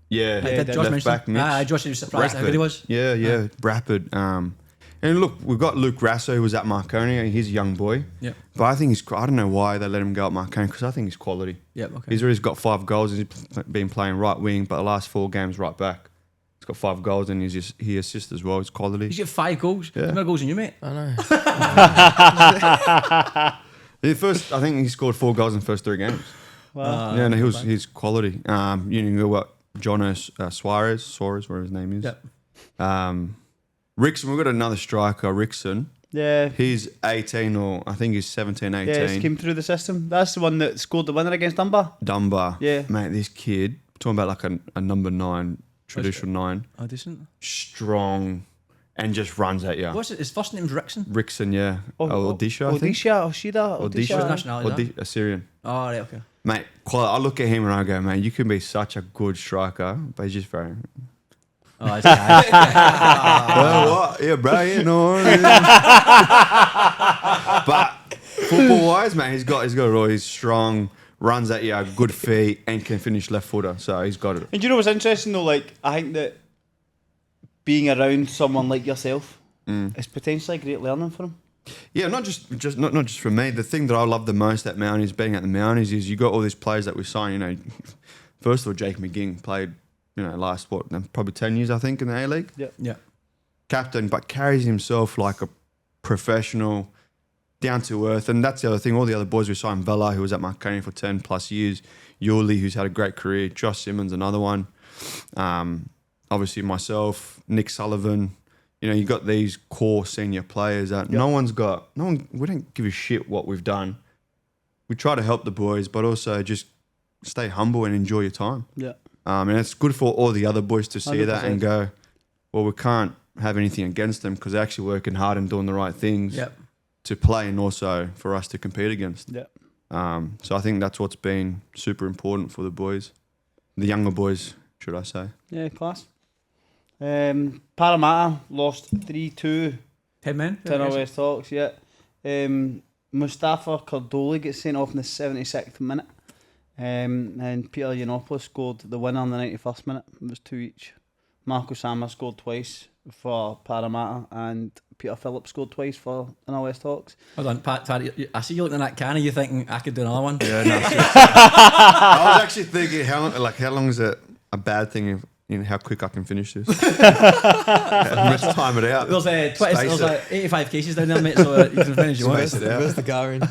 Yeah, Did Josh left mention back, him? Mitch. Josh was surprised how good he was. Yeah, rapid. And look, we've got Luke Rasso, who was at Marconi, and he's a young boy. Yeah. But I think I don't know why they let him go at Marconi, because I think he's quality. Yeah, okay. He's already got 5 goals. He's been playing right wing, but the last 4 games right back. He's got 5 goals, and he assists as well. He's quality. He's got 5 goals. Yeah. How many goals than you, mate? I know. I think he scored 4 goals in the first 3 games. Wow. Yeah, no, he's quality. You know what? Jonas Suarez, whatever his name is. Yeah. Rickson, we've got another striker, Rickson. Yeah. He's 18 or I think he's 17, 18. Yeah, he came through the system. That's the one that scored the winner against Dunbar. Dunbar. Yeah. Mate, this kid, talking about like a number 9, traditional 9, Oh, decent. strong, and just runs at you. What's it? His first name's Rickson. Rickson, yeah. Odisha, I think. Odisha. What's his nationality? Assyrian. Oh, right, okay. Mate, I look at him and I go, man, you can be such a good striker, but he's just very... Oh, that's guy. What? Yeah, bro, you know. But football-wise, man, he's got it all. He's strong, runs at you, good feet, and can finish left footer. So he's got it. And do you know what's interesting though? Like, I think that being around someone like yourself is potentially a great learning for him. Yeah, not just for me. The thing that I love the most at Mounties, being at the Mounties, is you got all these players that we signed. First of all, Jake McGing played, last probably 10 years, I think, in the A-League. Yeah. Captain, but carries himself like a professional, down to earth. And that's the other thing. All the other boys we signed, Vela, who was at Marconi for 10 plus years, Yuli, who's had a great career, Josh Simmons, another one. Obviously myself, Nick Sullivan, you know, you got these core senior players that we don't give a shit what we've done. We try to help the boys, but also just stay humble and enjoy your time. Yeah. And it's good for all the other boys to see 100%. that and go, well, we can't have anything against them because they're actually working hard and doing the right things to play and also for us to compete against. Yeah. So I think that's what's been super important for the boys, the younger boys, should I say. Yeah, class. Parramatta lost 3-2 Headman. to West Hawks, yeah. Mustafa Cardoli gets sent off in the 76th minute. And Peter Yiannopoulos scored the winner in the 91st minute. It was 2 each. Marco Sama scored twice for Parramatta and Peter Phillips scored twice for West Hawks. Hold on, Pat, I see you looking at that can. Are you thinking I could do another one? Yeah, no, I was actually thinking, how long is it a bad thing if, you know, how quick I can finish this? Let's time it out. There's 85 cases down there, mate, so you can finish your Space it out. Where's the car in?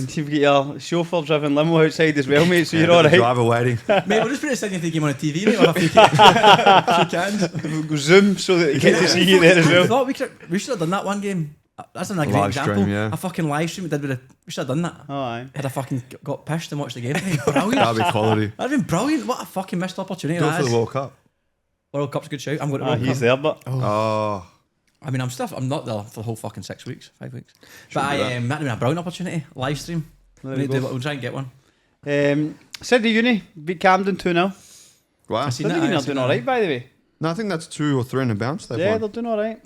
You've got your chauffeur-driven limo outside as well, mate, so you're all The right. driver waiting. Mate, we'll just put a second game on a TV, mate, with a few cans. We'll go Zoom so that you get to see you there as I well. thought we should have done that one game. That's a great Live example. stream, yeah. A fucking live stream we did with we should have done that. Oh, aye. Had I fucking got pissed and watched the game. Brilliant. That'd be quality. That'd been brilliant. What a fucking missed opportunity Do it that for the is. World Cup. World Cup's a good shout. I'm going to Ah, World Cup. he's there, but Oh, I mean, I'm not there for the whole fucking 5 weeks. But do that'd that. have been a brilliant opportunity. Live stream. there you We'll go. try and get one. Sydney Uni beat Camden 2-0. wow. seen Sydney that, Uni I are seen doing that. alright, by the way. No, I think that's 2 or 3 in a bounce they've Yeah, won. they're doing alright.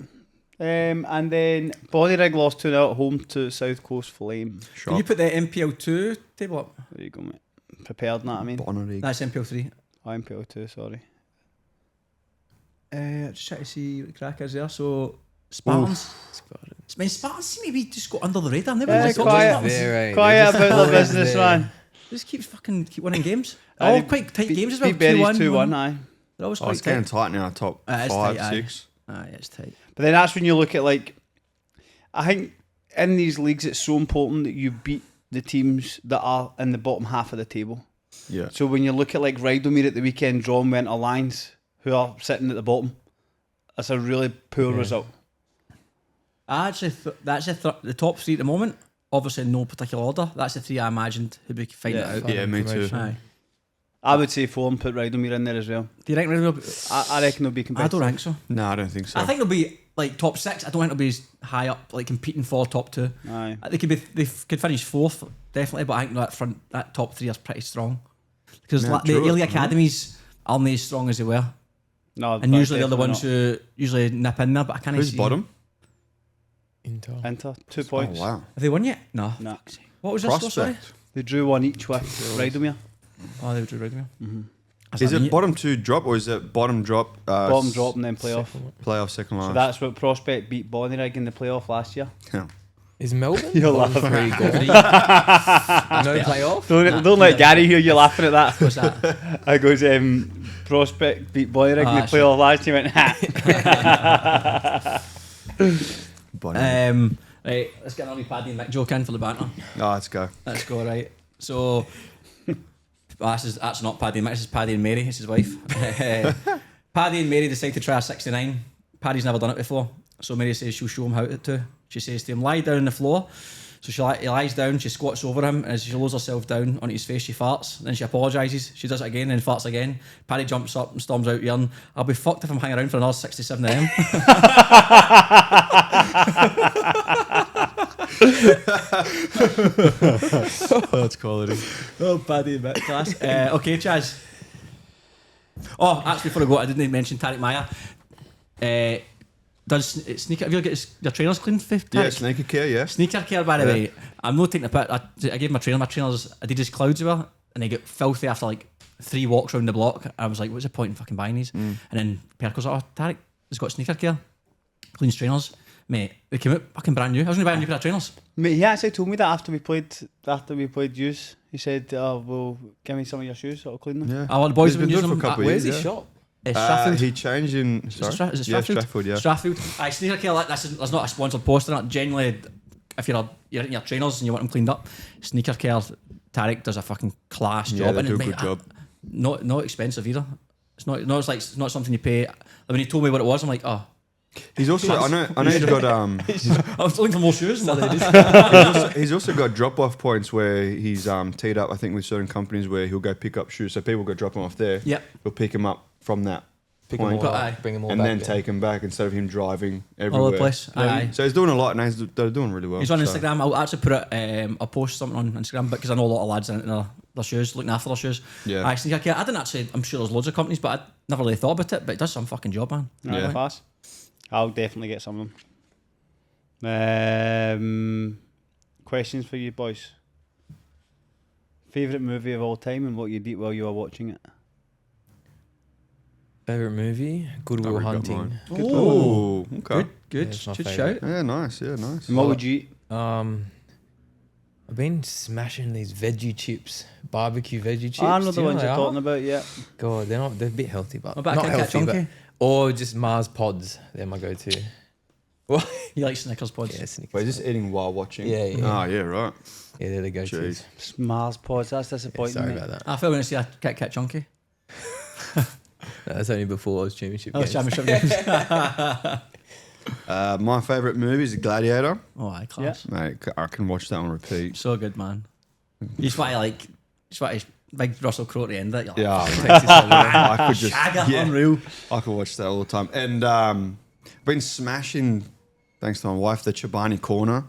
And then Bonnyrigg lost 2-0 at home to South Coast Flame. Can you put the MPL 2 table up? There you go, mate. Prepared, know what I mean? Bonnyrigg. That's MPL 3. Oh, MPL 2, sorry. Just try to see what the crack is there. So, Spartans. I mean, Spartans seem to be just go under the radar. Never Yeah, really talk quiet. about Spartans. Very. Quiet about always their business, there. man. Just keep winning games. Aye, All quite tight games as well. Beat Berries 2-1, 2-1. aye. They're always Oh, quite it's getting tight. tight now, top It's 5, tight, aye. 6. Aye, it's tight. But then that's when you look at, like, I think in these leagues it's so important that you beat the teams that are in the bottom half of the table. Yeah. So when you look at like Rydomere at the weekend, drawn went Alliance, who are sitting at the bottom. That's a really poor result. I actually that's the top 3 at the moment. Obviously, in no particular order. That's the 3 I imagined who'd be fighting Yeah. it out. Yeah, me too. Aye. I would say 4 and put Rydomere in there as well. Do you think they'll be? I reckon they'll be I competitive. don't think so. No, I don't think so. I think they'll be like top 6. I don't think they'll be as high up, like competing for top 2. Aye. They could finish 4th definitely, but I think that top 3 is pretty strong because Yeah, the true. early academies aren't as strong as they were, No, and usually they're the ones who usually nip in there. But I can't Who's see bottom? Inter. Inter, 2 Oh, points. wow. Have they won yet? No. No. What was your score? Sorry. Prospect. They drew 1 each with Rydomere. Oh, they drew Rigmere. Is it bottom 2 drop or is it bottom drop? Bottom drop and then playoff. Playoff second So last. that's what Prospect beat Bonnyrigg in the playoff last year. Yeah. Is Melbourne? You're bottom laughing. 3 gone? No playoff? Don't let Gary hear you laughing at that. What's that? I goes, Prospect beat Bonnyrigg in the shit. playoff last year. Went, ha. Bottom. Right, let's get another Paddy and Mick joke in for the banter. Oh, let's go. Let's go, right. So, that's not Paddy and Mick, this is Paddy and Mary, it's his wife. Paddy and Mary decide to try a 69. Paddy's never done it before, so Mary says she'll show him how to. She says to him, lie down on the floor. So he lies down, she squats over him, and as she lowers herself down onto his face, she farts. Then she apologises, she does it again, and farts again. Paddy jumps up and storms out yelling, I'll be fucked if I'm hanging around for another 67 AM. That's quality. Oh, Paddy and Mick, class. Okay, Chaz. Oh, actually, before I go, I didn't mention Tariq Maya. Does sneaker? Have you got your trainers cleaned? Yeah, sneaker care, yeah. Sneaker care, by the Yeah. way. I'm not taking a pic. I gave my trainers Adidas Clouds were, and they get filthy after like 3 walks around the block. I was like, what's the point in fucking buying these? And then Perk was like, oh, Tariq has got sneaker care, cleans trainers. Mate, they came out fucking brand new. I was only buying a new pair of trainers. Mate, he actually told me that after we played Use. He said, "Oh, well, give me some of your shoes, I'll clean them." Yeah. Oh, the boys He's have been been doing using it them. for a couple of Where's years, his yeah. shop? Stratfield. He changed in. Is Sorry? it Stratfield? Yeah, Stratfield, yeah. Stratfield. Aye, sneaker care, there's not a sponsored post on it. Generally, if you're in your trainers and you want them cleaned up, sneaker care, Tariq does a fucking class Yeah, job. they And do a mate, good job. Not expensive either. It's not something you pay. When he told me what it was, I'm like, oh, He's also I know he's got I was looking for more shoes. And what they did. he's also got drop off points where he's teed up. I think with certain companies where he'll go pick up shoes, so people go drop them off there. Yep. He'll pick them up from that Pick them point all up, bring them all and back. then yeah. take them back instead of him driving everywhere. All over the place. Aye. So he's doing a lot, and they're doing really well. He's on so. Instagram. I'll actually put it. I'll post something on Instagram because I know a lot of lads in their shoes, looking after their shoes. Yeah. I didn't actually. I'm sure there's loads of companies, but I never really thought about it. But it does some fucking job, man. Yeah. Class. I'll definitely get some of them. Questions for you boys. Favourite movie of all time and what you did while you were watching it? Favorite movie? Good Will Already got Hunting. mine. Oh, okay. good it's my shout. favourite. Yeah, nice. Yeah, nice. And what would you eat? I've been smashing these veggie chips, barbecue veggie chips. I know Do the you ones they you're are? talking about, yeah. God, they're a bit healthy, but What about not Kit Kat healthy. But, Chunky? or just Mars pods. They're my go-to. What? You like Snickers pods? Yeah, Snickers. Wait, is this eating while watching? Yeah. Oh, yeah, right. Yeah, they're the go-tos. Jeez. Mars pods, that's Yeah, disappointing. sorry mate. about that. I feel when I see a Kit Kat Chunky. That's only before I was championship Oh, games. championship games. My favourite movie is Gladiator. Oh, aye, class. Mate, I can watch that on repeat. So good, man. You just want to big Russell Crowe at the end of it. You're like, Yeah, fucking mate. takes it so good. I could just, Shagger, unreal. I could watch that all the time. And I've been smashing, thanks to my wife, the Chobani corner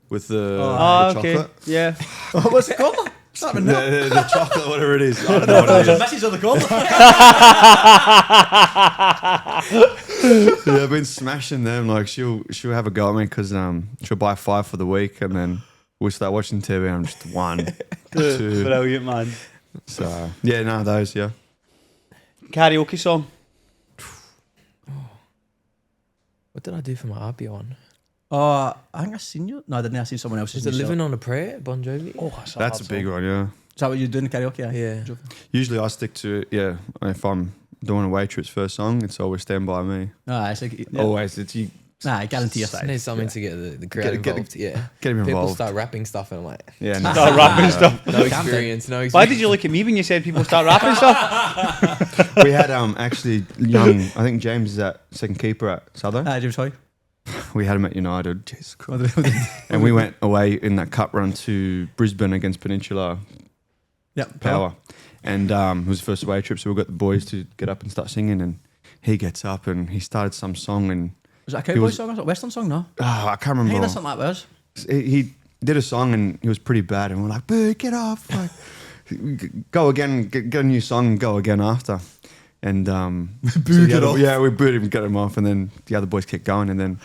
with the okay. chocolate. Yeah. What's it called? Start with no. The chocolate, whatever it is. I don't know what it is. Message of the corner. Yeah, I've been smashing them. Like she'll have a go at me because she'll buy 5 for the week and then we'll start watching TV and I'm just 1, 2. Brilliant, man. So yeah, no, those yeah. Karaoke song. What did I do for my APIA one? I think I seen you. No, I didn't. I seen someone else's. Is it Living on a Prayer, Bon Jovi? Oh, That's a big one. Yeah. Is that what you're doing in karaoke? Yeah. Usually I stick to if I'm doing a waitress first song, it's always Stand By Me. Nah, it's like, Always, it's you. I guarantee you. Just need something to get the crowd Get involved. Yeah. Get him People involved. start rapping stuff and I'm like, Yeah. Start rapping stuff. no experience, no experience. Why did you look at me when you said people start rapping stuff? We had actually young. I think James is at second keeper at Souther. James Hoy. We had him at United. Jesus Christ. And we went away in that cup run to Brisbane against Peninsula Yep. Power. And it was the first away trip, so we got the boys to get up and start singing. And he gets up and he started some song. And Was that a cowboy song or was it a Western song? No. I can't I remember. think that's something like that. He did a song and he was pretty bad. And we're like, boo, get off. Like, go again, get a new song and go again after. And Booed it off. Yeah, we booed him, got him off. And then the other boys kept going. And then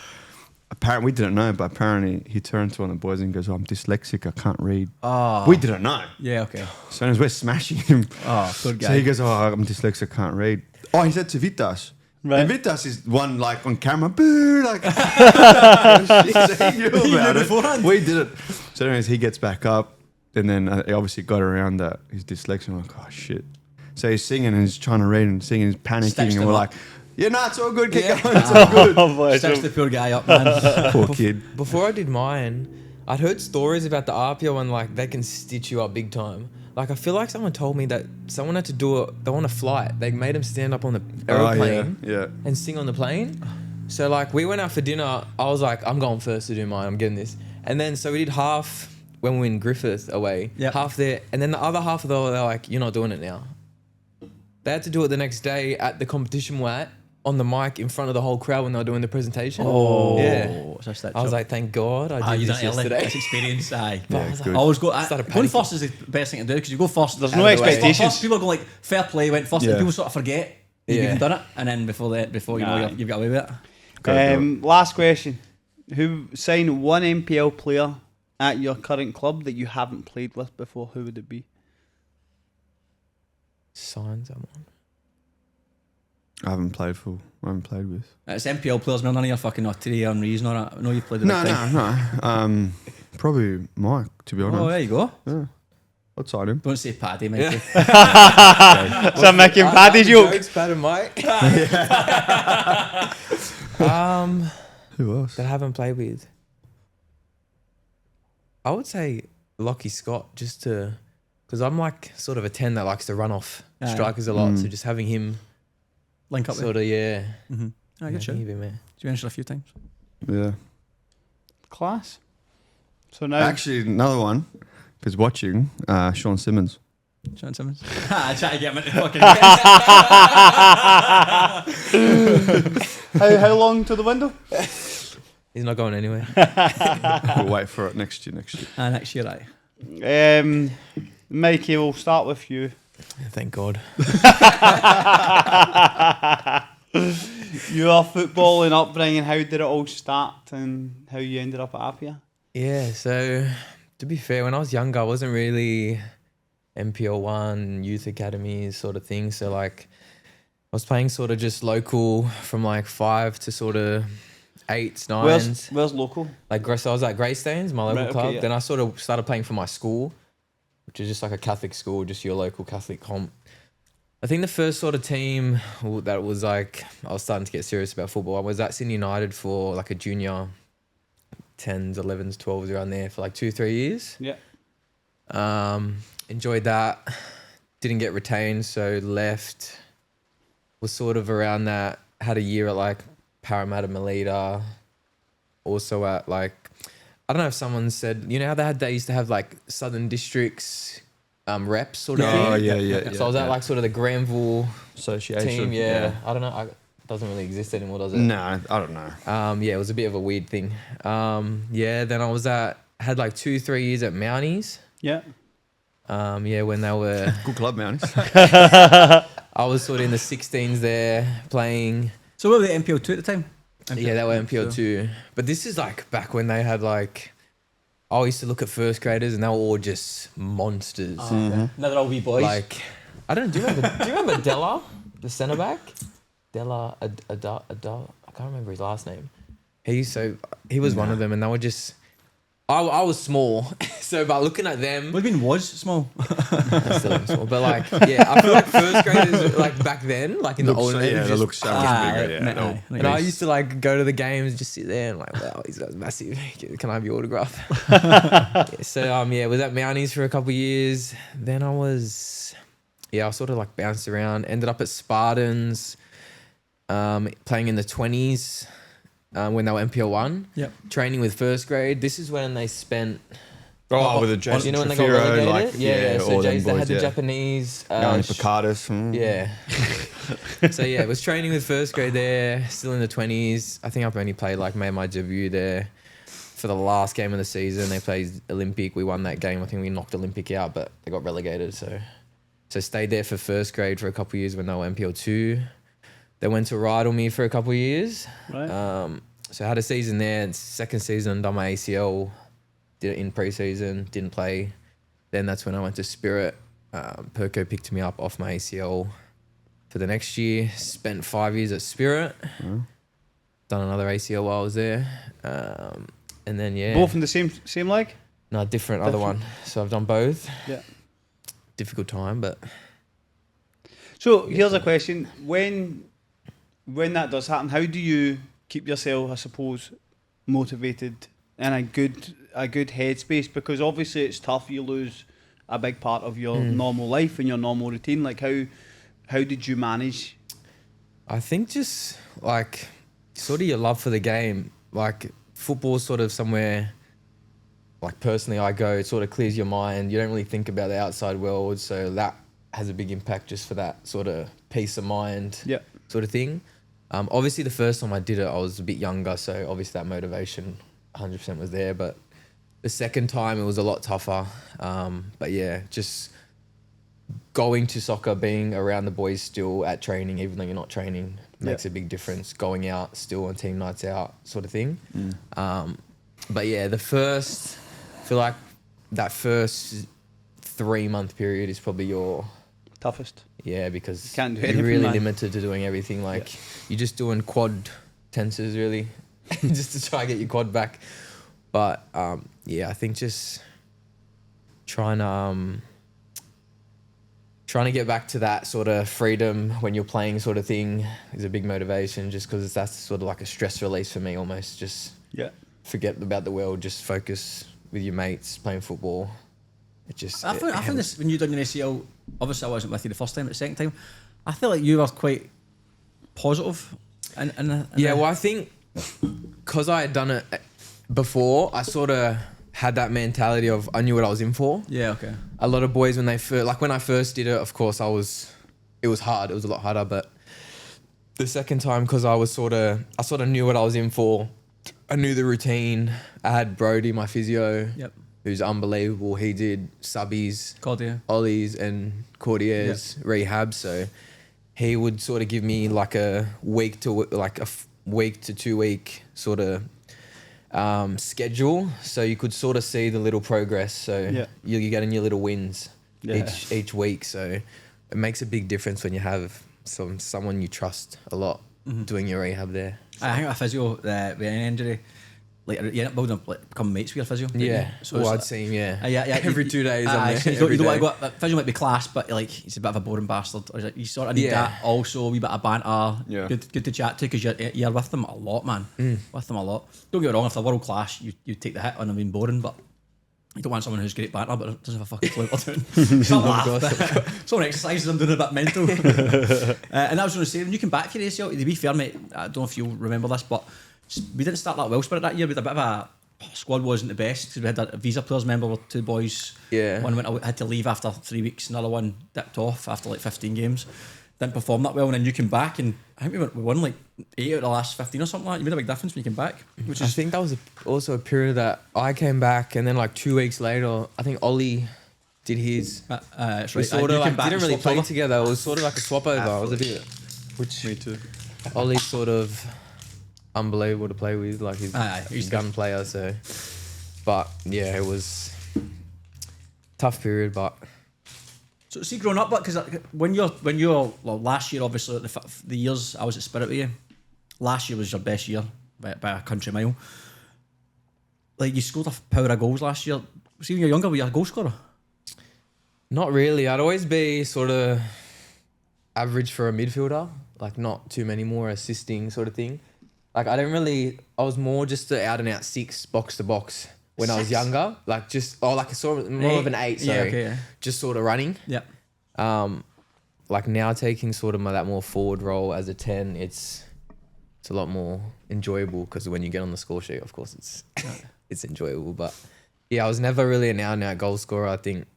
apparently, we didn't know, but apparently he turned to one of the boys and goes, I'm dyslexic, I can't read. Oh. We didn't know. Yeah, okay. So as we're smashing him. Oh, good guy. So he goes, I'm dyslexic, I can't read. Oh, he said to Vitas. Right. And Vitas is one like on camera, boo, like he knew about it. beforehand. We did it. So anyways, he gets back up and then he obviously got around that he's dyslexic. I'm like, oh shit. So he's singing and he's trying to read and singing, he's panicking Stitched and him we're up. like, yeah, no, it's all good, keep Yeah. going, it's all good. Oh, boy. Stitch the poor guy up, man. Poor kid. Before I did mine, I'd heard stories about the APIA one, like they can stitch you up big time. Like I feel like someone told me that someone had to do it. They on a flight. They made him stand up on the aeroplane Yeah. and sing on the plane. So like we went out for dinner. I was like, I'm going first to do mine. I'm getting this. And then so we did half when we were in Griffith away. Yep. Half there, and then the other half of they're like, you're not doing it now. They had to do it the next day at the competition we're at, on the mic in front of the whole crowd when they were doing the presentation. Oh, yeah. it's a stitch I was up. like, thank God I did you this done it early. yesterday. That's experience, aye. But I was like, good. Always go. Started Going panicking. first is the best thing to do because you go first. There's Out no of the way. expectations. First, people go like fair play, went first, Yeah. and people sort of forget you've Yeah. even done it, and then before you know Aye. you've got away with it. Last question. Who signed one NPL player at your current club that you haven't played with before? Who would it be? Sign someone. I haven't played with. It's NPL players, man. None of your fucking Thierry Henry's not. I know you've played with the big thing. No. Probably Mike, to be honest. Oh, there you go. Yeah. I'd sign him. Don't say Paddy, mate. Some making Paddy joke. Jokes, Pat and Mike. Who else? That I haven't played with. I would say Lockie Scott, just to, because I'm like sort of a 10 that likes to run off Aye. strikers a lot. So just having him Link up with. sort of, yeah. Ah, good show. Maybe, man. You mentioned a few times. Yeah. Class. So now, Actually, another one, because watching Sean Simmons. Sean Simmons. I try to get him into fucking. how long to the window? He's not going anywhere. We'll wait for it next year. Next year, aye. Mikey, we'll start with you. Thank God. Your footballing upbringing, how did it all start and how you ended up at APIA? Yeah, so to be fair, when I was younger, I wasn't really NPL 1, youth academies sort of thing. So like I was playing sort of just local from like 5 to sort of 8s, 9s. Where's local? Like so I was at Greystanes, my local Right, okay, club. yeah. Then I sort of started playing for my school, which is just like a Catholic school, just your local Catholic comp. I think the first sort of team that was like, I was starting to get serious about football, I was at Sydney United for like a junior 10s, 11s, 12s around there for like 2-3 years. Yeah. Enjoyed that. Didn't get retained, so left. Was sort of around that. Had a year at like Parramatta Melita. Also at like, I don't know if someone said, you know how they used to have like Southern Districts reps sort of thing? Oh, yeah. So I was at like sort of the Granville Association. team, yeah. I don't know. It doesn't really exist anymore, does it? No, I don't know. Yeah, it was a bit of a weird thing. Yeah, then I had like 2-3 years at Mounties. Yeah. Yeah, when they were, Good club, man. I was sort of in the 16s there playing. So what were the NPL 2 at the time? Yeah, they were NPL 2. But this is like back when they had like, I used to look at first graders and they were all just monsters. Another all wee boys. Like, I don't know, do you remember Della, the centre back? Della, I can't remember his last name. He was one of them and they were just, I was small, so by looking at them, What do you mean was small? I still am small, but like, yeah, I feel like first graders like back then, like in the olden days, Yeah, just- they look so much bigger. Yeah, aye. and I used to like go to the games, just sit there and like, wow, these guys are massive. Can I have your autograph? So yeah, was at Mounties for a couple of years. Then I sort of like bounced around. Ended up at Spartans, playing in the 20s. When they were NPL 1, Yep. training with first grade. This is when they spent. with the Jason You know when they got Trafiro, relegated? like, Yeah. So all them they had boys, the yeah. Japanese. Going Picardas. Yeah. So yeah, was training with first grade there, still in the 20s. I think I've only made my debut there for the last game of the season. They played Olympic. We won that game. I think we knocked Olympic out, but they got relegated. So stayed there for first grade for a couple of years when they were NPL 2. They went to Rydal me for a couple of years. Right. So I had a season there. Second season, done my ACL. Did it in pre-season, didn't play. Then that's when I went to Spirit. Perko picked me up off my ACL for the next year. Spent 5 years at Spirit. Done another ACL while I was there. And then, yeah. Both in the same leg? No, different other one. So I've done both. Yeah. Difficult time, but... So here's a question: when that does happen, how do you keep yourself, I suppose, motivated in a good headspace? Because obviously it's tough. You lose a big part of your normal life and your normal routine. Like how did you manage? I think just like sort of your love for the game. Like football, sort of somewhere. Like personally, I go. It sort of clears your mind. You don't really think about the outside world, so that has a big impact just for that sort of peace of mind. Yeah. Sort of thing. Obviously, the first time I did it, I was a bit younger, so obviously that motivation 100% was there. But the second time, it was a lot tougher. But yeah, just going to soccer, being around the boys still at training, even though you're not training, makes a big difference. Going out still on team nights out, sort of thing. But yeah, I feel like that first 3-month period is probably your Toughest. Yeah, because can't do you're anything, really man. limited to doing everything. Like you're just doing quad tenses really, just to try and get your quad back. But yeah, I think just trying to get back to that sort of freedom when you're playing sort of thing is a big motivation. Just because that's sort of like a stress release for me almost. Just forget about the world, just focus with your mates playing football. I found this when you done your ACL. Obviously, I wasn't with you the first time, but the second time, I feel like you were quite positive Yeah, well, I think because I had done it before, I sort of had that mentality of I knew what I was in for. Yeah, okay. A lot of boys when I first did it, of course, it was hard. It was a lot harder, but the second time, because I sort of knew what I was in for. I knew the routine. I had Brody, my physio, who's unbelievable. He did subbies, ollies, and Cordier's rehab. So he would sort of give me like a week to 2 week sort of schedule, so you could sort of see the little progress. So you're getting your little wins each week. So it makes a big difference when you have someone you trust a lot doing your rehab there. So. I think a physio with an injury, like you end up building up, like become mates with your physio. Yeah, so well, I'd see him. Yeah, every 2 days. So you don't want to go. Physio might be class, but like he's a bit of a boring bastard. Or like, you sort of need that. Also, a wee bit of banter. Yeah. Good to chat to because you're with them a lot, man. With them a lot. Don't get me wrong. If they're world class, you take the hit on them being boring, but you don't want someone who's great banter but doesn't have a fucking clue what they're doing. Someone exercises them doing a bit mental. And I was going to say, when you came back for your ACL, to be fair, mate, I don't know if you'll remember this, but we didn't start that well Spirit that year. We had a bit of a squad wasn't the best because we had a visa players, remember, with 2 boys. Yeah. One had to leave after 3 weeks, another one dipped off after like 15 games. Didn't perform that well, and then you came back, and I think we won like 8 out of the last 15 or something like that. You made a big difference when you came back. I think that was also a period that I came back, and then like 2 weeks later, I think Ollie did his. That's we right. sort of like didn't really play together. It was sort of like a swap over. It was a bit. Me too. Ollie's sort of unbelievable to play with, like he's a gun player. So, but yeah, it was tough period, but. So see, growing up, because when you're last year, obviously the years I was at Spirit with you, last year was your best year by a country mile. Like you scored a power of goals last year. See, when you're younger, were you a goal scorer? Not really. I'd always be sort of average for a midfielder, like not too many more assisting sort of thing. Like I was more just an out and out 6 box to box. When I was younger, like like a sort of more of an 8, sorry, just sort of running. Yeah. Like now taking sort of that more forward role as a 10, it's a lot more enjoyable because when you get on the score sheet, of course it's enjoyable. But yeah, I was never really an out and out goal scorer. I think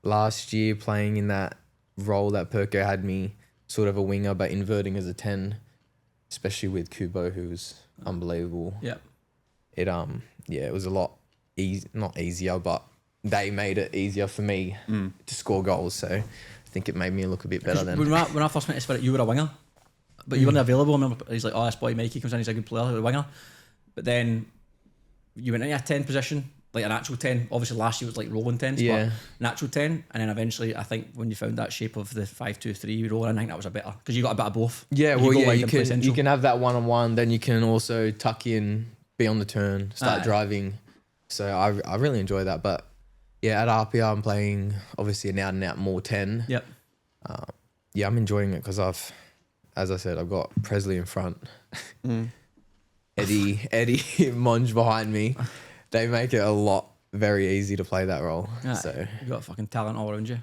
last year playing in that role that Perko had me sort of a winger, but inverting as a 10, especially with Kubo, who was unbelievable. Yeah. It was a lot. Not easier, but they made it easier for me to score goals. So I think it made me look a bit better then. When I first went to Spirit, you were a winger, but you weren't available. I remember he's like, this boy Mikey comes in, he's a good player, he's a winger. But then you went into a 10 position, like an actual 10. Obviously last year was like rolling 10s, but an actual 10. And then eventually, I think when you found that shape of the 5-2-3 rolling, I think that was a better because you got a bit of both. Yeah, you can have that 1-on-1, then you can also tuck in, be on the turn, start driving. So I really enjoy that. But yeah, at APIA I'm playing obviously an out and out more 10. Yep. I'm enjoying it because as I said, I've got Presley in front, Eddie, Monge behind me. They make it very easy to play that role. So you've got fucking talent all around you.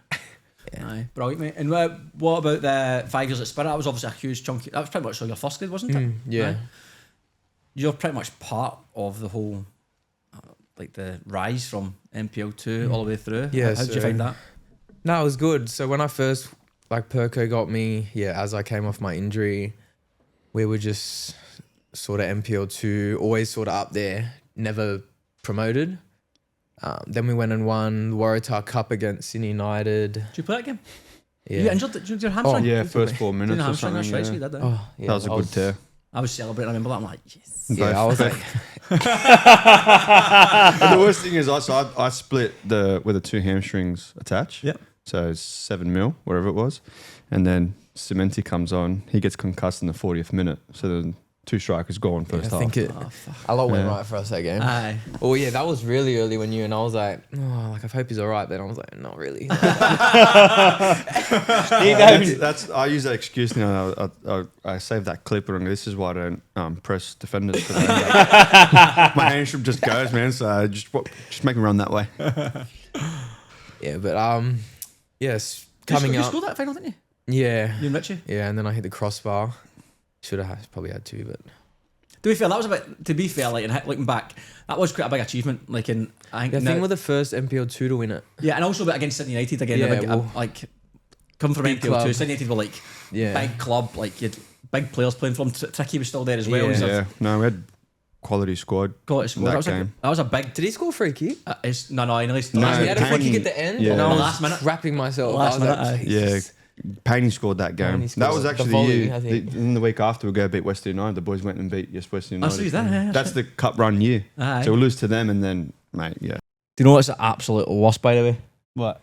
Aye, brilliant, mate. And what about the 5 years at Spirit? That was obviously a huge chunky. That was pretty much your first grade, wasn't it? Yeah. Right? You're pretty much part of the whole. Like the rise from NPL 2 all the way through. Yeah. How did you find that? No, it was good. So when I first, Perko got me, as I came off my injury, we were just sort of NPL 2, always sort of up there, never promoted. Then we went and won the Waratah Cup against Sydney United. Did you play that game? Yeah. You injured your hamstring? Oh, yeah, first 4 minutes or something. That's right, so you did that. Oh, yeah, that was a good tear. I was celebrating. I remember that. I'm like, yes. Yeah, I was like. And the worst thing is, I split with the 2 hamstrings attached. Yep. So 7 mil, whatever it was, and then Cementi comes on. He gets concussed in the 40th minute. So then 2 strikers gone first half. I think a lot went right for us that game. Aye. Oh yeah, that was really early when and I was like, I hope he's all right. But I was like, not really. I use that excuse now. I save that clip and this is why I don't press defenders. My hamstring just goes, man. So just make me run that way. Yeah, but yes, coming up. You scored that final, didn't you? Yeah. You and Richie? Yeah, and then I hit the crossbar. Should have probably had 2, but To be fair, that was a bit. To be fair, like looking back, that was quite a big achievement. Like in I think we're the first NPL 2 to win it. yeah, and also a bit against Sydney United again. Yeah, a big, well, like come from big NPL club. 2. Sydney United were like big club, like you had big players playing from. Tricky was still there as well. Yeah. So Yeah, no, we had quality squad. quality squad. That That was, game. that was a big. Did he score a free kick? No, I nearly No, He had a free Payne- kick at the end. yeah. And I was Last minute. crapping myself. Last I was like, minute, Yeah, Jesus. Payne scored that game. Payne scored That was the actually volley, the year. I think. In the week after, we go beat Western United. The boys went and beat Western Oh, United. so he's that, yeah, That's the cup run year. Aye. So we lose to them, and then, mate, yeah. Do you know what's the absolute worst, by the way? What?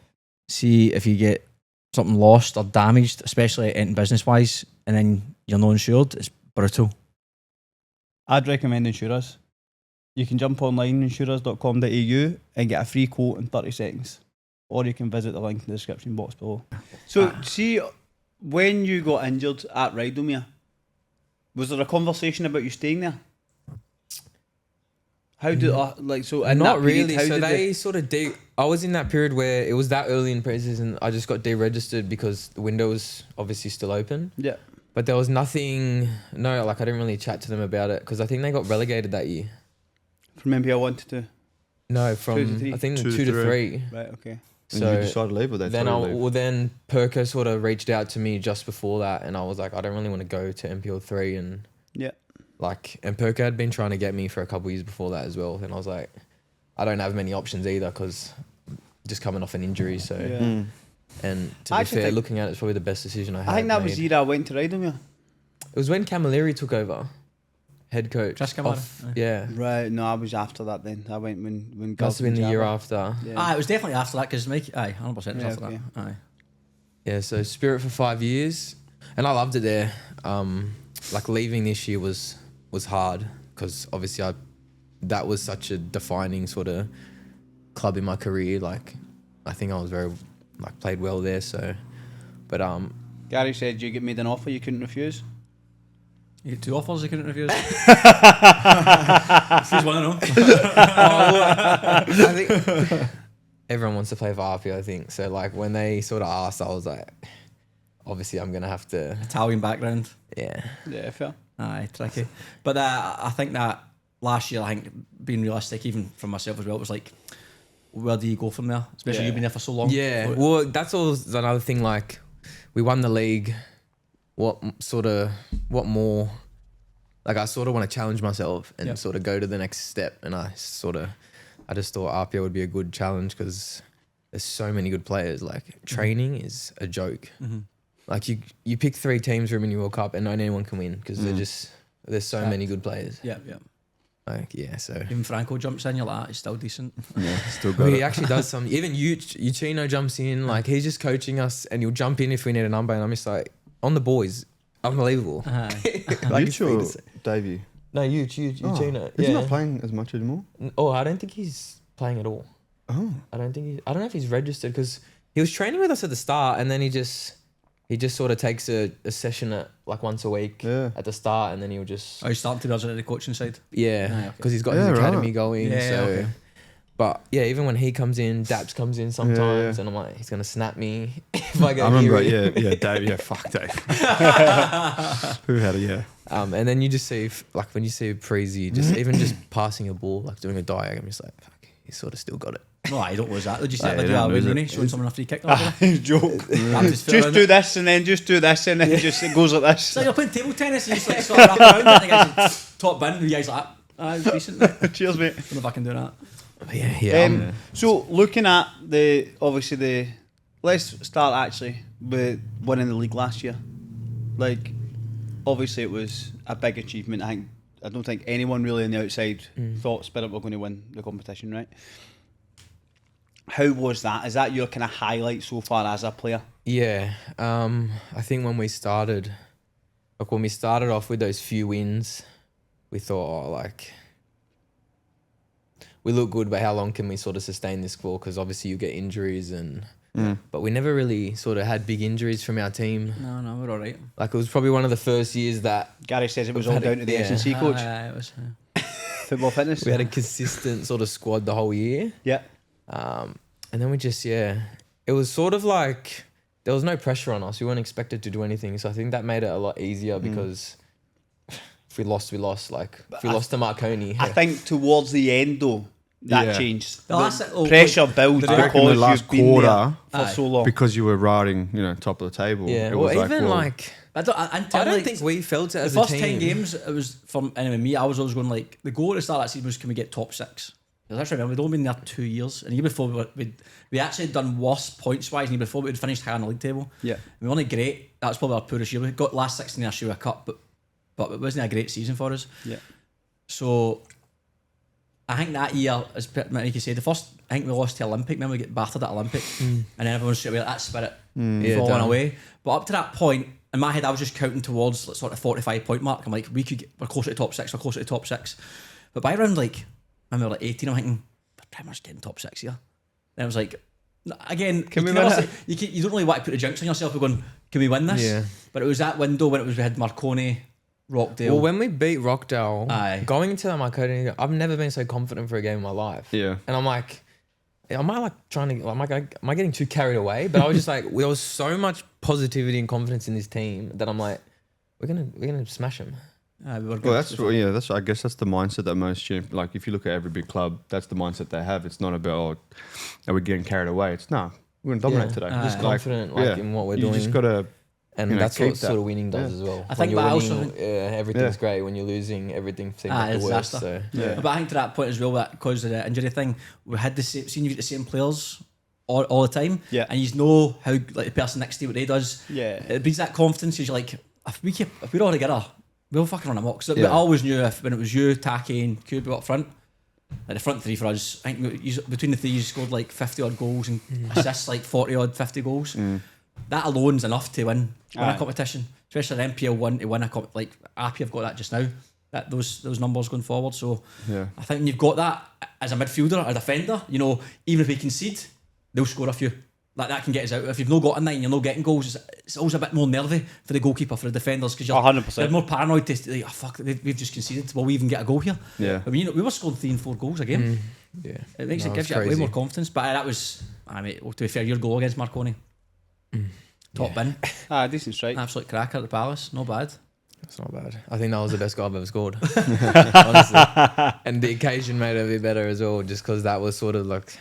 See if you get something lost or damaged, especially in business wise, and then you're not insured, it's brutal. I'd recommend insurers. You can jump online, insurers.com.au, and get a free quote in 30 seconds. Or you can visit the link in the description box below. So, see, when you got injured at Rydalmere, was there a conversation about you staying there? How did, so in Not that period, really. how So did they sort of I was in that period where it was that early in pre-season. I just got deregistered because the window was obviously still open. Yeah. But there was nothing. No, like I didn't really chat to them about it because I think they got relegated that year. From NPL 1 to 2? No, from 2 to 3? I think 2 2 to to 3. Right, okay. And So you decided to leave, or they then told you to leave? then Perker sort of reached out to me just before that, and I was like, I don't really want to go to NPL 3, and Yeah. and Perker had been trying to get me for a couple of years before that as well, and I was like, I don't have many options either because just coming off an injury. So Yeah. and to I be actually fair, think- looking at it, it's probably the best decision I had. I think that was made. the year I went to Rydalmere. It was when Camilleri took over, head coach. Just Camilleri, off- aye. Yeah, Right, no, I was after that then. I went when must Gov have been the and year Jabba. after. Yeah. It was definitely after that because Mikey, 100% Yeah, after okay. that. Aye. Yeah, so Spirit for 5 years, and I loved it there. Like leaving this year was hard because obviously that was such a defining sort of club in my career. Like I think I was very played well there. So, but Gary said you get made an offer you couldn't refuse. You get 2 offers, you couldn't refuse. She's one of them. I think everyone wants to play for APIA, I think. So like when they sort of asked, I was like, obviously I'm gonna have to. Italian background. Yeah. Yeah, fair. Aye, tricky. But I think that last year, I think being realistic, even from myself as well, it was like, where do you go from there? Especially Yeah. you've been there for so long. Yeah. Well, that's always another thing. Like, we won the league. What more? Like, I sort of want to challenge myself and Yep. sort of go to the next step. And I just thought APIA would be a good challenge because there's so many good players. Like, training is a joke. Mm-hmm. Like, you pick 3 teams for a mini World Cup and not anyone can win because there's so many good players. Yeah, yeah. Like, yeah, so. Even Franco jumps in, you're like, he's still decent. Yeah, still got Well, it. he actually does some. Even Uchino jumps in, like he's just coaching us, and he'll jump in if we need a number. And I'm just like, on the boys, unbelievable. Aye. Like, You it's free to or say. Davey? No, Uchino. Is he Yeah. not playing as much anymore? Oh, I don't think he's playing at all. Oh. I don't know if he's registered because he was training with us at the start, and then he just sort of takes a session at like once a week at the start, and then he'll just Oh, he's starting to be on the coaching side. Aye, yeah, okay. because he's got Yeah, his right. academy going. Yeah, so. okay. But yeah, even when he comes in, Daps comes in sometimes, Yeah. and I'm like, he's gonna snap me if I go. I remember, near him. yeah, Dave, yeah, fuck Dave. Who had it, yeah. And then you just see, when you see Preezy, just even just passing a ball, like doing a diag, I'm just like, fuck, he's sort of still got it. No, I don't lose that. Did you see Aye, that you video don't of lose Wayne it. Rooney showing someone a free kick? Joke. Just Just do this and then just do this and then it goes like this. It's like you're playing table tennis and you just like sort of wrap around it and the guy's top bin and the guy's like, it's decent. I don't Cheers, mate. know if I can do that. But yeah. So looking at let's start actually with winning the league last year. Like, obviously it was a big achievement. I don't think anyone really on the outside thought Spirit were going to win the competition, right? How was that? Is that your kind of highlight so far as a player? Yeah. I think when we started off with those few wins, we thought, we look good, but how long can we sort of sustain this for? Because obviously you get injuries but we never really sort of had big injuries from our team. No, we're all right. Like, it was probably one of the first years that Gary says it was We've all had a- down to the yeah. S&C coach, It was. football fitness. we had a consistent sort of squad the whole year. Yeah. And then we just, it was sort of like there was no pressure on us. We weren't expected to do anything. So I think that made it a lot easier because if we lost, we lost. Like if we lost to Marconi, I think towards the end though, that Yeah. changed. The last- Pressure builds I reckon the because last you've been there quarter, for so long. because you were riding, top of the table. yeah. It Well, was even well, like I don't I don't think we felt it the as first a 10 team. games, it was from anyway me. I was always going like the goal at the start of that season was can we get top 6? Because I actually remember we'd only been there 2 years, and the year before we actually had done worse points wise. And the year before we'd finished high in the league table. Yeah. We weren't great. That was probably our poorest year. We got last 16 in our Shield Cup, but it wasn't a great season for us. Yeah. So I think that year, as Mikey said, I think we lost to Olympic. Remember we get battered at Olympic, and then everyone straight away like, that spirit Yeah, falling done. away. But up to that point, in my head, I was just counting towards like, sort of 45-point mark. I'm like, we're closer to top 6. We're closer to top 6. But by around like, I remember like 18, I'm thinking, we're pretty much getting top 6 here. Then I was like, again, Can we never win it? you don't really want to put the jinx on yourself. We're going, can we win this? Yeah. But it was that window when we had Marconi, Rockdale. Well, when we beat Rockdale, Aye. going into that Marconi, I've never been so confident for a game in my life. Yeah. And I'm like, am I like trying to? Am I getting too carried away? But I was just like, there was so much positivity and confidence in this team that I'm like, we're gonna smash them. We were good. Well, I guess that's the mindset that most like if you look at every big club, that's the mindset they have. It's not about are we getting carried away. It's no, we're gonna dominate today. Just Aye. confident in what we're you doing. just gotta And you know, that's keep what that. sort of winning does as well. I When think, you're but I winning, also think- everything's Yeah. great. When you're losing, everything seems like the disaster. worst. So Yeah. But I think to that point as well, that because of the injury thing, we had the same, seen you get the same players all the time, Yeah. and you know how like the person next to you what they does. Yeah. It breeds that confidence. You're like, if we're all together, we'll fucking run amok. So Yeah. I always knew if when it was you, Taki, and Kubo up front, like the front three for us, I think between the three, you scored like 50 odd goals and assists like 40 odd, 50 goals. That alone's enough to win Aye. a competition, especially an NPL one to win a like APIA have got that just now. That those numbers going forward. So Yeah. I think when you've got that as a midfielder, a defender, even if we concede, they'll score a few. Like that can get us out. If you've not got a 9, you're not getting goals. It's always a bit more nervy for the goalkeeper, for the defenders, because you're 100%. They're more paranoid to like, oh fuck, we've just conceded. Will we even get a goal here? Yeah. I mean, we were scoring 3 and 4 goals a game. yeah, It makes No, it gives it's you way crazy. more confidence. But that was, to be fair, your goal against Marconi, top bin, Decent strike. absolute cracker at the Palace, not bad. That's not bad. I think that was the best goal I've ever scored. Honestly. And the occasion made it a bit better as well, just because that was sort of like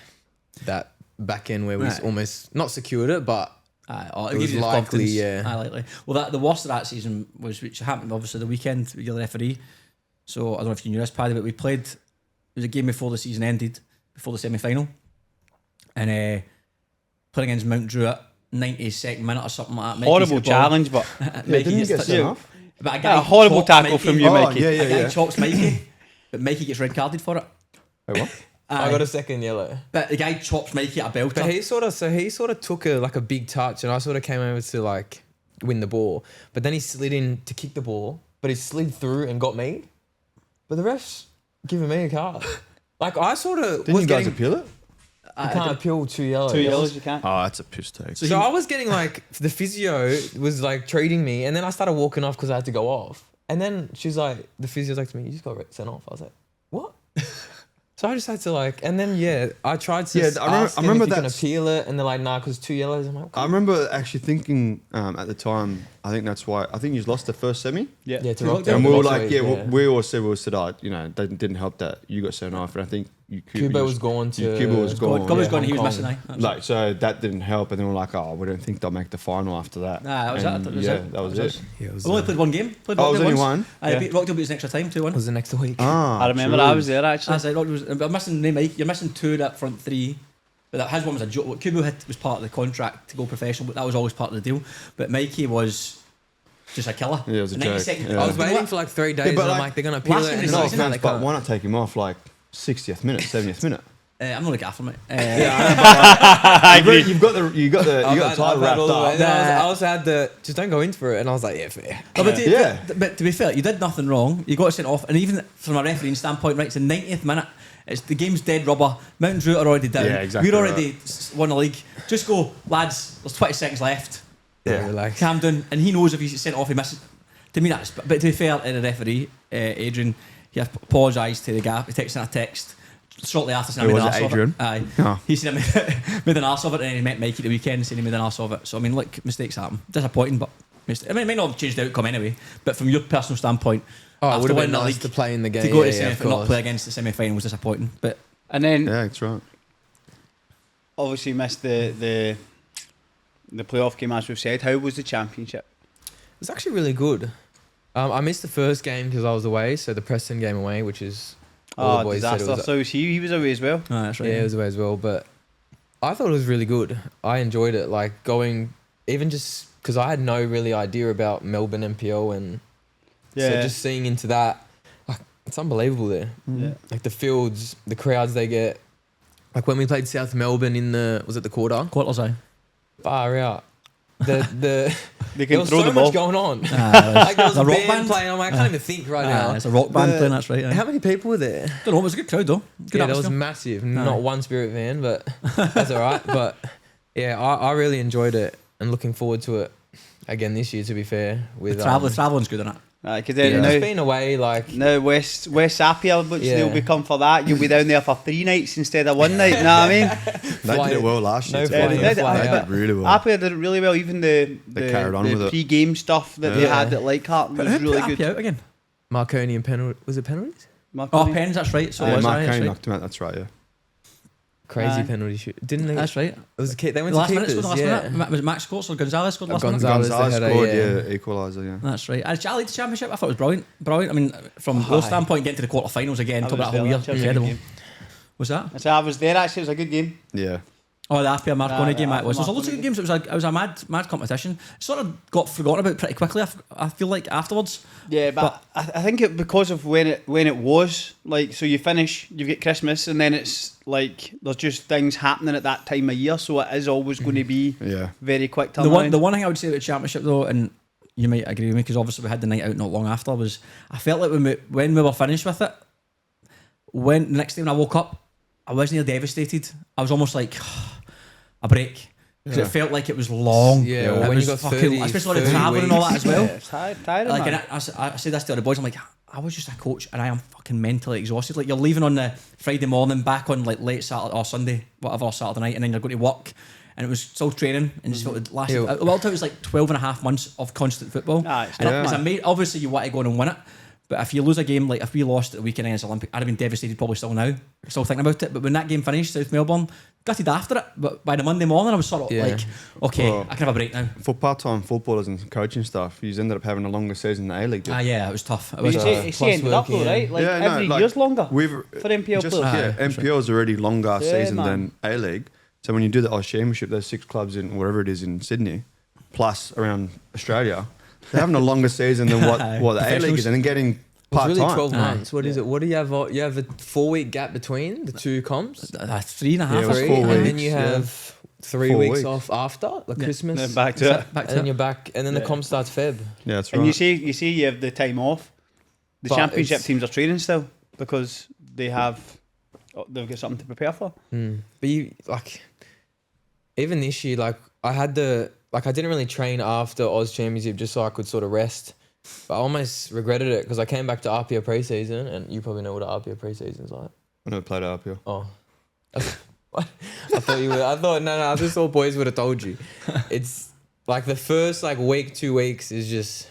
that back end where we Right. almost not secured it, but It It gives was you the likely, confidence. yeah. Likely. Well, the worst of that season was, which happened obviously the weekend with your referee. So I don't know if you knew this, Paddy, but we played. It was a game before the season ended, before the semi-final, and playing against Mount Druitt, 92nd minute or something like that. Mikey Horrible hits the ball. challenge, but Mikey didn't you gets get touched sent out. off? But a guy a horrible chops tackle Mikey. from you, Oh, Mikey. yeah, A guy chops Mikey, but Mikey gets red carded for it. Wait, what? I got a second yellow. But the guy chops Mikey at a belter. But he sort of took a big touch, and I sort of came over to like win the ball. But then he slid in to kick the ball, but he slid through and got me. But the ref's giving me a card. Like I sort of Didn't was you guys getting, appeal it? you can't appeal 2 yellows. 2 yellows you can't. Oh, that's a piss take. So I was getting like the physio was like treating me, and then I started walking off because I had to go off. And then she's like, the physio's like to me, "You just got sent off." I was like, "What?" So I just had to like, and then I tried to. Yeah, I remember if you can that- appeal it, and they're like, "Nah, because 2 yellows." I'm like, I remember actually thinking at the time, I think that's why, I think you lost the first semi. Yeah. yeah, to And Rockdale. And we were Next like, week, yeah, we all said, that didn't help that you got sent off. And I think Cuba was gone to. Cuba was gone. God was yeah, gone. He was Hong missing. Kong. Aye. Like, so that didn't help. And then we're like, oh, we don't think they'll make the final after that. Nah, that was And it. That was yeah, it. that was it. Yeah, it was, We only played one game. Played Oh, it was Rockdale only once. one? Aye, Rockdale beat us an extra time, 2-1. was the next week. Ah, I remember true. I was there actually. That's it. I'm missing name Mike. You're missing 2 that front 3. But his one was a joke. What Kubo had was part of the contract to go professional, but that was always part of the deal. But Mikey was just a killer. Yeah, it was a 90 joke. second- Yeah. I was You know waiting what? for like 3 days, Yeah, but and I'm like, like, they're gonna appeal last it. game And of no, the No season, they offense, but can't. why not take him off like 60th minute, 70th minute? I'm not a gaffer, mate. I agree. You got the title wrapped up. I also had the just don't go in for it, and I was like, yeah, fair. No, but, Yeah. but to be fair, you did nothing wrong. You got sent off, and even from a refereeing standpoint, right, it's the 90th minute. It's the game's dead rubber. Mountain Druitt are already down. Yeah, exactly We're already won the league. Just go, lads. There's 20 seconds left. Yeah, relax. Calm down. And he knows if he's sent off, he misses. To me, that's. But to be fair, to the referee, Adrian, he apologised to the gap. He texted a text shortly after saying Who I made was an it, arse Adrian? of it. Aye. Oh. He said I made an arse of it, and he met Mikey the weekend saying he made an arse of it. So I mean, look, mistakes happen. Disappointing, but I mean, it may not have changed the outcome anyway, but from your personal standpoint, Oh, it after would have been winning the nice league, to play in the game. to go to yeah, semi, of not course. play against the semi-final was disappointing. But And then Yeah, that's right. obviously missed the playoff game, as we've said. How was the championship? It's actually really good. I missed the first game because I was away, so the Preston game away, which is all the boys said it Disaster. was. So was he was away as well. that's right. Yeah, it was away as well. But I thought it was really good. I enjoyed it. Like going, even just because I had no really idea about Melbourne NPL, and so just seeing into that, like, it's unbelievable there. Yeah. Like the fields, the crowds they get. Like when we played South Melbourne in was it the quarter? Quarters, aye. Far out. The They there can was throw so the ball. much going on. Like There was a a rock band band playing. I'm like, I can't even think right now. It's a rock band The- playing. That's right. How many people were there? Don't know. It was a good crowd though. Good Yeah, that was atmosphere. massive. Not one Spirit fan, but that's all right. But yeah, I really enjoyed it and looking forward to it again this year. To be fair, with Travelling's good, isn't it? Because yeah, then just being away, like now West APIA, which Yeah. they'll become for that. You'll be down there for 3 nights instead of 1 night. You know what I mean? They did it well last year. no too. flying, they did. fly They out. They did really well. APIA did it really well. Even the carried on with it. pre-game stuff that they Yeah. had at Leichhardt But was who really put good. Appy out again? Marconi and penalty. Was it penalties? Oh, Pens. That's right. So it Yeah, was. Mark Aye, that's Kane right. knocked him out. That's right. Yeah. Crazy Aye. penalty shoot. Didn't they? That's right. It was a kid. They went The to last minute keepers. scored the last minute. Was it Max scored or Gonzalez scored the last minute? Gonzalez, Gonzalez the header, scored, yeah. equaliser, yeah. That's right. I liked the championship. I thought it was brilliant. Brilliant. I mean, from your standpoint, getting to the quarterfinals again, I top of was that whole there, year, that was a good incredible. game. Was that? So I was there actually. It was a good game. Yeah. Oh, the Apia Marconi game. It was. There's Marconi lots of good game. games. It was a mad competition. It sort of got forgotten about pretty quickly. I feel like afterwards. Yeah, but I think it because of when it was like, so you finish, you get Christmas, and then it's like there's just things happening at that time of year, so it is always going to be Yeah. very quick The turnaround. one thing I would say about the championship though, and you might agree with me because obviously we had the night out not long after, was I felt like when we were finished with it, when the next day when I woke up, I wasn't near devastated. I was almost like a break. Because it felt like it was long. Yeah, It well, when was you got fucking, 30 especially the 30 travelling and all that as well. Yeah, it's tiring, Like, man. and I say this to the boys, I'm like, I was just a coach and I am fucking mentally exhausted. Like, you're leaving on the Friday morning, back on like late Saturday or Sunday, whatever, Saturday night, and then you're going to work, and it was still training, and just felt it lasted. Yeah. Well, it was like 12 and a half months of constant football. It's And tough, it's man. obviously you want to go on and win it, but if you lose a game, like if we lost at the weekend against Olympic, I'd have been devastated probably still now, still thinking about it. But when that game finished, South Melbourne, gutted after it, but by the Monday morning I was sort of Yeah. like, okay, Well, I can have a break now. For part-time footballers and coaching stuff, you ended up having a longer season in the A-League. did. Yeah, it was tough. It But was you tough. see, plus ended up though, working, right? Like Yeah, no, every like, year's longer We've for NPL just, players. yeah, NPL is already longer season man. than A-League. So when you do the Oz Championship, there's 6 clubs in whatever it is in Sydney, plus around Australia, they're having a longer season than what the A-League is, and then getting It's part-time. really 12 Aye. months. What is it? What do you have? You have a 4-week gap between the two comps. 3.5 Yeah, it was or 3, 4 and then weeks, you yeah. have 3 4 weeks weeks. off after like Christmas. Then back to it. back and to then it. you're back, and then the comp starts Feb. Yeah, that's right. And you see you have the time off. The But championship it's- teams are training still because they've got something to prepare for. But you like, even this year, like I didn't really train after Oz Championship just so I could sort of rest. But I almost regretted it because I came back to APIA pre-season, and you probably know what APIA pre-season's like. I never played up here. Oh, what? I thought you would. I thought no. I just thought boys would have told you. It's like the first like week, 2 weeks is just,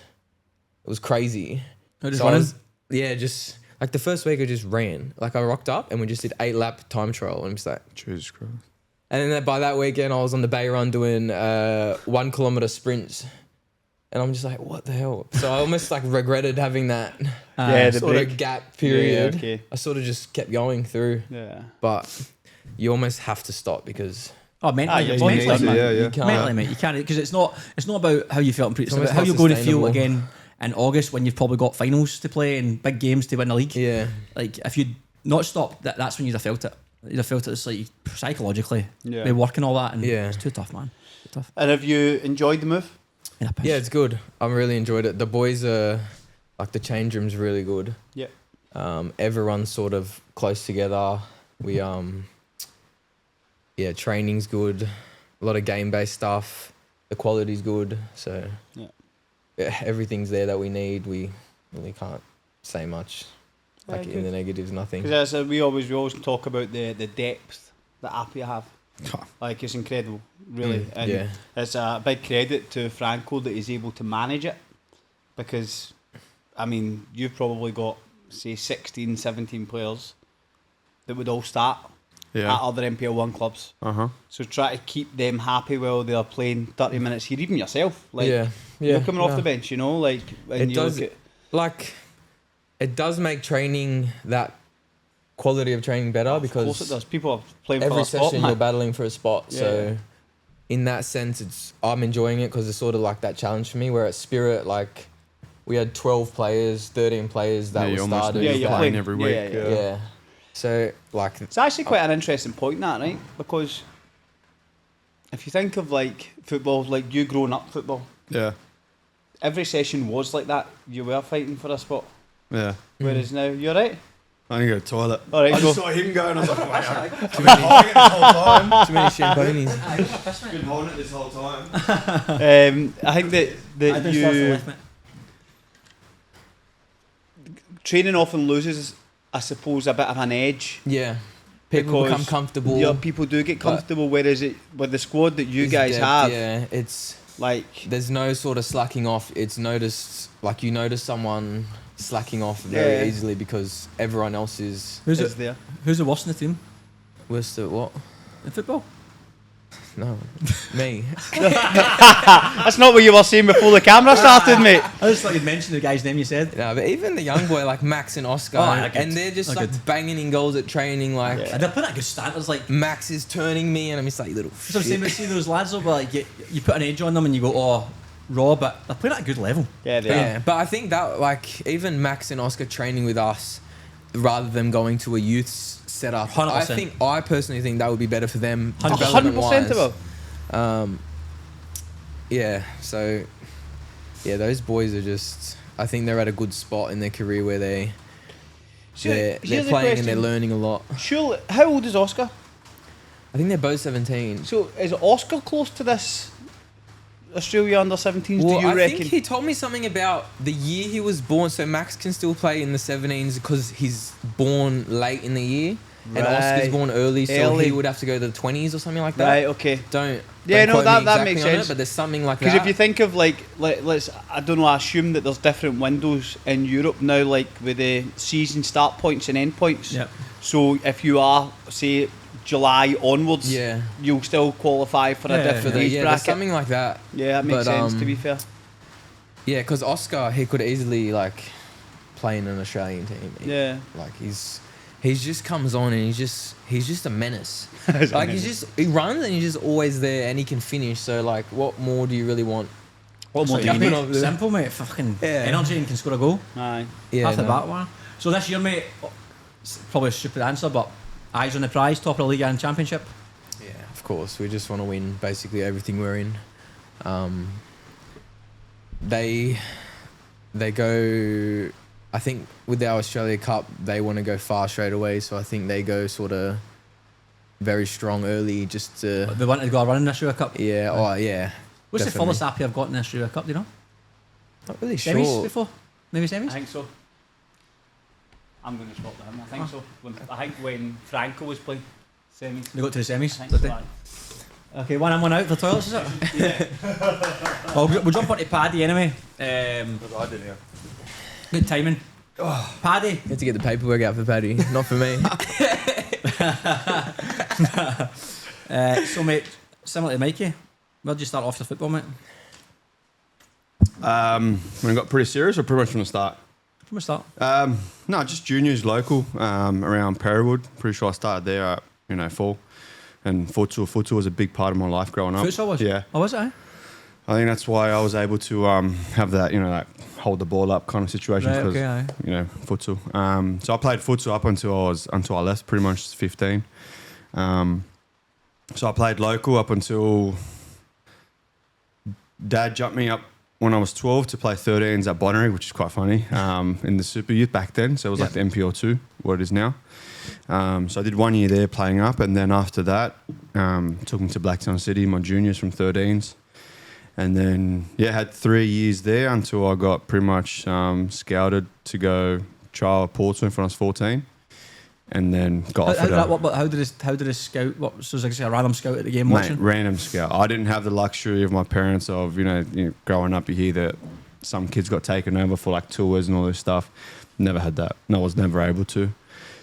it was crazy. Just So I running? was, yeah, just like the first week I just ran. Like I rocked up and we just did 8-lap time trial, and I'm just like, Jesus Christ. and then by that weekend I was on the Bay Run doing 1 kilometer sprints, and I'm just like, what the hell? So I almost like regretted having that Yeah, the sort break. of gap period. Yeah, okay. I sort of just kept going through, Yeah. but you almost have to stop because Oh, mentally, yeah, it's you mentally, need to, man. yeah. you can't. Mentally, mate, you can't, because it's not about how you felt in pre, it's almost about how not you're going to feel sustainable. again in August when you've probably got finals to play and big games to win the league. Yeah. Like if you'd not stopped, that's when you'd have felt it. You'd have felt it. It's like psychologically, Yeah. they work and all that, and Yeah. it's too tough, man. Too tough. And have you enjoyed the move? Yeah, piss. Yeah, it's good. I really enjoyed it. The boys are like, the change room's really good. Yeah. Everyone's sort of close together. We yeah, training's good. A lot of game based stuff. The quality's good. So yeah, everything's there that we need. We really can't say much. Like in the negatives, nothing. Because we always talk about the depth that APIA have. Like, it's incredible, really. And yeah. it's a big credit to Franco that he's able to manage it, because, I mean, you've probably got, say, 16, 17 players that would all start at other NPL 1 clubs. So try to keep them happy while they're playing 30 minutes here, even yourself. Like, you're coming off the bench, you know, like, when It you does, look at... like, it does make training, that quality of training better, Of because course it does. People are playing for every a spot, session you're man. battling for a spot. Yeah. So in that sense, I'm enjoying it, because it's sort of like that challenge for me. Where at Spirit, like, we had 12 players, 13 players that were started. you're playing every week. Yeah. So like, It's actually quite an interesting point, that, right? Because if you think of, like, football, like you growing up football, Yeah. every session was like that. You were fighting for a spot. Yeah. Whereas now, you're right. I need to go to the toilet. All right, I go. just saw him go and I was like, oh my God. Too many champagnes. Been holding it this whole time. I think that you training often loses, I suppose, a bit of an edge. Yeah. People because become comfortable. Yeah, people do get comfortable. Whereas with the squad that you It's guys depth, have, yeah, it's like, there's no sort of slacking off. It's noticed, like, you notice someone slacking off very easily because everyone else is is there. Who's the worst in the team worse at what? in football? No, me. That's not what you were saying before the camera started, mate. I just thought you'd mention the guy's name you said. No, but even the young boy like Max and Oscar, and they're just like banging in goals at training. Like And they're putting a good standards. Like, Max is turning me, and I'm just like, little. so I'm saying, but see those lads over, like, you put an edge on them and you go, oh, raw, but they're playing at a good level. Yeah, they Yeah, but I think that, like, even Max and Oscar training with us rather than going to a youth setup, 100%. I personally think that would be better for them 100% development-wise. about. Yeah, so yeah, those boys are just, I think they're at a good spot in their career where they're Here's playing the and they're question. learning a lot. Surely, how old is Oscar? I think they're both 17. So is Oscar close to this Australia under 17s? Well, do you I reckon? think he told me something about the year he was born. So Max can still play in the 17s because he's born late in the year, and Oscar's Right. born early, so Early. he would have to go to the 20s or something like that. Right. Okay. Don't Yeah, no, quote me that exactly makes on it, sense. but there's something like that. Because if you think of, like, let's, I don't know, I assume that there's different windows in Europe now, like with the season start points and end points. Yep. So if you are, say, July onwards, Yeah. you'll still qualify for a Yeah, different age there's bracket. something like that. Yeah, that makes but, sense, to be fair. Yeah, because Oscar, he could easily like play in an Australian team. Yeah. Like he just comes on and he's just a menace. Like he runs and he's just always there and he can finish. So like, what more do you really want? What more do Yeah, you I need? mean, Simple, mate. Fucking Yeah. energy and can score a goal. Aye. Yeah, Half the no. bat one. So this year, mate, it's probably a stupid answer, but eyes on the prize, top of the league and championship. Yeah, of course. We just want to win basically everything we're in. They go, I think with our Australia Cup, they want to go far straight away. So I think they go sort of very strong early just to, They wanted to go running this Australia Cup. yeah, oh yeah. What's definitely. the furthest APIA have got in this Australia Cup, do you know? Not really Semis sure. before? Maybe I semis? think so. I'm going to swap to him. I think so. I think when Franco was playing semis. They got to the semis, I think did so, they? aye. Okay, one in, one out for the toilets, is it? Yeah. Well, we'll jump onto Paddy anyway. Good timing. Paddy. You have to get the paperwork out for Paddy, not for me. So, mate, similar to Mikey, where'd you start off the football, mate? When it got pretty serious, or pretty much from the start? From the start. No, just juniors, local, around Perrywood. Pretty sure I started there at, 4. And futsal was a big part of my life growing up. Futsal was? Yeah. Oh, was it, eh? I think that's why I was able to have that, that hold the ball up kind of situation. Right, Because, okay, aye. futsal. So I played futsal up until I left, pretty much 15. So I played local up until Dad jumped me up when I was 12 to play 13s at Bonnary, which is quite funny, in the Super Youth back then. So it was like the NPL 2, what it is now. So I did 1 year there playing up, and then after that, took me to Blacktown City, my juniors from 13s. And then, had 3 years there until I got pretty much scouted to go trial at Portsmouth when I was 14. and then got How, offered how did a scout? What so was like a random scout at the game mate, watching? random scout. I didn't have the luxury of my parents of growing up. You hear that some kids got taken over for like tours and all this stuff. Never had that. No, I was never able to.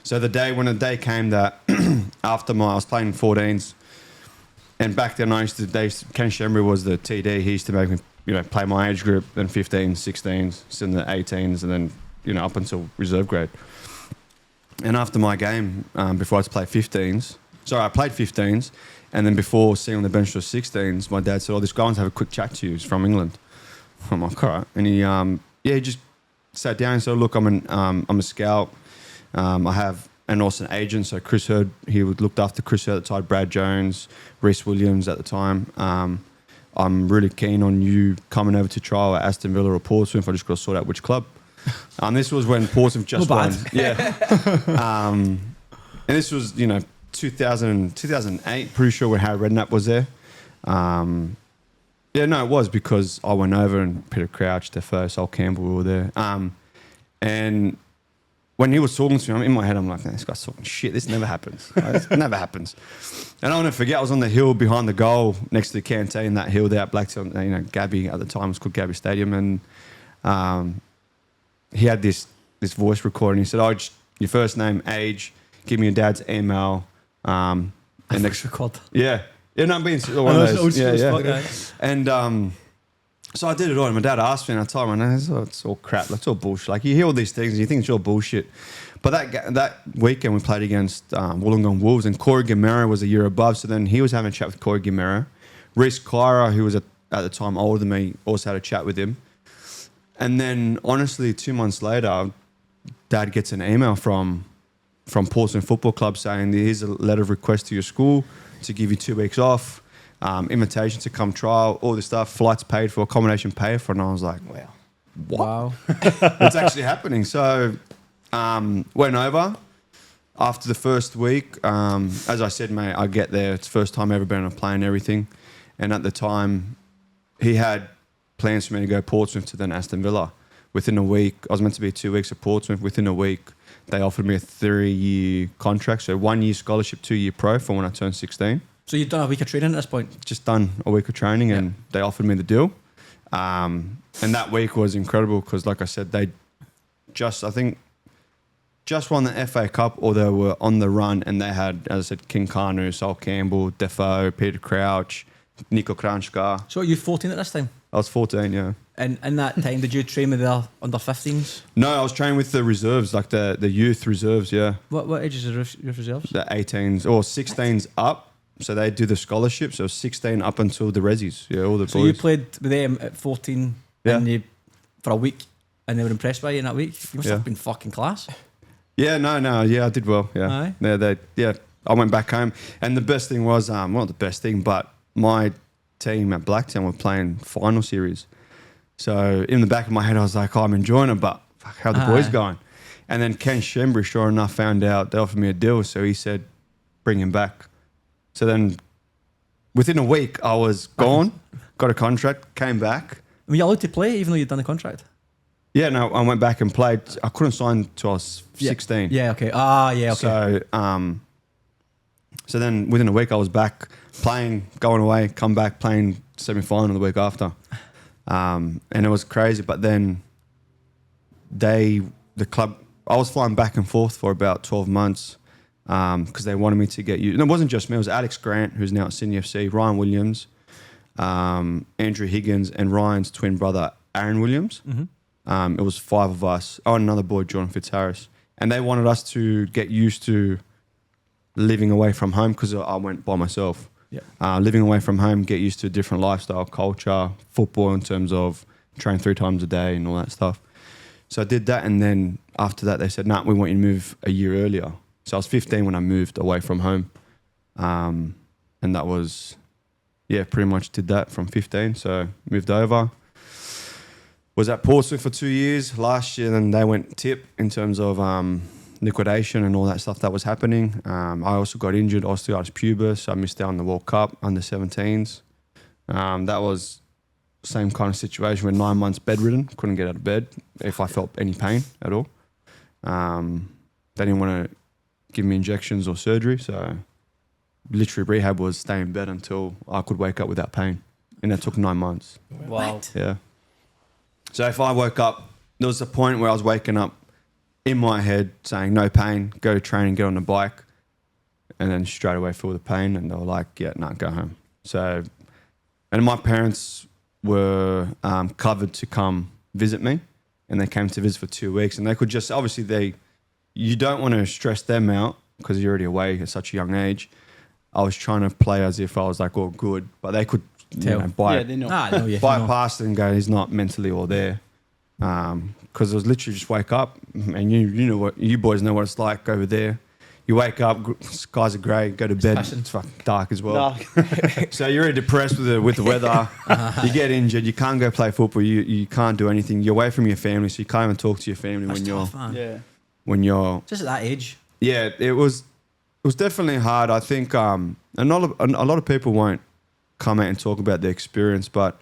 So the day came that after I was playing 14s, and back then Ken Shembry was the TD. He used to make me play my age group, then 15s, 16s, then the 18s, and then up until reserve grade. And after my game, before I had to play 15s, I played 15s, and then before sitting on the bench for 16s, my dad said, "Oh, this guy wants to have a quick chat to you. He's from England." I'm like, "All right." And he just sat down and said, "Look, I'm a scout. I have and also an agent." So Chris Hurd, he looked after Chris Hurd at the time, Brad Jones, Reece Williams at the time. I'm really keen on you coming over to trial at Aston Villa or Portsmouth. I just got to sort out which club. This was when Portsmouth just won. Yeah. And this was, 2008, pretty sure when Harry Redknapp was there. It was because I went over and Peter Crouch, Defoe, Sol Campbell were there. And when he was talking to me, in my head, I'm like, "Man, this guy's talking shit. This never happens. Right? This never happens." And I'll never forget, I was on the hill behind the goal next to the canteen, that hill there at Blacktown, Gabby at the time, it was called Gabby Stadium. And he had this voice recording. He said, "Oh, just your first name, age, give me your dad's email." And next record. Yeah. Yeah, no, I'm being one of those. Old school Yeah. spot, guy. And so I did it all, and my dad asked me, and I told him, "It's all crap. It's all bullshit. Like, you hear all these things, and you think it's all bullshit." But that weekend, we played against Wollongong Wolves, and Corey Gamera was a year above. So then he was having a chat with Corey Gamera. Reece Kyra, who was at the time older than me, also had a chat with him. And then, honestly, 2 months later, Dad gets an email from Portsmouth Football Club saying, "Here's a letter of request to your school to give you 2 weeks off, invitation to come trial, all this stuff, flights paid for, accommodation paid for." And I was like, "Wow, what? Wow. It's actually happening." So went over. After the first week, as I said, mate, I get there. It's the first time I've ever been on a plane and everything. And at the time, he had plans for me to go Portsmouth to then Aston Villa. Within a week, I was meant to be 2 weeks at Portsmouth. Within a week, they offered me a 3-year contract. So 1 year scholarship, 2 year pro for when I turned 16. So you've done a week of training at this point? Just done a week of training and they offered me the deal. And that week was incredible because, like I said, they just won the FA Cup, or they were on the run, and they had, as I said, King Kanu, Sol Campbell, Defoe, Peter Crouch, Nico Kranjka. So you're 14 at this time? I was 14, yeah. And in that time, did you train with the under 15s? No, I was training with the reserves, like the youth reserves, yeah. What ages are your reserves? The 18s or 16s up. So they do the scholarship. So 16 up until the resis. Yeah, all the boys. So you played with them at 14 Yeah. for a week, and they were impressed by you in that week? You must have been fucking class. Yeah, no. Yeah, I did well. Yeah. Aye. I went back home. And the best thing was, well, not the best thing, but my team at Blacktown were playing final series. So in the back of my head, I was like, "Oh, I'm enjoying it, but fuck, how the boys going?" And then Ken Shembry, sure enough, found out they offered me a deal. So he said, "Bring him back." So then within a week, I was gone, got a contract, came back. Were you allowed to play even though you'd done the contract? Yeah, no, I went back and played. I couldn't sign till I was 16. Yeah, okay. Okay. So then within a week, I was back playing, going away, come back, playing semi-final the week after. And it was crazy. But then the club, I was flying back and forth for about 12 months because they wanted me to get you. And it wasn't just me, it was Alex Grant, who's now at Sydney FC, Ryan Williams, Andrew Higgins, and Ryan's twin brother, Aaron Williams. Mm-hmm. It was 5 of us. Oh, and another boy, Jordan Fitzharris. And they wanted us to get used to living away from home because I went by myself. Yeah. Living away from home, get used to a different lifestyle, culture, football in terms of train 3 times a day and all that stuff. So I did that, and then after that they said, "Nah, we want you to move a year earlier." So I was 15 when I moved away from home. And that was, pretty much did that from 15. So moved over. Was at Portsmouth for 2 years. Last year, then they went tip in terms of liquidation and all that stuff that was happening. I also got injured, osteitis pubis. I missed out on the World Cup under 17s. That was the same kind of situation where 9 months bedridden, couldn't get out of bed if I felt any pain at all. They didn't want to give me injections or surgery. So literally rehab was stay in bed until I could wake up without pain. And that took 9 months. Wow. Yeah. So if I woke up, there was a point where I was waking up in my head saying, no pain, go to training, get on the bike. And then straight away feel the pain. And they were like, yeah, no, go home. So, and my parents were covered to come visit me. And they came to visit for 2 weeks. And they could just, obviously you don't want to stress them out because you're already away at such a young age. I was trying to play as if I was like all good, but they could They know. bypass and go, he's not mentally all there. Because it was literally just wake up and you know what, you boys know what it's like over there. You wake up, skies are grey, go to bed, it's fucking dark as well. So you're already depressed with the weather. You get injured, you can't go play football, you can't do anything. You're away from your family, so you can't even talk to your family when you're just at that age. Yeah, it was definitely hard. I think a lot of people won't come out and talk about their experience, but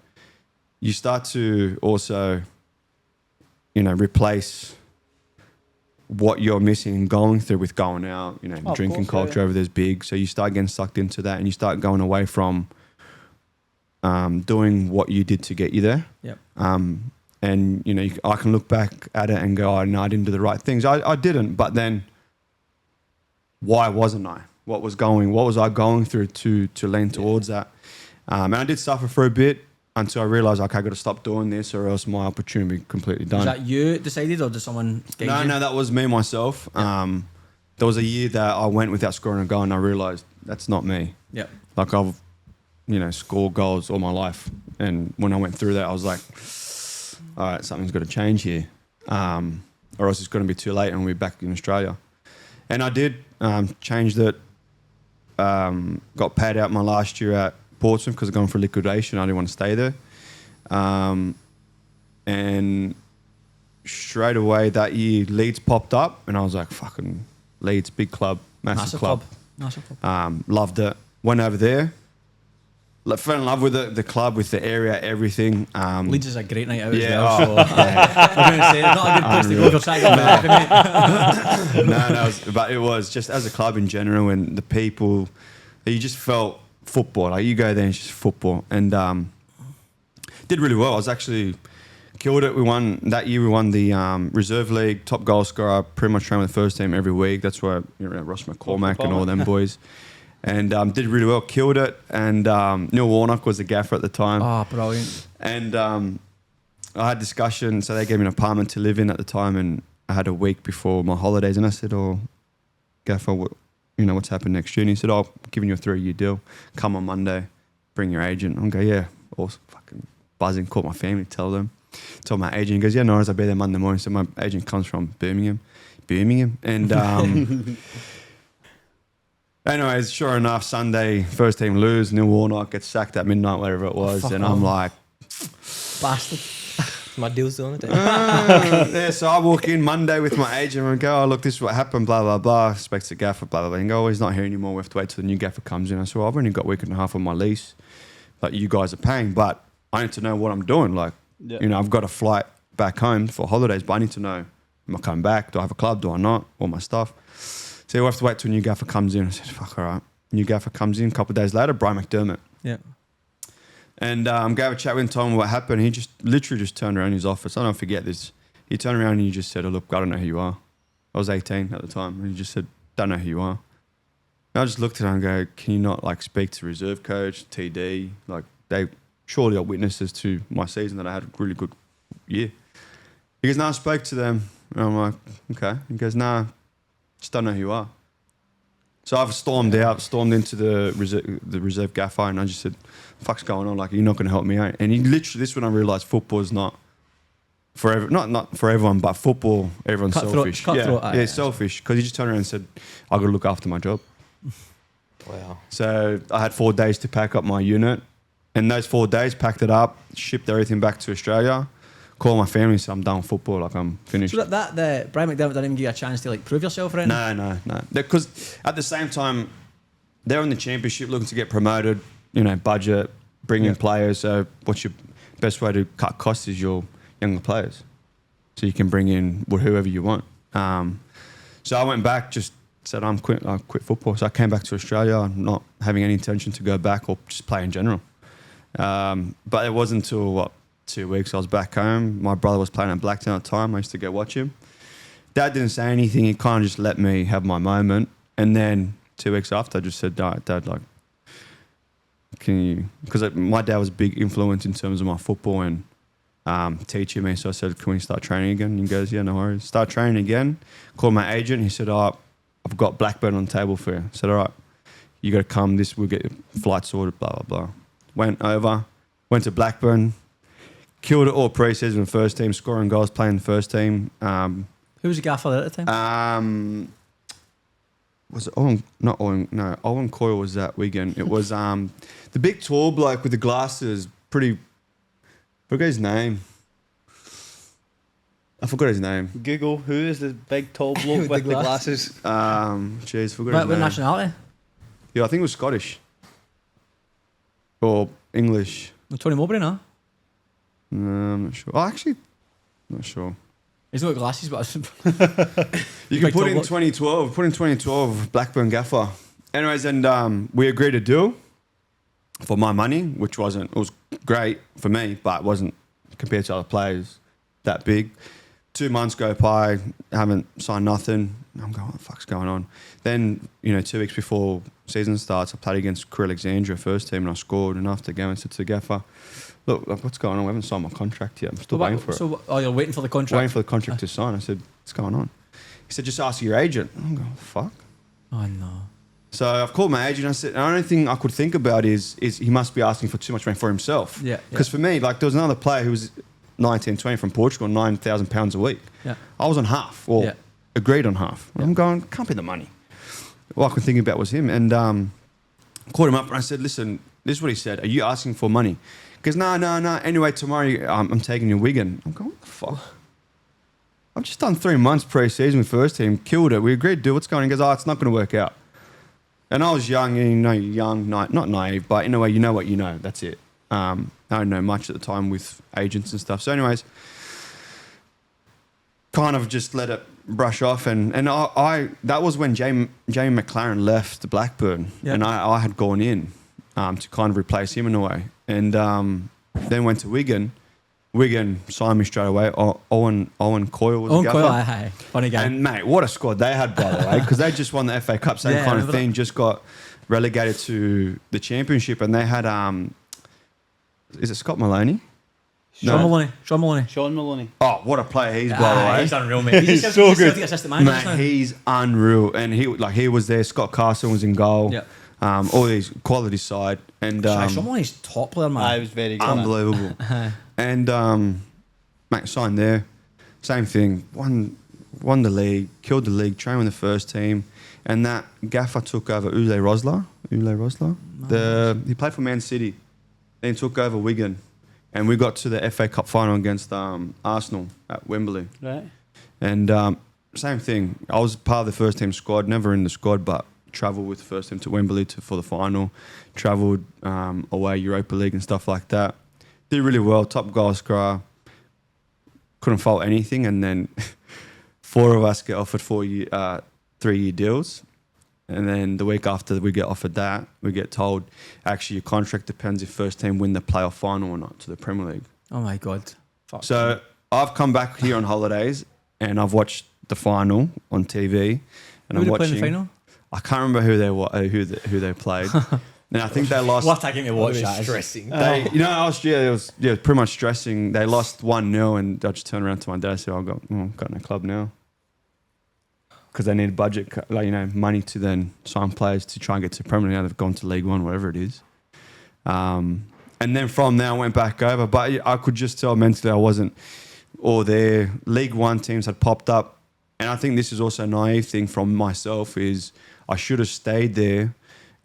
you start to also, replace what you're missing and going through with going out, drinking culture over there's big. So you start getting sucked into that and you start going away from doing what you did to get you there. Yep. And, I can look back at it and go, oh, no, I didn't do the right things. I didn't, but then why wasn't I? What was I going through to lean towards that? And I did suffer for a bit until I realised, okay, I got to stop doing this or else my opportunity will be completely done. Was that you decided or did someone guide you? No, that was me, myself. Yeah. There was a year that I went without scoring a goal and I realised that's not me. Yeah. Like I've, scored goals all my life. And when I went through that, I was like, all right, something's got to change here. Or else it's going to be too late and we're back in Australia. And I did, changed it, got paid out my last year at Portsmouth because I'd gone for liquidation. I didn't want to stay there. And straight away that year, Leeds popped up and I was like, fucking Leeds, big club, massive club. Massive club. Loved it. Went over there. Fell in love with it, the club, with the area, everything. Leeds is a great night out as well. So, I'm going to say, it's not a good place to go if you're trying to get back. But it was just as a club in general and the people, you just felt football. Like you go there and it's just football. And did really well. I was actually killed it. We won the reserve league, top goal scorer. Pretty much trained with the first team every week. That's where Ross McCormack and all them boys. And did really well, killed it. And Neil Warnock was the gaffer at the time. Oh, brilliant. And I had discussion, so they gave me an apartment to live in at the time, and I had a week before my holidays, and I said, oh, gaffer, what's happened next year? And he said, oh, I'm giving you a 3-year deal. Come on Monday, bring your agent. I go, yeah, awesome. Fucking buzzing, called my family, told my agent. He goes, yeah, no worries, I'll be there Monday morning. So my agent comes from Birmingham. And anyways, sure enough, Sunday, first team lose, Neil Warnock gets sacked at midnight, whatever it was. And I'm like, bastard. My deal's doing it. yeah, so I walk in Monday with my agent and go, oh, look, this is what happened, blah, blah, blah. Speaks to gaffer, blah, blah, blah. And go, oh, he's not here anymore. We have to wait till the new gaffer comes in. I said, well, I've only got a week and a half on my lease. Like, you guys are paying, but I need to know what I'm doing. Like, I've got a flight back home for holidays, but I need to know, am I coming back? Do I have a club? Do I not? All my stuff. So we have to wait till a new gaffer comes in. I said, fuck, all right. New gaffer comes in. A couple of days later, Brian McDermott. Yeah. And gave a chat with him, told him what happened. He just literally turned around in his office. I don't forget this. He turned around and he just said, oh, look, I don't know who you are. I was 18 at the time. And he just said, don't know who you are. And I just looked at him and go, can you not speak to reserve coach, TD? They surely are witnesses to my season that I had a really good year. He goes, no, I spoke to them. And I'm like, okay. He goes, nah, just don't know who you are. So I've stormed into the reserve gaffer, and I just said, fuck's going on? Like, you're not going to help me out. And he literally, this is when I realised football is not for not for everyone, but football, everyone's selfish. Selfish. Because he just turned around and said, I've got to look after my job. Wow. So I had 4 days to pack up my unit. And those 4 days, packed it up, shipped everything back to Australia, called my family and said, I'm done with football, I'm finished. So the Brian McDermott didn't even give you a chance to prove yourself or anything? No. Because at the same time, they're in the championship looking to get promoted, budget, bring in players. So what's your best way to cut costs is your younger players. So you can bring in whoever you want. So I went back, just said I quit football. So I came back to Australia, not having any intention to go back or just play in general. But it wasn't until 2 weeks I was back home. My brother was playing at Blacktown at the time. I used to go watch him. Dad didn't say anything. He kind of just let me have my moment. And then 2 weeks after, I just said, Dad, like, can you... Because my dad was a big influence in terms of my football and teaching me. So I said, can we start training again? And he goes, yeah, no worries. Start training again. Called my agent. He said, I've got Blackburn on the table for you. I said, all right, you got to come. We'll get your flight sorted, blah, blah, blah. Went to Blackburn. Killed it all pre-season first team, scoring goals, playing the first team. Who was the gaffer there at the time? Was it Owen? Not Owen. No, Owen Coyle was that weekend. It was the big tall bloke with the glasses. I forgot his name. Google, who is the big tall bloke with the glasses? Forgot his What name. nationality? Yeah, I think it was Scottish. Or English. Tony Mowbray, no? No, I'm not sure. Oh, actually, not sure. He's not got glasses, but... You can put in 2012, Blackburn gaffer. Anyways, and we agreed a deal for my money, which it was great for me, but it wasn't compared to other players that big. 2 months go by, haven't signed nothing. I'm going, what the fuck's going on? Then, 2 weeks before season starts, I played against Crew Alexandria first team and I scored. And after going to the gaffer, look, what's going on? We haven't signed my contract yet. I'm still waiting for it. So, you're waiting for the contract? Waiting for the contract to sign. I said, what's going on? He said, just ask your agent. I'm going, what the fuck? Oh, no. So I've called my agent. I said, the only thing I could think about is he must be asking for too much money for himself. Yeah. Because for me, like, there was another player who was 19, 20 from Portugal, £9,000 a week. Yeah. I was on half, or agreed on half. I'm going, can't be the money. All I could think about was him. And called him up and I said, listen, this is what he said. Are you asking for money? Because no. Anyway, tomorrow I'm taking you Wigan. I'm going, what the fuck? I've just done 3 months pre-season with first team, killed it. We agreed to do what's going on. He goes, it's not going to work out. And I was young, not naive, but in a way, you know what you know. That's it. I don't know much at the time with agents and stuff. So anyways, kind of just let it brush off. And I that was when Jamie McLaren left Blackburn. And I had gone in to kind of replace him in a way. And then went to Wigan. Wigan signed me straight away. Owen Coyle was the gaffer. Owen Coyle, hey. Funny guy. And mate, what a squad they had, by the way, because they just won the FA Cup, same kind of thing. Just got relegated to the Championship, and they had is it Scott Maloney? Sean Maloney. Oh, what a player he's, by the way. He's unreal, mate. He's so good. Celtic assistant manager Mate, now. he's unreal, and he was there. Scott Carson was in goal. Yeah. All these quality side, and Sean Maloney's top player, man. I was very good. unbelievable. And mate, signed there. Same thing. Won the league, killed the league, trained with the first team, and that gaffer took over Ule Rosler. He played for Man City. Then took over Wigan, and we got to the FA Cup final against Arsenal at Wembley. Right. And same thing. I was part of the first team squad, never in the squad, but travelled with the first team to Wembley for the final. Travelled away Europa League and stuff like that. Did really well, top goal scorer. Couldn't fault anything, and then 4 of us get offered 3-year deals. And then the week after we get offered that, we get told, actually, your contract depends if first team win the playoff final or not to the Premier League. Oh, my God. Fuck. So I've come back here on holidays and I've watched the final on TV. And Who I'm did play in watching. the final? I can't remember who they played. And I think they lost. What taking me to watch that? Stressing. Austria, it was pretty much stressing. They lost 1-0 and I just turned around to my dad and said, I've got no club now. Because they need budget, money to then sign players to try and get to Premier League. Now they've gone to League One, whatever it is. And then from there, I went back over. But I could just tell mentally I wasn't all there. League One teams had popped up. And I think this is also a naive thing from myself is I should have stayed there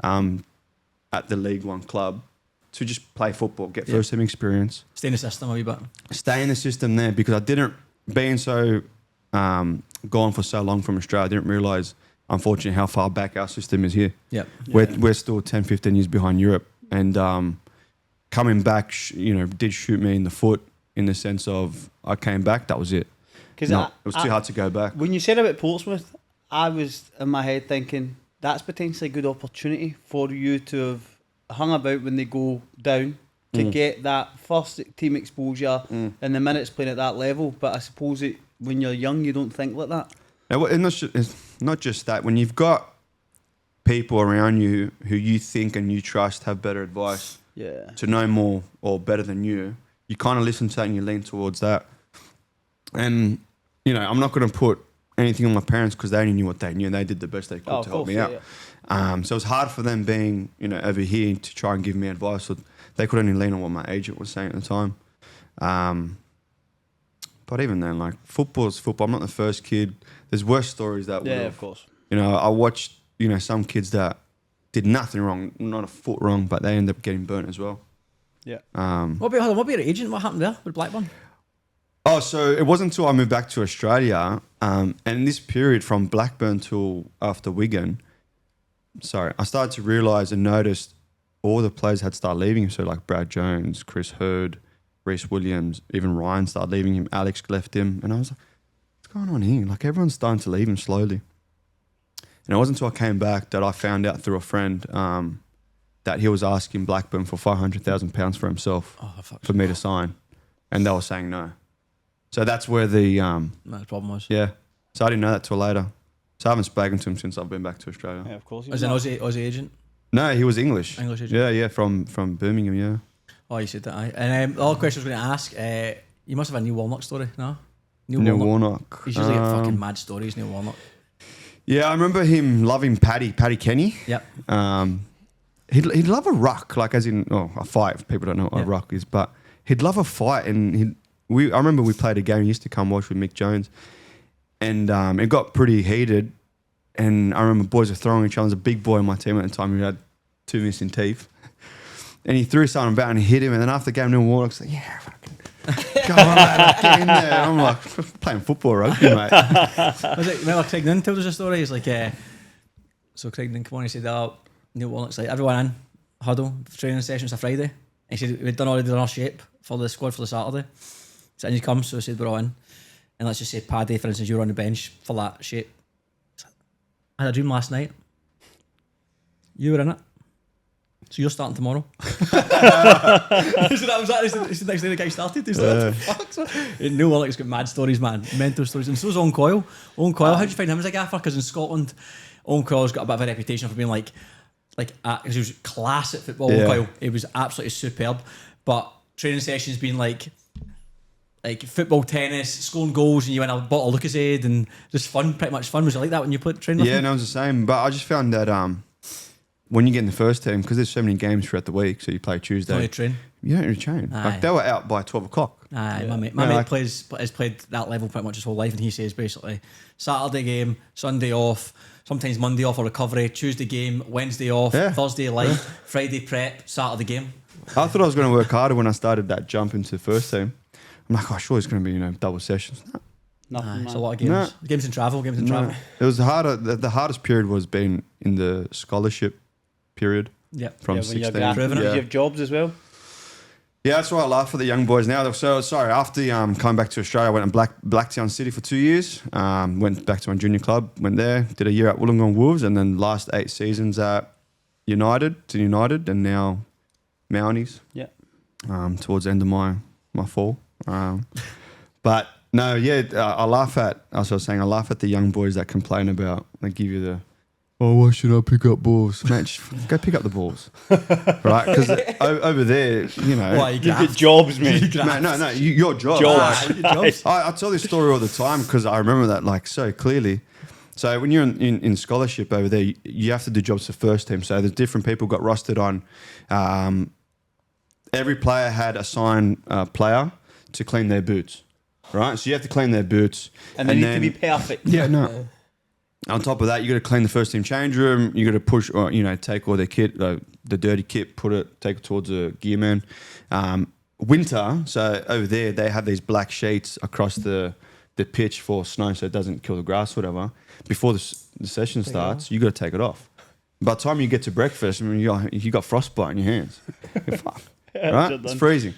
at the League One club to just play football, get first team experience. Stay in the system a wee bit. Stay in the system there because I didn't, being so gone for so long from Australia, I didn't realise, unfortunately, how far back our system is here. Yep. We're still 10, 15 years behind Europe. And coming back, did shoot me in the foot in the sense of I came back, that was it. It was too hard to go back. When you said about Portsmouth, I was in my head thinking that's potentially a good opportunity for you to have hung about when they go down to get that first team exposure and the minutes playing at that level. But I suppose when you're young, you don't think like that. Now, it's not just that. When you've got people around you who you think and you trust have better advice to know more or better than you kind of listen to that and you lean towards that. And, you know, I'm not going to put anything on my parents because they only knew what they knew and they did the best they could to help me out. So it was hard for them being, you know, over here to try and give me advice. So they could only lean on what my agent was saying at the time. But even then, like, football's football. I'm not the first kid. There's worse stories that would of course. You know, I watched, you know, some kids that did nothing wrong, not a foot wrong, but they ended up getting burnt as well. Yeah. What about your agent? What happened there with Blackburn? Oh, so it wasn't until I moved back to Australia, and in this period from Blackburn till after Wigan, I started to realise and notice all the players had started leaving him. So like Brad Jones, Chris Hurd, Reece Williams, even Ryan started leaving him. Alex left him. And I was like, what's going on here? Like everyone's starting to leave him slowly. And it wasn't until I came back that I found out through a friend that he was asking Blackburn for £500,000 for himself for me to sign. And they were saying no. So that's where the problem was. Yeah. So I didn't know that till later. So I haven't spoken to him since I've been back to Australia. Yeah, of course. As an Aussie agent? No, he was English. English agent? Yeah, from Birmingham, yeah. Oh, you said that, aye. And the other question I was going to ask, you must have a Neil Warnock story, no? Neil Warnock. He's usually got fucking mad stories, Neil Warnock. Yeah, I remember him loving Paddy Kenny. Yep. He'd love a ruck, like as in, a fight, if people don't know what a ruck is, but he'd love a fight. And I remember we played a game, he used to come watch with Mick Jones, and it got pretty heated. And I remember boys were throwing each other. There was a big boy on my team at the time who had 2 missing teeth. And he threw something about and he hit him. And then after the game, Neil Warnock's like, yeah, fucking, come on, mate, get in there. And I'm like, playing football rugby, mate. Remember Craig Nunn told us a story? He's like, so Craig Nunn came on, he said, Neil Warnock's like, everyone in, Huddle, training sessions a Friday. And he said, we'd already done our shape for the squad for the Saturday. So in he comes, so he said, we're all in. And let's just say Paddy, for instance, you were on the bench for that shape. I had a dream last night. You were in it. So you're starting tomorrow. So that was that. It's the next day the guy started. He's like, what the fuck? Neil Warnock's got mad stories, man. Mental stories. And so's Owen Coyle. Owen Coyle, how'd you find him as a gaffer? Because in Scotland, Owen Coyle's got a bit of a reputation for being because he was class at football, Owen Coyle. He was absolutely superb. But training sessions being like football, tennis, scoring goals, and you went a bottle of Lucozade and just fun, pretty much fun. Was it like that when you played training? Yeah, no, it was the same. But I just found that when you get in the first team, because there's so many games throughout the week, so you play Tuesday. You train. You don't really train. Aye. Like they were out by 12 o'clock. Aye, my mate has played that level pretty much his whole life, and he says basically Saturday game, Sunday off, sometimes Monday off for recovery, Tuesday game, Wednesday off, Thursday light, Friday prep, Saturday game. I thought I was going to work harder when I started that jump into the first team. I'm like, sure, it's going to be double sessions. Nothing. It's a lot of games. No. Games in travel. It was harder. The hardest period was being in the scholarship period. Yeah. From 16. You have jobs as well. Yeah, that's why I laugh at the young boys now. So sorry. After coming back to Australia, I went to Blacktown City for 2 years. Went back to my junior club. Went there. Did a year at Wollongong Wolves, and then last 8 seasons at United, and now Mounties. Yeah. Towards the end of my fall. But no, I laugh at the young boys that complain about, they give you the, why should I pick up balls? Match, go pick up the balls, right? Because over there, you get jobs, mate. No, your job. Jobs. I tell this story all the time because I remember that so clearly. So when you're in scholarship over there, you have to do jobs for first team. So there's different people got rostered on. Every player had assigned a player to clean their boots, right? So you have to clean their boots. And they need to be perfect. Yeah, no. On top of that, you got to clean the first team change room. You got to push, or take all their kit, the dirty kit, take it towards the gear man. Winter, so over there, they have these black sheets across the pitch for snow so it doesn't kill the grass, whatever. Before the session starts, you got to take it off. By the time you get to breakfast, you got frostbite in your hands. You're fucked. Right? It's freezing.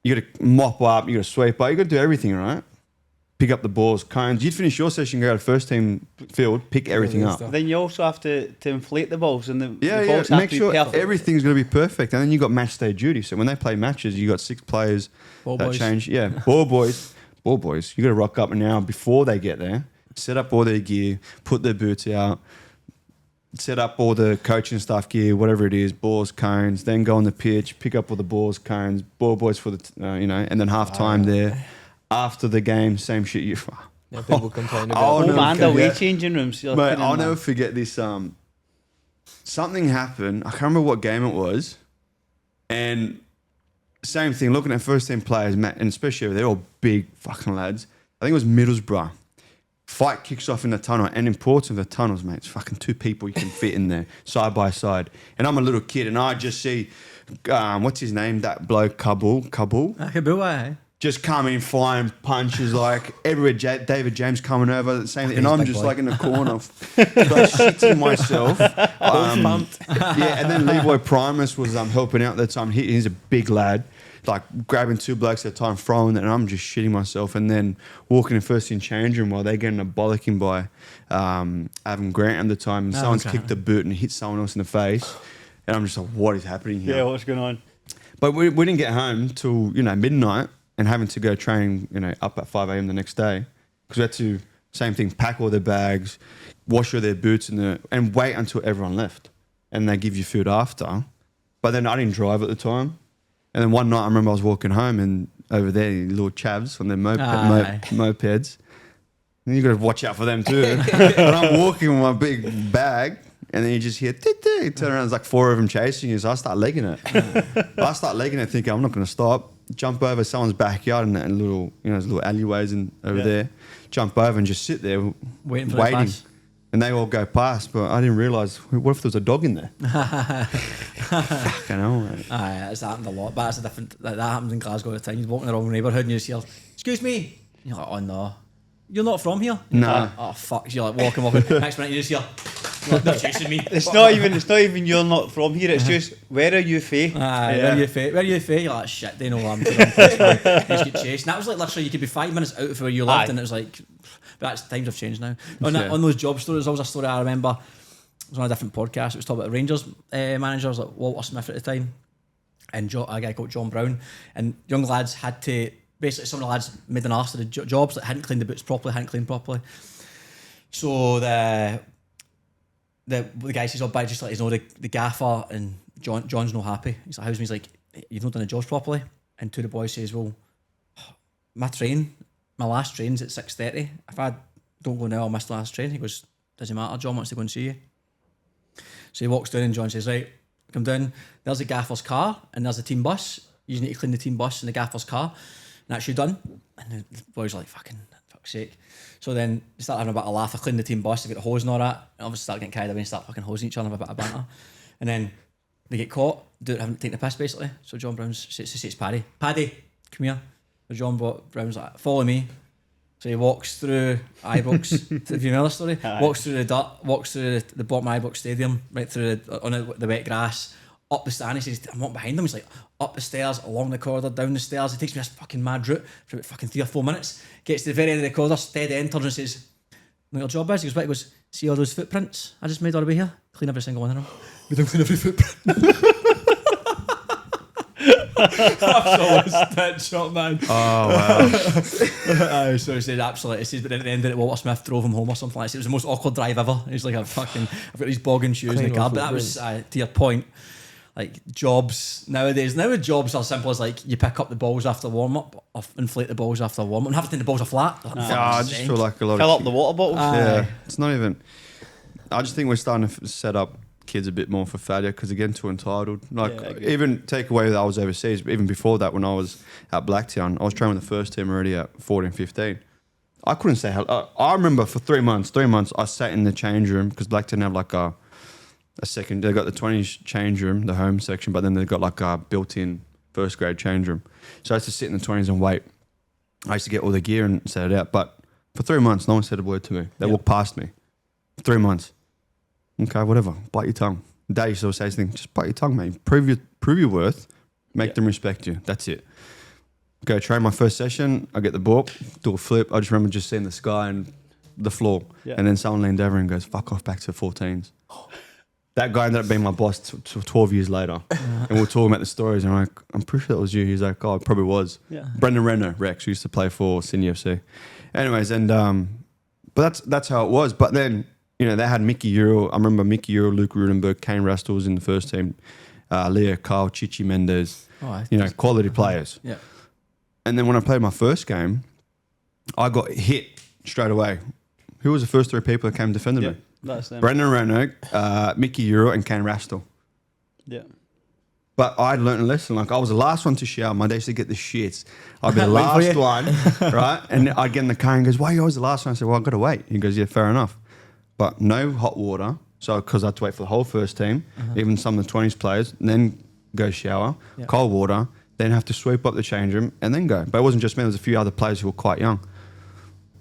You got to mop up, you got to sweep up, you got to do everything, right? pick up the balls, cones. You'd finish your session, go to first team field, pick everything up. Then you also have to inflate the balls, and the Yeah, balls have make to sure be perfect. everything's going to be perfect. And then you got match day duty. So when they play matches, you got 6 players Ball that boys. change. Yeah, ball boys. You got to rock up now before they get there, set up all their gear, put their boots out, set up all the coaching staff gear, whatever it is, balls, cones, then go on the pitch, pick up all the balls, cones, ball boys for the, and then half time there. After the game, same shit. Yeah, people complain Oh, about no. Home and away forget- changing rooms. You're Mate, kidding, I'll man. never forget this. Something happened. I can't remember what game it was. And same thing, looking at first team players, Matt, and especially they're all big fucking lads. I think it was Middlesbrough. Fight kicks off in the tunnel. And important the tunnels, mate. It's fucking 2 people you can fit in there, side by side. And I'm a little kid, and I just see, what's his name? That bloke, Kabul. Kabua, Just coming, flying punches like everywhere. David James coming over, the same thing, and I'm big just boy. like in the corner, like shitting myself. Yeah, and then Leroy Primus was helping out that time. He's a big lad, like grabbing 2 blokes at a time, throwing it, and I'm just shitting myself. And then walking in first in change room while they're getting a bollocking by Avon Grant at the time, and someone's Grant. kicked the boot and hit someone else in the face, and I'm just like, what is happening here? Yeah, what's going on? But we didn't get home till midnight. And having to go train, up at 5 a.m. the next day, because we had to, same thing, pack all their bags, wash all their boots, and wait until everyone left, and they give you food after. But then I didn't drive at the time, and then one night I remember I was walking home, and over there, little chavs on their mopeds, and you got to watch out for them too. And I'm walking with my big bag. And then you just hear, you turn around, there's like 4 of them chasing you. So I start legging it. Thinking, I'm not going to stop. Jump over someone's backyard and little, there's little alleyways over there. Jump over and just sit there Waiting for them to pass. And they all go past, but I didn't realise, what if there was a dog in there? Fucking hell, mate. Aye, it's happened a lot, but that's a different. That happens in Glasgow all the time. You're walking in the wrong neighbourhood and you just hear, "Excuse me." You're like, "Oh no, you're not from here." Nah. Oh fuck! You're like walking. Next minute you just hear, "They're chasing me." It's not even you're not from here. It's just where are you, Faye? Aye, where are you, Faye? Where are you, Faye? You're like, shit, they know I'm from. You just get chased. And that was like literally, you could be 5 minutes out of where you lived, Aye. and it was like, but that's times have changed now. Yeah. On those job stories, there was a story I remember. It was on a different podcast. It was talking about the Rangers manager. It was like Walter Smith at the time, and a guy called John Brown. And young lads had to, basically some of the lads made an arse of the jobs that hadn't cleaned the boots properly, hadn't cleaned properly. So the guy says, "Oh, by just let us know the gaffer," and John's not happy. He's like, "How's me?" He's like, "You've not done the jobs properly." And two of the boys says, "Well, my last train's at 6:30. If I don't go now, I'll miss the last train." He goes, "Doesn't matter, John wants to go and see you." So he walks down and John says, "Right, come down. There's the gaffer's car and there's the team bus. You need to clean the team bus and the gaffer's car." And that's you done. And the boys are like, fuck's sake. So then they start having a bit of laugh. I clean the team bus, they get the hose and all that. And obviously start getting carried away and start fucking hosing each other and have a bit of banter. And then they get caught, having taken the piss basically. So John Brown says Paddy, come here. So John Brown's like, "Follow me." So he walks through Ibrox. Have you know the story? Walks through the dirt, walks through the bottom of Ibrox Stadium, right through the wet grass, up the stand. He says, I'm walking behind him. He's like, up the stairs, along the corridor, down the stairs. He takes me this fucking mad route for about fucking 3 or 4 minutes. Gets to the very end of the corridor, dead end, turns and says, "Know what your job is?" He goes, "What?" He goes, "See all those footprints I just made all the way here? Clean every single one of them." We don't clean every footprint. Absolute stitch up, man. Oh, wow. So he said, absolutely. He says, but at the end of it, Walter Smith drove him home or something like that. It was the most awkward drive ever. He's like, I've got these bogging shoes in the car. But that was, to your point, like jobs nowadays. Now jobs are simple as like you pick up the balls after warm up, or inflate the balls after warm up, and half the time the balls are flat. I just feel like a lot Fill of up the water bottles. yeah, it's not even. I just think we're starting to set up kids a bit more for failure because they're getting too entitled. Like even take away that I was overseas, but even before that, when I was at Blacktown, I was training with the first team already at 14, 15. I couldn't say hello. I remember for 3 months, I sat in the change room because Blacktown have like a second. They got the 20s change room, the home section, but then they've got like a built-in first grade change room. So I used to sit in the 20s and wait. I used to get all the gear and set it out. But for 3 months, no one said a word to me. They walked past me. 3 months. Okay, whatever. Bite your tongue. Dad used to always say, "Just bite your tongue, mate. Prove your worth. Make them respect you. That's it." go train my first session. I get the ball, do a flip. I just remember just seeing the sky and the floor. Yeah. And then someone leaned over and goes, fuck off, back to 14s. That guy ended up being my boss 12 years later. And we were talking about the stories, and I'm pretty sure that was you. He's like, oh, it probably was. Yeah. Brendan Renner, Rex, who used to play for Sydney FC. Anyways, and but that's how it was. But then, you know, they had Mickey Euro. I remember Mickey Euro, Luke Rudenberg, Kane Rastel was in the first team. Leo Kyle, Chichi Mendes, you know, quality players. Yeah. And then when I played my first game, I got hit straight away. Who was the first three people that came defending me? That's them. Brendan Renner, Mickey Euro, and Kane Rastel. Yeah. But I learned a lesson. Like, I was the last one to shower. My day used to get the shits. I'd be the last one, right? And I'd get in the car and he goes, why are you always the last one? I said, well, I've got to wait. He goes, yeah, fair enough. But no hot water. So, because I had to wait for the whole first team, even some of the 20s players, and then go shower, cold water, then have to sweep up the change room, and then go. But it wasn't just me. There was a few other players who were quite young.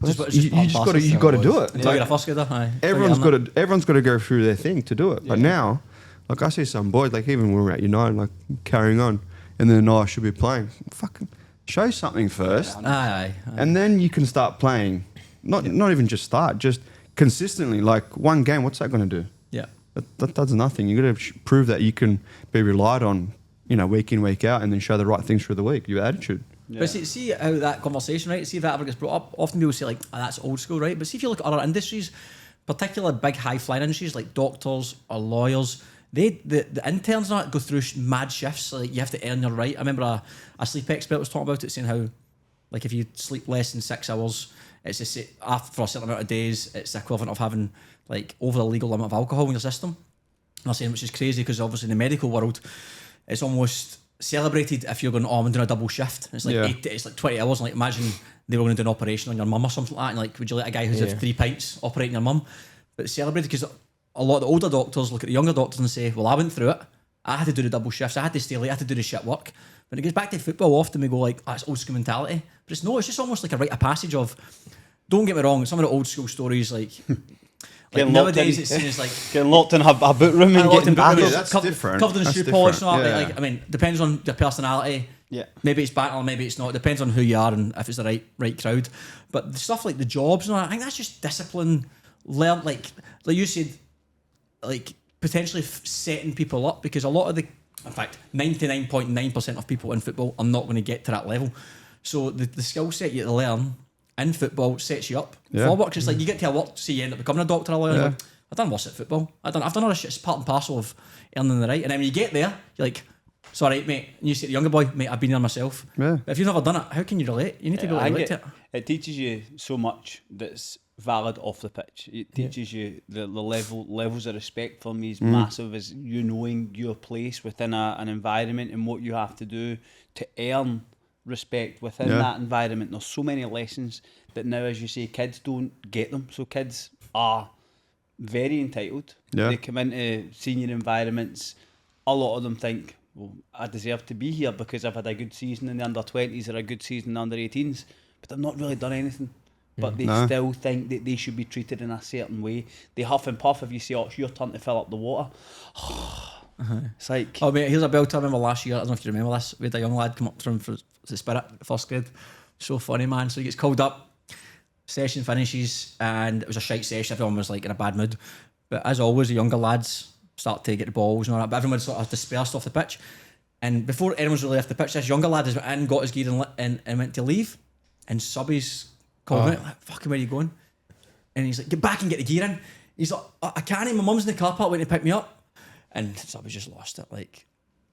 But you just got to do it. Yeah, first grader, aye. Everyone's got to go through their thing to do it. But now, like, I see some boys, like even when we were at United, like carrying on, and then I should be playing. Fucking show something first, Aye. and then you can start playing. Not even just start, just consistently. Like one game, what's that going to do? Yeah. That does nothing. You got to prove that you can be relied on, you know, week in, week out, and then show the right things through the week. Your attitude. Yeah. But see how that conversation, right? See if that ever gets brought up. Often people say like, oh, that's old school, right? But see if you look at other industries, particularly big high flying industries like doctors or lawyers, the interns not go through mad shifts. So, like, you have to earn your right. I remember a sleep expert was talking about it, saying how, like, if you sleep less than 6 hours, it's for a certain amount of days, it's the equivalent of having like over the legal limit of alcohol in your system. And I'm saying, which is crazy because obviously in the medical world, it's almost celebrated if you're going, oh, I'm doing a double shift. It's like it's like 20 hours. Like, imagine they were going to do an operation on your mum or something like that. And like, would you let a guy who's had 3 pints operating your mum? But it's celebrated because a lot of the older doctors look at the younger doctors and say, well, I went through it. I had to do the double shifts. I had to stay late. I had to do the shit work. When it gets back to football, often we go like, oh, it's old school mentality. But it's just almost like a rite of passage of, don't get me wrong, some of the old school stories like nowadays it's seen as like getting locked in a boot room and getting that's different. Covered in That's shoe polish and all different. that. Like, I mean, depends on your personality. Yeah. Maybe it's battle, maybe it's not. It depends on who you are and if it's the right crowd. But the stuff like the jobs and all that, I think that's just discipline. Learn, like you said, like potentially setting people up, because a lot of in fact, 99.9% of people in football are not going to get to that level. So the skill set you learn in football sets you up for work. It's like you get to a work, say you end up becoming a doctor or a lawyer. Like, I've done worse at football. I've done all this shit. It's part and parcel of earning the right. And then when you get there, you're like, it's all right, mate. And you say to the younger boy, mate, I've been there myself. Yeah. But if you've never done it, how can you relate? You need to be able to relate to it. It teaches you so much that's valid off the pitch. It teaches you the levels of respect for me is massive, as you knowing your place within an environment and what you have to do to earn respect within that environment. There's so many lessons that now, as you say, kids don't get them. So kids are very entitled. They come into senior environments, a lot of them think, well, I deserve to be here because I've had a good season in the under-20s or a good season in the under-18s, but they've not really done anything. But they still think that they should be treated in a certain way. They huff and puff if you say, oh, it's your turn to fill up the water. It's like... Oh, mate, here's a belt I remember last year. I don't know if you remember this. We had a young lad come up from the Spirit, first grade. So funny, man. So he gets called up, session finishes, and it was a shite session. Everyone was like in a bad mood. But as always, the younger lads start to get the balls and all that. But everyone sort of dispersed off the pitch. And before anyone's really left the pitch, this younger lad has went in, got his gear and went to leave. And subbies called him out, like, fucking, where are you going? And he's like, get back and get the gear in. He's like, I can't, my mum's in the car park waiting to pick me up. And subbies just lost it. Like,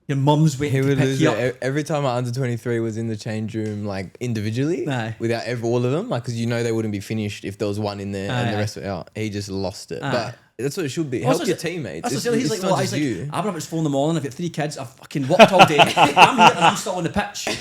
your mum's waiting to pick you up. Every time our under-23 was in the change room, like individually, without all of them, like, because you know they wouldn't be finished if there was one in there and the rest of it out. He just lost it. But that's what it should be. Help your teammates. That's what he's like, well, he's like, I've been up at 4 in the morning, I've got 3 kids, I've fucking worked all day. I'm here and I'm still on the pitch.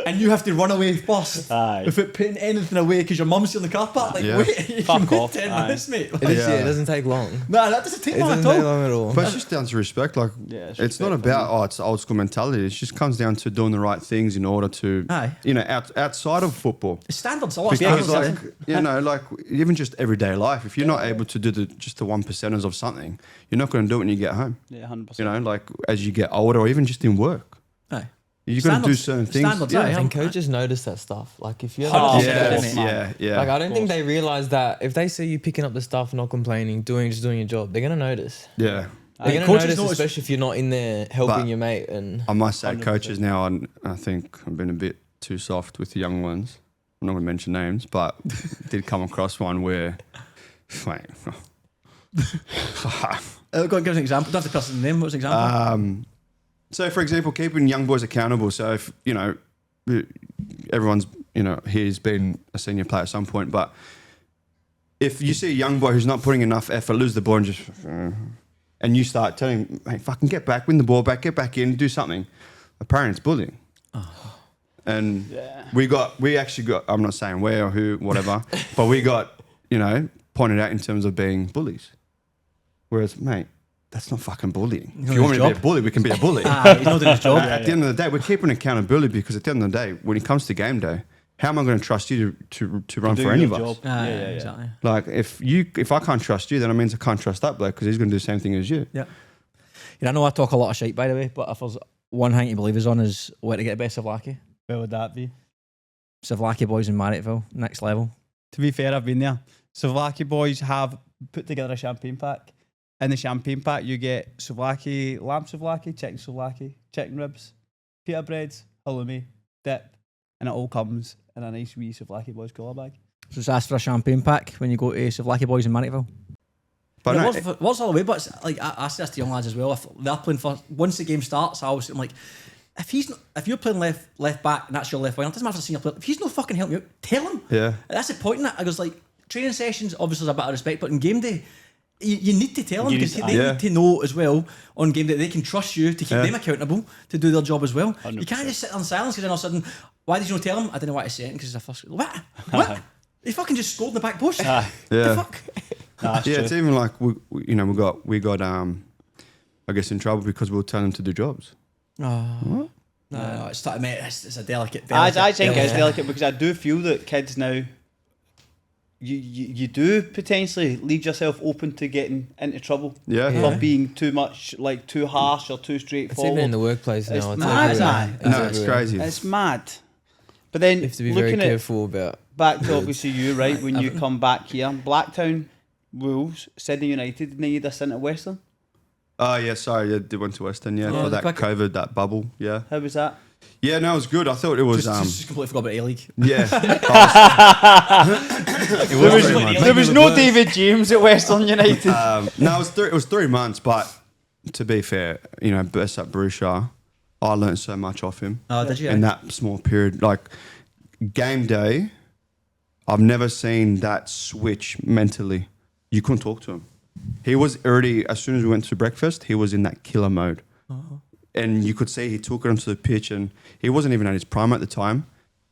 And you have to run away first without putting anything away because your mum's still in the car park. Like, wait, fuck off. 10 minutes, mate. Like, it doesn't take long. No, that doesn't take long at all. It doesn't take long at all. But it's just down to respect. Like, it's not about, it's old school mentality. It just comes down to doing the right things in order to, you know, outside of football. It's standards, a lot of because standards. like, you know, like even just everyday life, if you're not able to do just the 1%ers of something, you're not going to do it when you get home. Yeah, 100%. You know, like as you get older or even just in work. Aye. You got to do certain things. Standards, Yeah. aye. And coaches notice that stuff. Like if you're Oh, Yeah. like I don't think they realize that if they see you picking up the stuff, not complaining, just doing your job, they're gonna notice. Yeah. They're gonna coaches notice, especially if you're not in there helping But your mate. And I must say, 100%. coaches now, I think I've been a bit too soft with the young ones. I'm not going to mention names, but did come across one where, wait, Go give us an example. Don't have to person name. What's an example? so for example, keeping young boys accountable. So if, everyone's, he's been a senior player at some point, but if you see a young boy who's not putting enough effort, lose the ball and just, and you start telling him, hey, fucking get back, win the ball back, get back in, do something. Apparently it's bullying. And we actually got, I'm not saying where or who, whatever, but we got, pointed out in terms of being bullies. Whereas, mate, that's not fucking bullying. If you want me to be a bully, we can be a bully. He's not doing his job. At the end of the day, we're keeping accountability because at the end of the day, when it comes to game day, how am I going to trust you to run for any of us? Exactly. Like if I can't trust you, then it means I can't trust that bloke because he's going to do the same thing as you. Yeah. I know I talk a lot of shite, by the way, but if there's one thing to believe is on is where to get the best Souvlaki. Where would that be? Souvlaki boys in Marriottville, next level. To be fair, I've been there. Souvlaki boys have put together a champagne pack. In the champagne pack, you get souvlaki, lamb souvlaki, chicken ribs, pita breads, halloumi, dip, and it all comes in a nice wee souvlaki boys cooler bag. So just ask for a champagne pack when you go to Souvlaki boys in Marriottville. But no, what's all the way? But it's like I say this to young lads as well. If they're playing for once the game starts, I'm like, if you're playing left back and that's your left winger, it doesn't matter if it's a senior player. If he's not fucking helping you out, tell him. Yeah. That's the point in it. I goes like training sessions. Obviously, there's a bit of respect, but in game day, you need to tell them because they need to know as well on game day they can trust you to keep them accountable to do their job as well. 100%. You can't just sit in silence because then all of a sudden, why did you not tell him? I didn't know what to say because it's a first. What? He fucking just scored in the back post. Yeah. The fuck? It's even like we got I guess in trouble because we were telling them to do jobs. No, it's mate. It's a delicate. I think it's delicate because I do feel that kids now. You do potentially leave yourself open to getting into trouble for being too much, like too harsh or too straightforward. it's even in the workplace now. It's mad. It's crazy. It's mad. But then You have to be very careful about. Back to obviously you, right? When you come back here, Blacktown Wolves, Sydney United, didn't they need a stint at Western? Oh yeah, sorry, they went to Western, for that COVID, that bubble, How was that? Yeah, no, it was good. I thought it was just completely forgot about A-League. yeah. There was no David James at Western United. No, it was 3 months, but to be fair, best at Borussia, I learned so much off him. Oh, did you? In that small period, like game day, I've never seen that switch mentally. You couldn't talk to him. He was already, as soon as we went to breakfast, he was in that killer mode. And you could see he took it onto the pitch and he wasn't even at his prime at the time.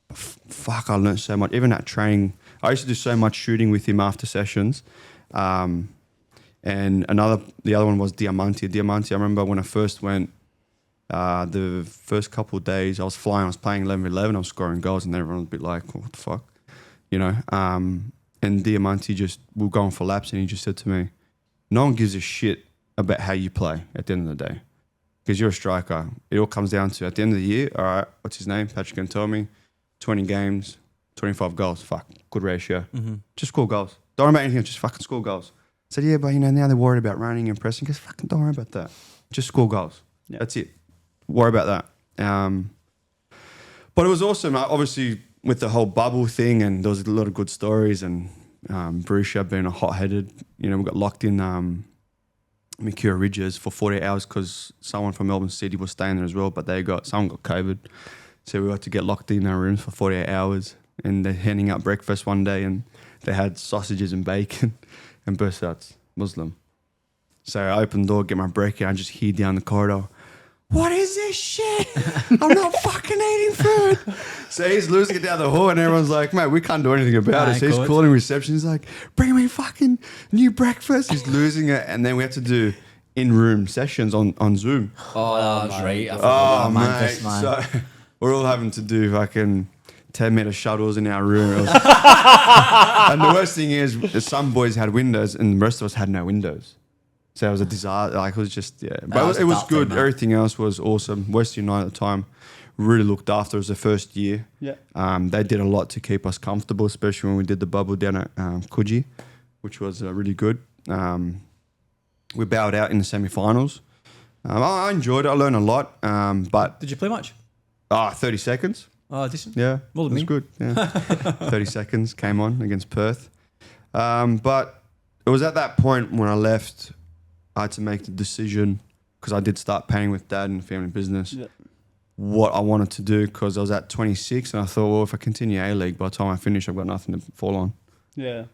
But fuck, I learned so much. Even at training, I used to do so much shooting with him after sessions. And the other one was Diamante. Diamante, I remember when I first went, the first couple of days I was flying, I was playing 11-11, I was scoring goals and everyone was a bit like, what the fuck? And Diamante we were going for laps and he just said to me, no one gives a shit about how you play at the end of the day. Because you're a striker. It all comes down to, at the end of the year, all right, what's his name? Patrick Antelmi, 20 games, 25 goals. Fuck, good ratio. Mm-hmm. Just score goals. Don't worry about anything else, just fucking score goals. I said, yeah, but now they're worried about running and pressing. Because fucking don't worry about that. Just score goals. Yeah. That's it. Worry about that. But it was awesome. Obviously, with the whole bubble thing, and there was a lot of good stories, and Borussia being a hot-headed, we got locked in Mercure Ridges for 48 hours because someone from Melbourne City was staying there as well, but someone got COVID. So we had to get locked in our rooms for 48 hours, and they're handing out breakfast one day, and they had sausages and bacon and burst out Muslim. So I opened the door, get my break, and I just hear down the corridor, what is this shit? I'm not fucking eating food. So he's losing it down the hall and everyone's like, mate, we can't do anything about it. So he's calling reception. He's like, bring me fucking new breakfast. He's losing it. And then we have to do in-room sessions on Zoom. Oh, that was right. Mate. So we're all having to do fucking 10-meter shuttles in our room. And the worst thing is some boys had windows and the rest of us had no windows. So it was a disaster. Like, it was just, yeah. But it was good. Everything else was awesome. West United at the time, really looked after us the first year. Yeah. They did a lot to keep us comfortable, especially when we did the bubble down at Coogee, which was really good. We bowed out in the semi-finals. I enjoyed it. I learned a lot. But Did you play much? 30 seconds. Oh, decent. Yeah, More than it was me. good. Yeah, 30 seconds came on against Perth. But it was at that point when I left, I had to make the decision because I did start paying with Dad and family business. Yeah. What I wanted to do because I was at 26 and I thought, well, if I continue A-League, by the time I finish, I've got nothing to fall on. Yeah.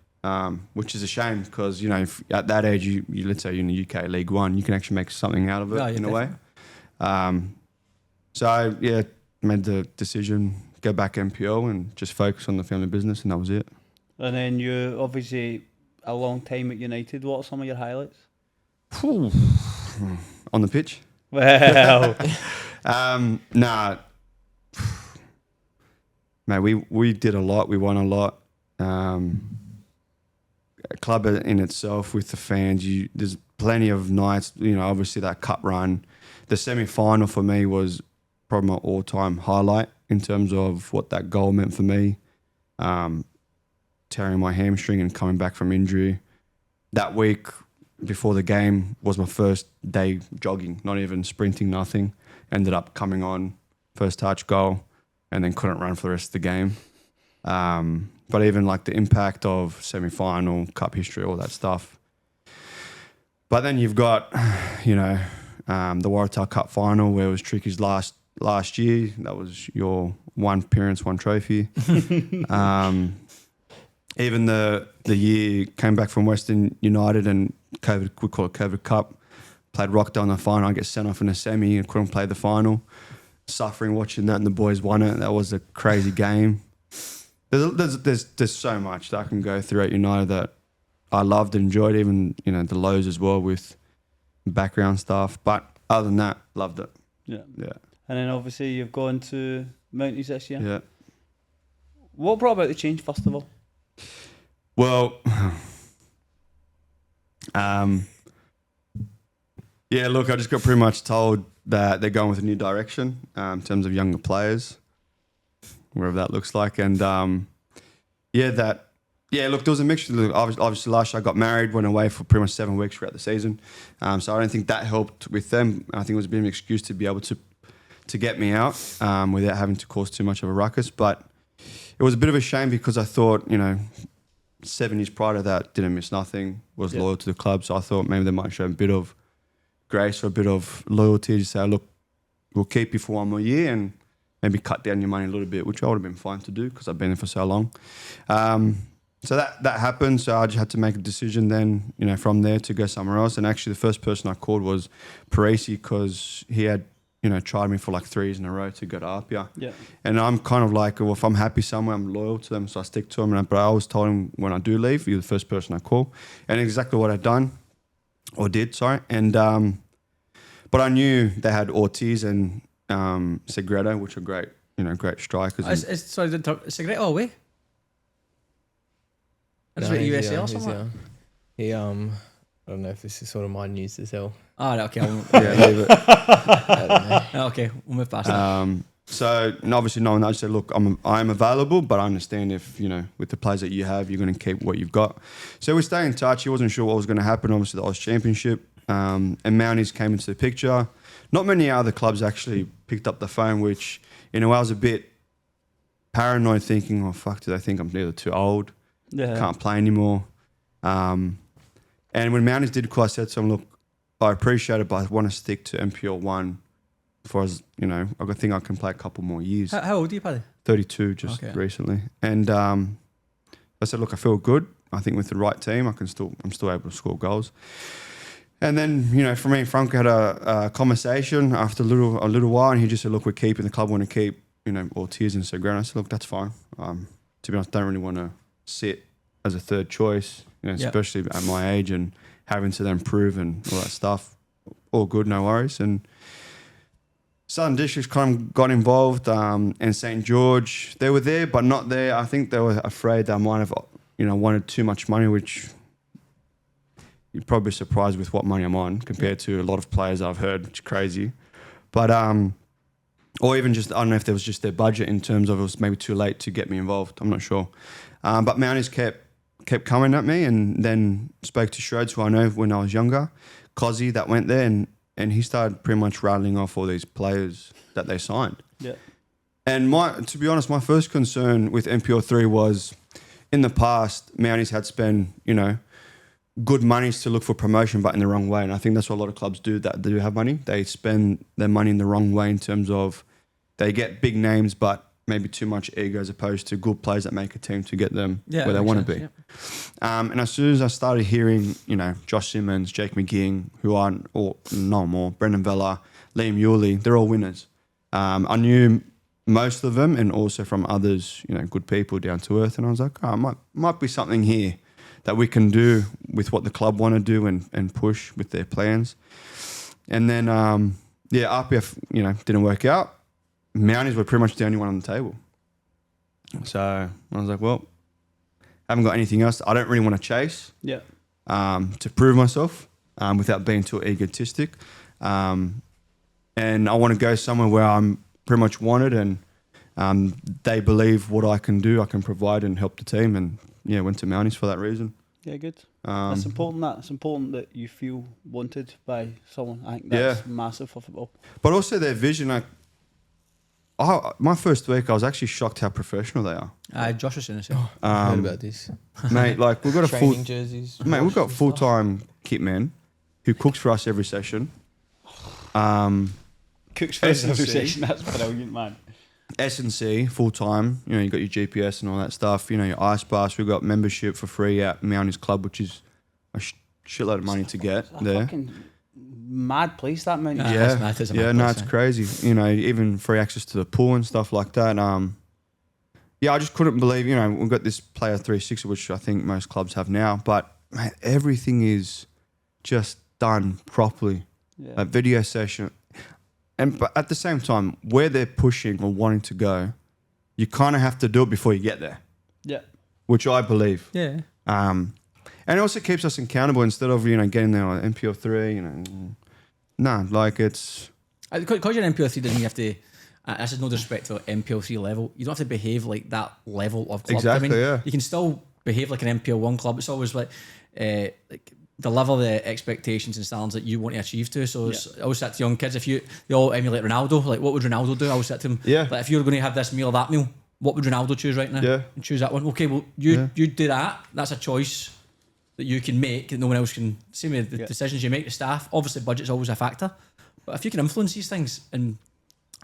Which is a shame because, you know, if at that age, you let's say you're in the UK League One, you can actually make something out of it Yeah, in a way. So I, made the decision, go back NPL and just focus on the family business, and that was it. And then you obviously a long time at United. What are some of your highlights? On the pitch? Well, Nah. Mate, we did a lot. We won a lot. A club in itself with the fans, there's plenty of nights, you know, obviously that cup run. The semi-final for me was probably my all-time highlight in terms of what that goal meant for me. Tearing my hamstring and coming back from injury. That week before the game was my first day jogging, not even sprinting, nothing. Ended up coming on, first touch goal, and then couldn't run for the rest of the game. But even like the impact of semi-final, cup history, all that stuff. But then you've got, you know, the Waratah Cup final where it was Tricky's last year. That was your one appearance, one trophy. Even the year came back from Western United and COVID, we call it COVID Cup, played Rockdale in the final. I get sent off in a semi and couldn't play the final. Suffering watching that, and the boys won it. That was a crazy game. There's so much that I can go through at United that I loved and enjoyed, even, you know, the lows as well with background stuff. But other than that, loved it. yeah. Yeah. And then obviously you've gone to Mounties this year. Yeah. What brought about the change, first of all? Well, look, I just got pretty much told that they're going with a new direction in terms of younger players, wherever that looks like. And look, there was a mixture. Look, obviously last year I got married, went away for pretty much 7 weeks throughout the season. So I don't think that helped with them. I think it was a bit of an excuse to be able to get me out without having to cause too much of a ruckus. But it was a bit of a shame because I thought, you know, 7 years prior to that, didn't miss nothing, was loyal to the club. So I thought maybe they might show a bit of grace or a bit of loyalty to say, look, we'll keep you for 1 more year and maybe cut down your money a little bit, which I would have been fine to do because I've been there for so long. So that happened. So I just had to make a decision then, you know, from there to go somewhere else. And actually the first person I called was Parisi because he had, you know, tried me for like 3 years in a row to go to APIA. Yeah. And I'm kind of like, well, if I'm happy somewhere, I'm loyal to them, so I stick to them. But I always told him when I do leave, you're the first person I call. And exactly what I'd done, or did, sorry. And but I knew they had Ortiz and Segredo, which are great, you know, great strikers. Sorry, Segredo away? I just read USA or something. He I don't know if this is sort of my news to tell. Oh, right, okay. Leave it. I don't know. Okay, we'll move past that. So, and obviously knowing that, I just said, look, I'm available, but I understand if, you know, with the players that you have, you're going to keep what you've got. So we stay in touch. He wasn't sure what was going to happen. Obviously, the Oz Championship and Mounties came into the picture. Not many other clubs actually picked up the phone, which, you know, I was a bit paranoid thinking, oh, fuck, do they think I'm either too old? Yeah. Can't play anymore. And when Mounties did call, I said to him, look, I appreciate it, but I want to stick to NPL 1 for as, you know, I think I can play a couple more years. How old are you, Paddy? 32 just recently. And I said, look, I feel good. I think with the right team, I'm still able to score goals. And then, you know, for me and Franco had a conversation after a little while, and he just said, look, we're keeping the club, want to keep, you know, Ortiz and Segredo. I said, look, that's fine. To be honest, I don't really want to sit as a third choice, you know, especially at my age and having to then prove and all that stuff. All good, no worries. And Southern Districts kind of got involved, and St. George, they were there, but not there. I think they were afraid they might have, you know, wanted too much money, which you're probably surprised with what money I'm on compared to a lot of players I've heard, which is crazy. But or even just, I don't know if there was just their budget in terms of it was maybe too late to get me involved. I'm not sure. But Mounties kept coming at me, and then spoke to Schroeds, who I know when I was younger, Cozzy that went there, and he started pretty much rattling off all these players that they signed. Yeah. And to be honest, my first concern with NPL 3 was, in the past, Mounties had spent, good monies to look for promotion, but in the wrong way. And I think that's what a lot of clubs do, that they do have money. They spend their money in the wrong way in terms of they get big names, but maybe too much ego as opposed to good players that make a team to get them where they want to be. Yeah. And as soon as I started hearing, Josh Simmons, Jake McGing, who aren't, or no more, Brendan Vella, Liam Yuley, they're all winners. I knew most of them, and also from others, good people, down to earth. And I was like, might be something here that we can do with what the club want to do and push with their plans. And then, RPF, didn't work out. Mounties were pretty much the only one on the table. So I was like, well, I haven't got anything else. I don't really want to chase to prove myself without being too egotistic. And I want to go somewhere where I'm pretty much wanted, and they believe what I can do, I can provide and help the team. And went to Mounties for that reason. Yeah, good. That's important. It's important that you feel wanted by someone. I think that's massive for football. But also their vision. My first week, I was actually shocked how professional they are. Josh was saying the same. I heard about this. Mate, we've got training jerseys. Mate, we've got full-time kit man who cooks for us every session. Cooks for us every session. That's brilliant, man. S&C full-time. You got your GPS and all that stuff. Your ice baths. We've got membership for free at Mounties Club, which is a shitload of money to get there. Fucking mad place, that Mounties. It's crazy. Even free access to the pool and stuff like that. I just couldn't believe. We've got this Player 360, which I think most clubs have now. But mate, everything is just done properly. A video session, but at the same time, where they're pushing or wanting to go, you kind of have to do it before you get there. Yeah, which I believe. Yeah. And it also keeps us accountable instead of, getting there on NPL 3, it's... Because you're an NPL 3 doesn't mean you have to... this is no disrespect to NPL 3 level. You don't have to behave like that level of club. Exactly, You can still behave like an NPL 1 club. It's always like the level of the expectations and standards that you want to achieve to. So I always say to young kids, they all emulate Ronaldo. Like, what would Ronaldo do? I always say to them, if you were going to have this meal or that meal, what would Ronaldo choose right now? Yeah. And choose that one. Okay, well, you do that. That's a choice that you can make that no one else can. Same with the decisions you make, the staff. Obviously, budget's always a factor. But if you can influence these things and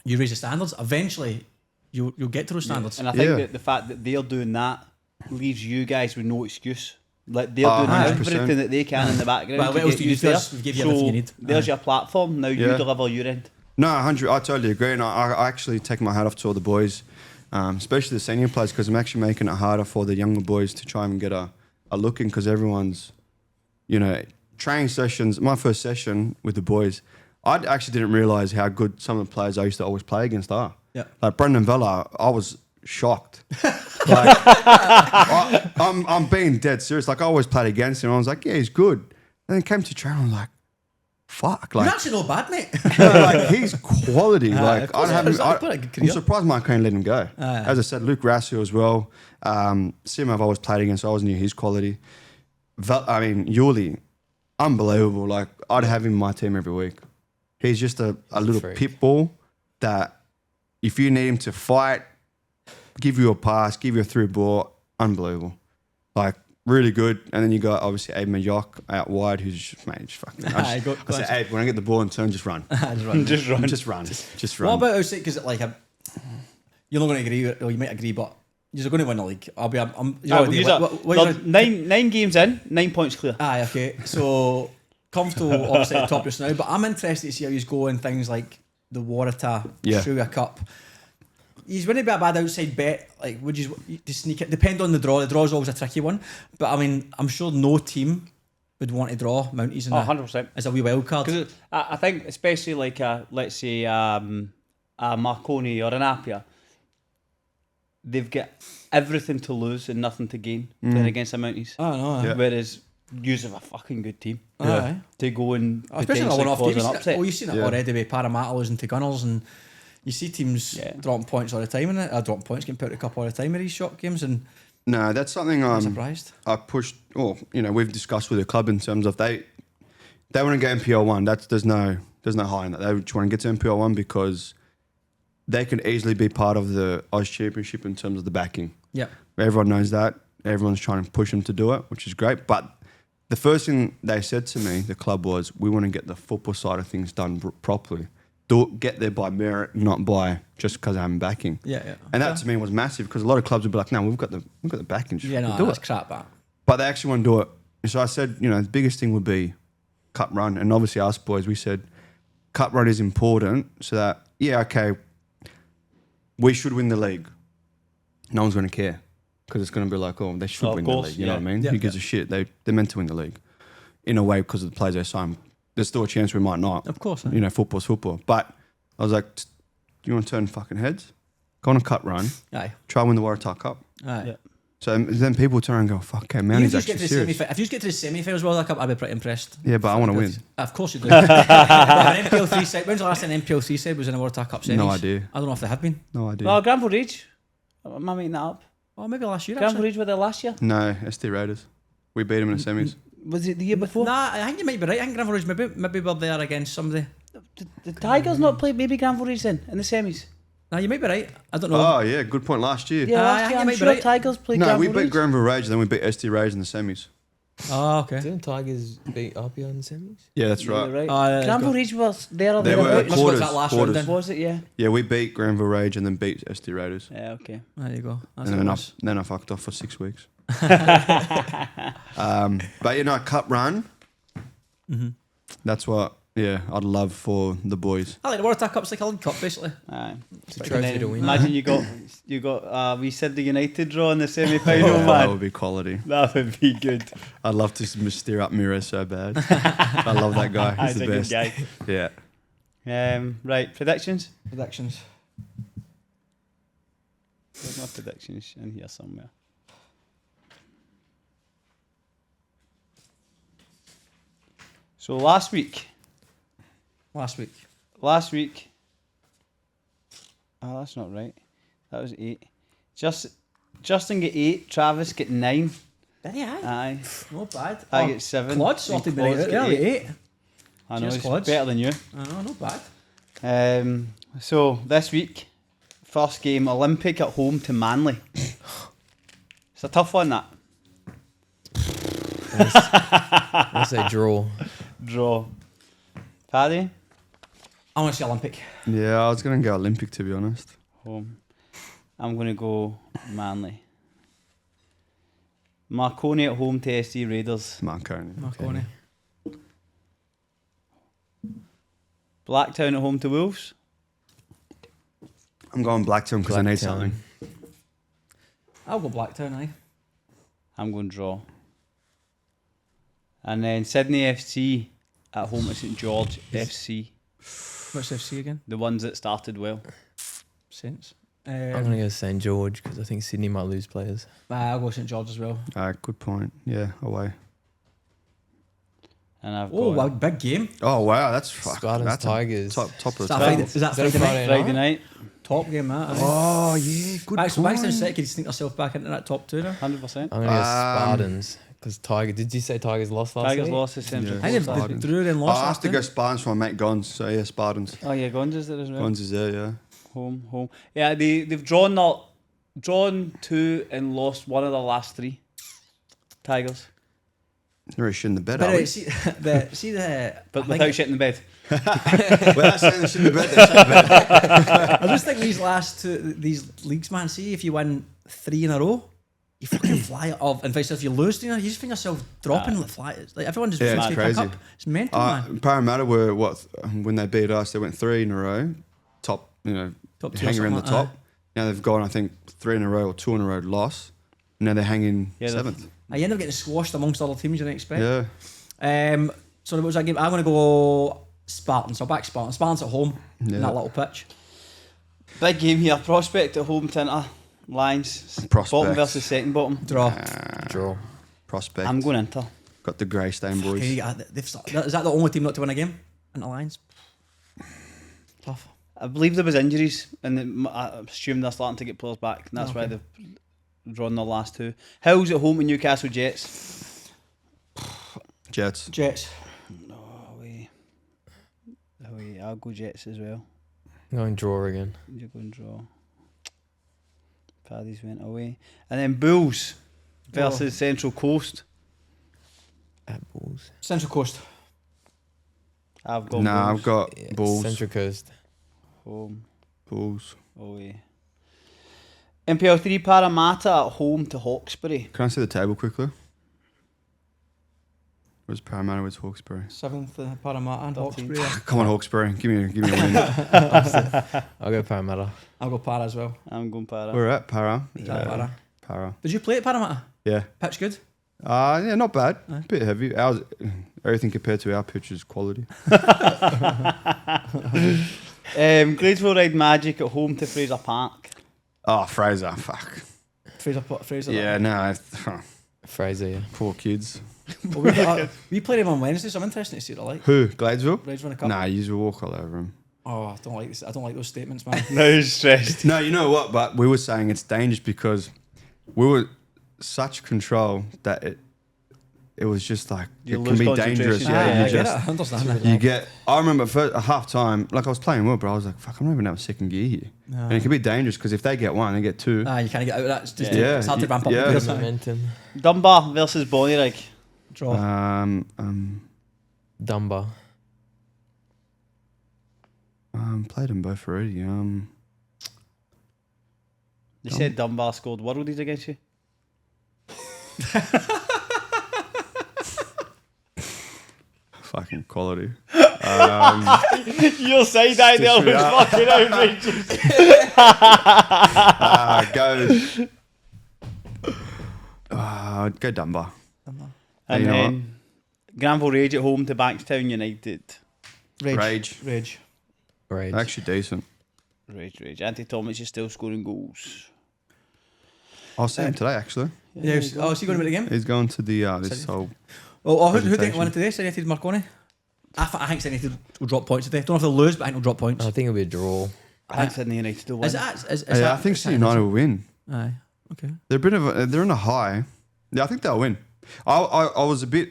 you raise the standards, eventually you'll get to those standards. And I think that the fact that they're doing that leaves you guys with no excuse. Like, they're doing 100%. everything that they can in the background. Well, what else do you do? We give you everything you need. There's your platform. Now you deliver your end. No, 100. I totally agree. And I actually take my hat off to all the boys, especially the senior players, because I'm actually making it harder for the younger boys to try and get a look in, because everyone's, training sessions. My first session with the boys, I actually didn't realise how good some of the players I used to always play against are. Yeah. Like Brendan Vella, I was shocked. I'm being dead serious. Like, I always played against him. I was like, yeah, he's good. And then it came to training, I was like, fuck. Like, you're actually not bad, mate. He's quality. I'm surprised Mike Kane let him go. As I said, Luke Rassio as well. Sim I've always played against, so I always knew his quality. Yuli, unbelievable. Like, I'd have him in my team every week. He's just a little pit bull that if you need him to fight, give you a pass, give you a through ball, unbelievable. Like, really good. And then you got, obviously, Abe Mayock out wide, who's just fucking... I said, Abe, when I get the ball and turn, just run. Just run. What about, because you're not going to agree, or you might agree, but you're going to win the league. Nine games in, 9 points clear. Okay. So, comfortable, obviously, at the top just now, but I'm interested to see how he's going things like the Waratah Sugar Cup. He's wouldn't be a bad outside bet. Like, would you to sneak it? Depend on the draw. The draw's always a tricky one. But I'm sure no team would want to draw Mounties 100% as a wee wild card. Because I think, especially like let's say a Marconi or an APIA, they've got everything to lose and nothing to gain playing against the Mounties. Oh no. Yeah. Whereas you have a fucking good team to go and especially a one-off cause game. an upset. You've seen it already with Parramatta losing to Gunners and. You see teams dropping points all the time, and dropping points, getting put out a couple all the time in these short games, and No, that's something I'm surprised. I pushed. Well, we've discussed with the club in terms of they want to get NPL 1. There's no high in that. They just want to get to NPL 1 because they can easily be part of the Oz Championship in terms of the backing. Yeah. Everyone knows that. Everyone's trying to push them to do it, which is great. But the first thing they said to me, the club, was, we want to get the football side of things done properly. Get there by merit, not by just because I'm backing. Yeah. And that to me was massive, because a lot of clubs would be like, no, we've got the backing. Just do that's it. crap, that. But they actually want to do it. So I said, the biggest thing would be cup run. And obviously us boys, we said cup run is important so that, we should win the league. No one's going to care, because it's going to be like, oh, they should win the league. You know what I mean? Yeah. Who gives a shit? They're meant to win the league in a way because of the players they sign. There's still a chance we might not. Of course. Football's football. But I was like, do you want to turn fucking heads? Go on a cut run. Aye. Try and win the Waratah Cup. Aye. Yeah. So then people turn and go, fuck, okay, Mounties actually serious. If you just get to the semi-finals World Cup, I'd be pretty impressed. Yeah, but I want to win. Of course you do. An NPL 3 side. When's the last time an NPL 3 side was in a World Cup semis? No idea. I don't know if they have been. No idea. Well, Granville Ridge. Am I making that up? Oh, maybe last year, Granville actually. Ridge were there last year. No, ST Raiders. We beat them in the semis. Was it the year before? Nah, I think you might be right. I think Granville Ridge maybe were there against somebody. The Tigers not played maybe Granville Ridge then in the semis. Nah, you might be right. I don't know. Oh, yeah, good point. Last year. Yeah, I last think year you I'm might be sure right. Tigers played No, we Granville beat Ridge. Granville Rage, then we beat ST Raiders in the semis. Oh, okay. Didn't Tigers beat APIA in the semis? Yeah, that's right. Right. Oh, Granville Ridge was there or They were thereabouts. Must have got quarters. that last round quarters. then. Was it? Yeah. Yeah, we beat Granville Rage and then beat ST Raiders. Yeah. Okay. There you go. That's And what it then was. then I fucked off for 6 weeks. But cup run. That's what. Yeah, I'd love for the boys. I like the World Cup's like a League Cup, basically. Aye. It's a And trophy then to win. imagine you got we said the United draw in the semi-final, That man. would be quality. That would be good. I'd love to stir up Mira so bad. I love that guy. He's He's the a good best. guy. Yeah. Right, predictions. Predictions. There's my predictions in here somewhere. So last week. Last week. Oh, that's not right. That was 8. Justin get 8. Travis get 9. Did he? Aye. Aye. Not bad. I get 7. Claude sorted me Claude's right out get there with 8. I know, Cheers, it's Claude. better than you. I know, not bad. So this week, first game, Olympic at home to Manly. It's a tough one, that. I say draw. Draw. Paddy? I want to see Olympic. Yeah, I was going to go Olympic, to be honest. Home. I'm going to go Manly. Marconi at home to SC Raiders. Marconi. Marconi. Blacktown at home to Wolves. I'm going Blacktown because I need something. I'll go Blacktown, aye. I'm going draw. And then Sydney FC at home to St George FC. What's FC again? The ones that started well. Saints. I'm going to go St George because I think Sydney might lose players. I'll go St George as well. Good point. Yeah, away. And I've Oh, got well, big game. Oh, wow. That's Spartans, that's a Tigers. top of the Is that table. Friday, is that Is that Friday night? Friday Friday night. Top game, that. Aye. Oh, yeah. Good Right, so point. Blacktown City could sneak herself back into that top 2 now. 100%. I'm going to go Spartans because Tigers. Did you say Tigers lost last Tigers week? lost to Central Yeah. I Coast. think they Spartans. drew and I lost have last to time. go Spartans for my mate Gons. So, yeah, Spartans. Oh yeah, Gons is there as well. Gons is there, yeah. Home. Yeah, they've drawn 2 and lost 1 of the last 3. Tigers, They're really shitting the bed, But are we? see the. but I without think- shit in the bed. Well, that's saying they shouldn't have bet. They should have bet. I just think these last 2 these leagues, man. See if you win 3 in a row, you fucking fly off. And vice versa, if you lose, you just find yourself dropping like fly. It's like everyone just Yeah, thinks it's they pick crazy. up. It's mental, man. Parramatta were when they beat us, they went 3 in a row, top, Top 2 or hang around the something like top. Now they've gone, I think, 3 in a row or 2 in a row loss. Now they're hanging Yeah, they're- 7th. that. You end up getting squashed amongst other teams you didn't expect. Yeah, So what was that game? I'm going to go Spartans. I'll back Spartans. Spartans at home in Yeah. that little pitch. Big game here. Prospect at home to Inter. Lions. Prospect. Bottom versus second bottom. Draw. Draw. prospect. I'm going Inter. Got the grey stain boys. Is that the only team not to win a game in Alliance? Tough. I believe there was injuries, and I assume they're starting to get players back, and that's why they've drawn their last two. Hill's at home to Newcastle Jets. Jets. No, away. I'll go Jets as well. Going draw again. You're going draw. Paddy's went away. And then Bulls versus Central Coast. At Bulls. Central Coast. I've got Nah, Bulls. I've got Yeah, Bulls. Central Coast. Home, Bulls. away. NPL 3 Parramatta at home to Hawkesbury. Can I see the table quickly? Where's Parramatta? Where's Hawkesbury? 7th, Parramatta and Hawkesbury. Come on, Hawkesbury. Give me a win. I'll go Parramatta. I'll go Para as well. I'm going Para. We're at Para. Para. Para. Did you play at Parramatta? Yeah. Pitch good? Yeah, not bad. Bit heavy. Ours, everything compared to our pitch is quality. Gladesville Red Magic at home to Fraser Park. Oh, Fraser. Fuck. Fraser. Yeah, no. Fraser, yeah. Poor kids. Well, we played him on Wednesday, so I'm interested to see what I like. Who? Gladesville? Reds won a cup. Nah, you will walk all over him. Oh, I don't like this. I don't like those statements, man. No, he's stressed. No, you know what? But we were saying it's dangerous because we were such control that it was just like You it can lose be concentration. dangerous. Ah, Yeah, I you get just it. I understand that. you get. I remember for a half time, like I was playing well, but I was like, "Fuck, I'm not even out of second gear here," and it can be dangerous because if they get one, they get two. You can't get out of that. It's just Yeah. it's hard to ramp up. Yeah. the Good gears. momentum. Dunbar versus Bonnyrigg. Draw. Dunbar. Played them both already. You said Dunbar scored worldies against you. Fucking quality. Your side eye there was fucking outrageous. Go Dunbar. And You know then Granville Rage at home to Bankstown United. Rage. Rage. Actually decent. Rage. Entitlement is still scoring goals. I'll see him today. Actually, Yeah. Is he going to win the game? he's going to the this whole. Who think Presentation. won it today? Said United Marconi. I think United will drop points today. Don't know if they'll lose, but I think they'll drop points. I think it'll be a draw. I think Sydney United will win. Is that? Is Yeah, that I think United will win. Aye. Okay. They're a bit of they're in a high. Yeah, I think they'll win. I was a bit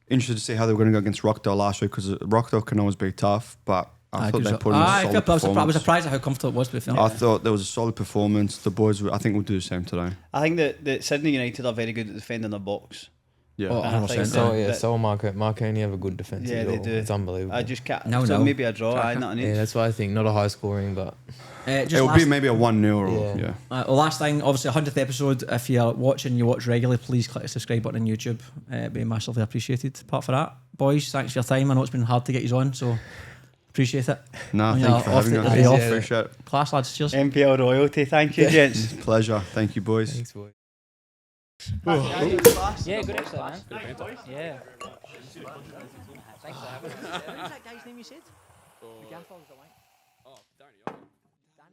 interested to see how they were going to go against Rockdale last week because Rockdale can always be tough, but I thought they put in a solid I was performance. surprised at how comfortable it was. To be fair. I thought there was a solid performance. The boys, I think, will do the same today. I think that Sydney United are very good at defending their box. Yeah. Oh, And I think 100%. So that- yeah, so Marconi have a good defensive Yeah, they goal. do. It's unbelievable. I just can't. No, so no. maybe a draw. Aye, not an yeah, inch. that's what I think. Not a high scoring, but Just It will last, be maybe a 1-0 or Yeah. well, last thing, obviously, 100th episode. If you're watching, you watch regularly, please click the subscribe button on YouTube. It'd be massively appreciated. Apart from that, boys, thanks for your time. I know it's been hard to get you on, so appreciate it. No, On thank your you for off having the us. day off. Appreciate it. Class, lads. Cheers. NPL royalty. Thank you, gents. Pleasure. Thank you, boys. thanks, boy. Yeah, good episode, man. Yeah. Thanks for having us. What's that guy's name you said? The gaffer was the white.